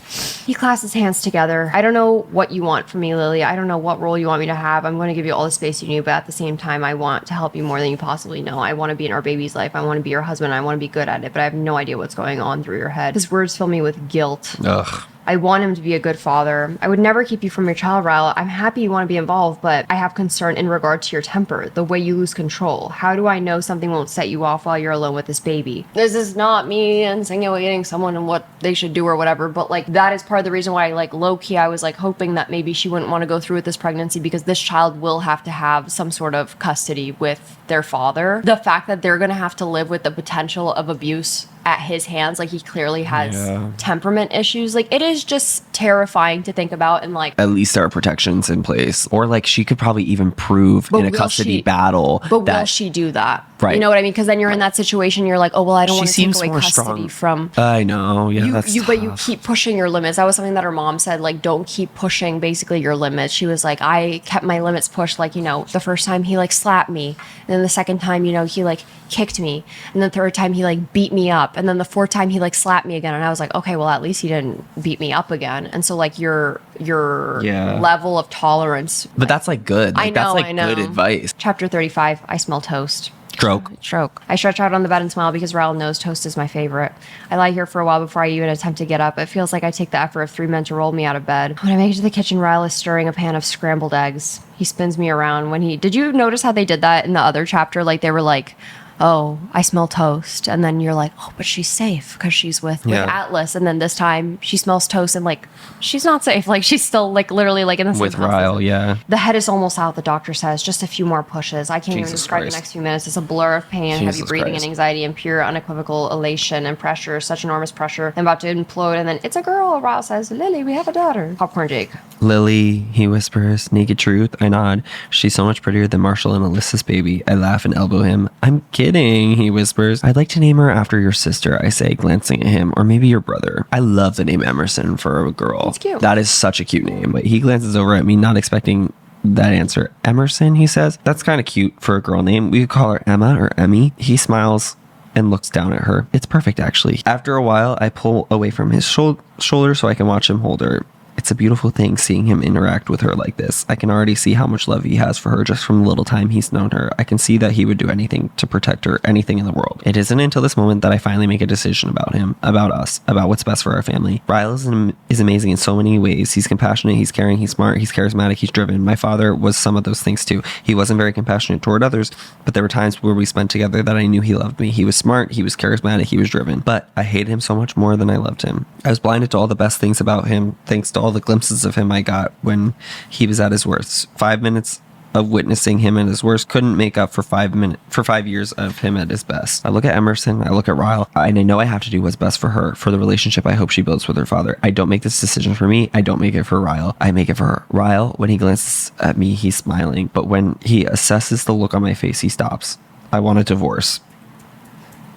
He clasps his hands together. I don't know what you want from me, Lily. I don't know what role you want me to have. I'm going to give you all the space you need, but at the same time, I want to help you more than you possibly know. I want to be in our baby's life. I want to be your husband. I want to be good at it, but I have no idea what's going on through your head. His words fill me with guilt. Ugh. I want him to be a good father. I would never keep you from your child, Ryle. I'm happy you want to be involved, but I have concern in regard to your temper, the way you lose control. How do I know something won't set you off while you're alone with this baby? This is not me insinuating someone and what they should do or whatever, but like that is part of the reason why, like, low-key, I was like hoping that maybe she wouldn't want to go through with this pregnancy because this child will have to have some sort of custody with their father. The fact that they're going to have to live with the potential of abuse at his hands, like he clearly has temperament issues, like it is just terrifying to think about. And like, at least there are protections in place, or like she could probably even prove in a custody battle but will she do that? Right. You know what I mean? Because then you're in that situation, you're like, oh well, I don't want to take away more custody from I know, yeah, that's tough. But you keep pushing your limits. That was something that her mom said, like, don't keep pushing basically your limits. She was like, I kept my limits pushed, like, you know, the first time he like slapped me, and then the second time, you know, he like kicked me, and the third time he like beat me up, and then the fourth time he like slapped me again. And I was like, okay, well at least he didn't beat me up again. And so like your level of tolerance, but that's like good, like, that's like good advice. Chapter 35. I smell toast. Stroke. I stretch out on the bed and smile because Ryle knows toast is my favorite. I lie here for a while before I even attempt to get up. It feels like I take the effort of 3 men to roll me out of bed. When I make it to the kitchen, Ryle is stirring a pan of scrambled eggs. He spins me around. Did you notice how they did that in the other chapter? Like they were like, oh, I smell toast. And then you're like, oh, but she's safe because she's with Atlas. And then this time she smells toast and like, she's not safe. Like she's still like literally like in the same with Ryle, The head is almost out, the doctor says. Just a few more pushes. I can't even describe the next few minutes. It's a blur of pain, heavy breathing and anxiety and pure unequivocal elation and pressure. Such enormous pressure. I'm about to implode and then it's a girl. Ryle says, Lily, we have a daughter. Popcorn Jake. Lily, he whispers. Naked truth. I nod. She's so much prettier than Marshall and Alyssa's baby. I laugh and elbow him. I'm kidding, he whispers. I'd like to name her after your sister, I say, glancing at him, or maybe your brother. I love the name Emerson for a girl. It's cute. That is such a cute name. But he glances over at me, not expecting that answer. Emerson, he says. That's kind of cute for a girl name. We could call her Emma or Emmy. He smiles and looks down at her. It's perfect, actually. After a while, I pull away from his shoulder so I can watch him hold her. It's a beautiful thing seeing him interact with her like this. I can already see how much love he has for her just from the little time he's known her. I can see that he would do anything to protect her, anything in the world. It isn't until this moment that I finally make a decision about him, about us, about what's best for our family. Ryle is amazing in so many ways. He's compassionate, he's caring, he's smart, he's charismatic, he's driven. My father was some of those things too. He wasn't very compassionate toward others, but there were times where we spent together that I knew he loved me. He was smart, he was charismatic, he was driven. But I hated him so much more than I loved him. I was blinded to all the best things about him, thanks to all the glimpses of him I got when he was at his worst. 5 minutes of witnessing him at his worst couldn't make up for 5 years of him at his best. I look at Emerson, I look at Ryle, and I know I have to do what's best for her, for the relationship I hope she builds with her father. I don't make this decision for me. I don't make it for Ryle. I make it for her. Ryle, when he glances at me, he's smiling, but when he assesses the look on my face, he stops. I want a divorce.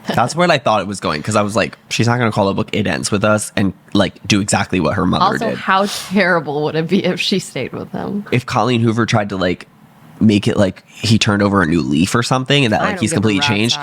That's where I thought it was going, because I was like, she's not going to call the book It Ends With Us and like do exactly what her mother Also, did. how terrible would it be if she stayed with him? If Colleen Hoover tried to like make it like he turned over a new leaf or something and that like he's completely changed,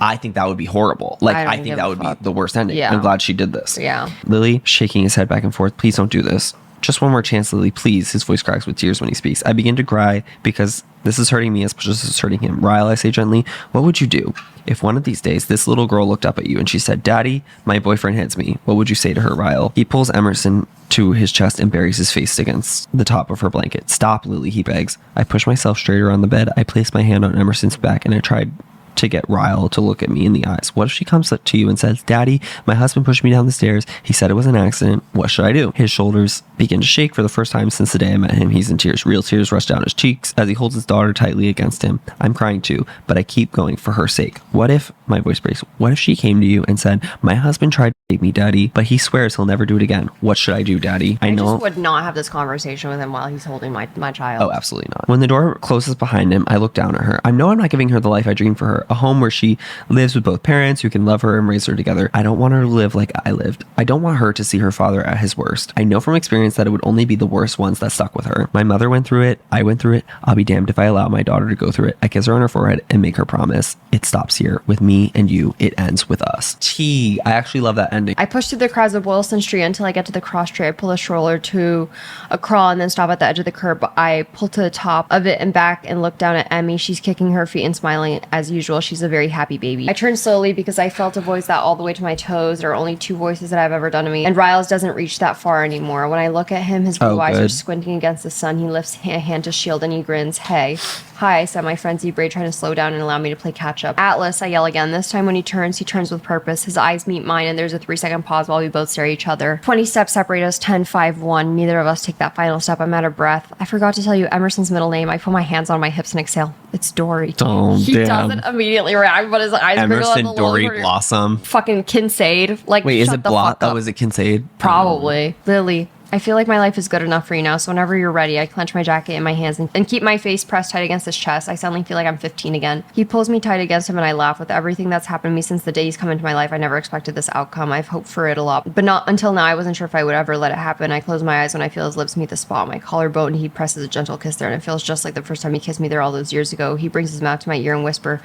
I think that would be horrible. Like I think that would be the worst ending. Yeah. I'm glad she did this. Yeah. Lily shaking his head back and forth. Please don't do this. Just one more chance, Lily, please. His voice cracks with tears when he speaks. I begin to cry because this is hurting me as much as it's hurting him. Ryle, I say gently, what would you do if one of these days this little girl looked up at you and she said, Daddy, my boyfriend hits me? What would you say to her, Ryle? He pulls Emerson to his chest and buries his face against the top of her blanket. Stop, Lily, he begs. I push myself straighter on the bed. I place my hand on Emerson's back and I tried to get Ryle to look at me in the eyes. What if she comes up to you and says, Daddy, my husband pushed me down the stairs. He said it was an accident. What should I do? His shoulders begin to shake for the first time since the day I met him. He's in tears. Real tears rush down his cheeks as he holds his daughter tightly against him. I'm crying too, but I keep going for her sake. What if, my voice breaks, what if she came to you and said, my husband tried to take me, Daddy, but he swears he'll never do it again. What should I do, Daddy? I just would not have this conversation with him while he's holding my child. Oh, absolutely not. When the door closes behind him, I look down at her. I know I'm not giving her the life I dreamed for her, a home where she lives with both parents who can love her and raise her together. I don't want her to live like I lived. I don't want her to see her father at his worst. I know from experience that it would only be the worst ones that stuck with her. My mother went through it. I went through it. I'll be damned if I allow my daughter to go through it. I kiss her on her forehead and make her promise. It stops here. With me and you, it ends with us. I actually love that ending. I push through the crowds of Boylston Street until I get to the cross street. I pull a stroller to a crawl and then stop at the edge of the curb. I pull to the top of it and back and look down at Emmy. She's kicking her feet and smiling as usual. She's a very happy baby. I turn slowly because I felt a voice that all the way to my toes. There are only two voices that I've ever done to me, and Ryle's doesn't reach that far anymore. When I look at him, his blue eyes are squinting against the sun. He lifts a hand to shield and he grins. Hey. Hi, said my frenzied braid, trying to slow down and allow me to play catch up. Atlas, I yell again. This time when he turns with purpose. His eyes meet mine and there's a 3-second pause while we both stare at each other. 20 steps separate us, 10, 5, 1. Neither of us take that final step. I'm out of breath. I forgot to tell you Emerson's middle name. I put my hands on my hips and exhale. It's Dory. Oh, he doesn't immediately react, but his eyes Emerson, Dory, Blossom. Fucking Kincaid. Like, wait, is it Blot? Oh, is it Kincaid? Probably. Lily. I feel like my life is good enough for you now, so whenever you're ready, I clench my jacket in my hands and keep my face pressed tight against his chest. I suddenly feel like I'm 15 again. He pulls me tight against him and I laugh. With everything that's happened to me since the day he's come into my life, I never expected this outcome. I've hoped for it a lot, but not until now. I wasn't sure if I would ever let it happen. I close my eyes when I feel his lips meet the spot on my collarbone and he presses a gentle kiss there, and it feels just like the first time he kissed me there all those years ago. He brings his mouth to my ear and whisper,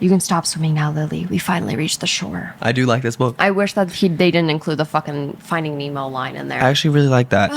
you can stop swimming now, Lily. We finally reached the shore. I do like this book. I wish that they didn't include the fucking Finding Nemo line in there. I actually really like that.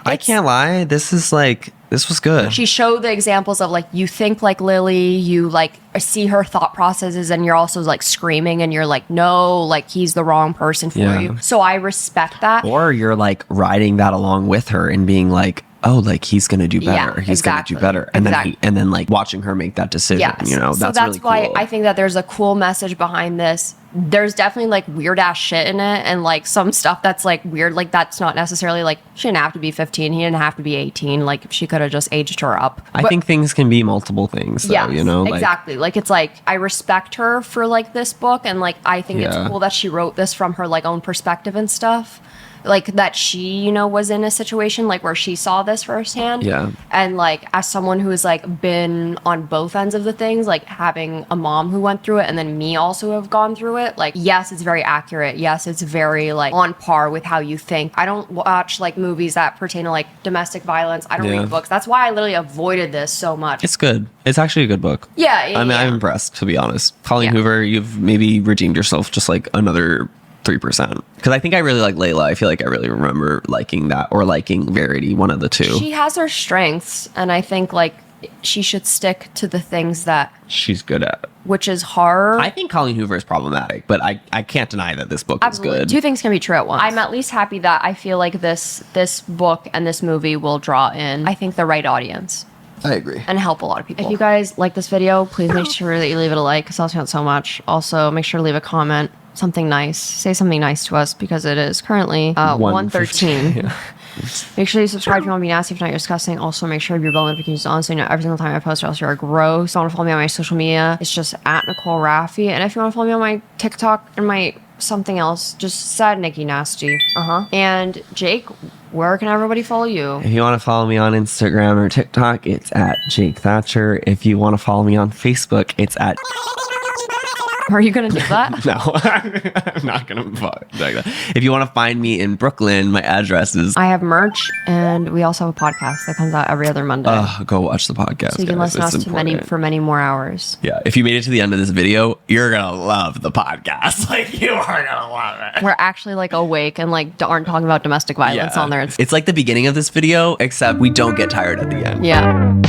I can't lie. This was good. She showed the examples of like, you think like Lily, you like see her thought processes and you're also like screaming and you're like, no, like he's the wrong person for you. So I respect that. Or you're like riding that along with her and being like, oh, like he's gonna do better. He's gonna do better. And then like watching her make that decision. You know, so that's really why cool. I think that there's a cool message behind this. There's definitely like weird ass shit in it and like some stuff that's like weird. Like that's not necessarily like she didn't have to be 15. He didn't have to be 18. Like she could have just aged her up. I think things can be multiple things though, you know? Exactly. Like it's like I respect her for like this book and like I think it's cool that she wrote this from her like own perspective and stuff. Like that she, you know, was in a situation like where she saw this firsthand. Yeah. And like as someone who has like been on both ends of the things, like having a mom who went through it and then me also have gone through it, like yes, it's very accurate. Yes, it's very like on par with how you think. I don't watch like movies that pertain to like domestic violence. I don't read books. That's why I literally avoided this so much. It's good. It's actually a good book. Yeah. I mean, I'm impressed, to be honest. Colleen Hoover, you've maybe redeemed yourself just like another 3%. Because I think I really like Layla. I feel like I really remember liking that or liking Verity, one of the two. She has her strengths, and I think like she should stick to the things that she's good at. Which is horror. I think Colleen Hoover is problematic, but I can't deny that this book is good. Two things can be true at once. I'm at least happy that I feel like this book and this movie will draw in, I think, the right audience. I agree. And help a lot of people. If you guys like this video, please make sure that you leave it a like, because I'll count so much. Also, make sure to leave a comment, something nice. Say something nice to us, because it is currently 1:13. Yeah. Make sure you subscribe if you want to be nasty, if not you're disgusting. Also, make sure your bell notifications on so you know every single time I post, or else you're gross. If you want to follow me on my social media, it's just at Nicole Rafiee. And if you want to follow me on my TikTok and my something else, just sad Nikki Nasty. And Jake, where can everybody follow you? If you want to follow me on Instagram or TikTok, it's at Jake Thatcher. If you want to follow me on Facebook, it's at... Are you going to do that? No, I'm not going to like that. If you want to find me in Brooklyn, my address is... I have merch, and we also have a podcast that comes out every other Monday. Go watch the podcast. So you can listen to us for many more hours. Yeah, if you made it to the end of this video, you're going to love the podcast. Like, you are going to love it. We're actually, like, awake and, like, aren't talking about domestic violence on there. It's like the beginning of this video, except we don't get tired at the end. Yeah.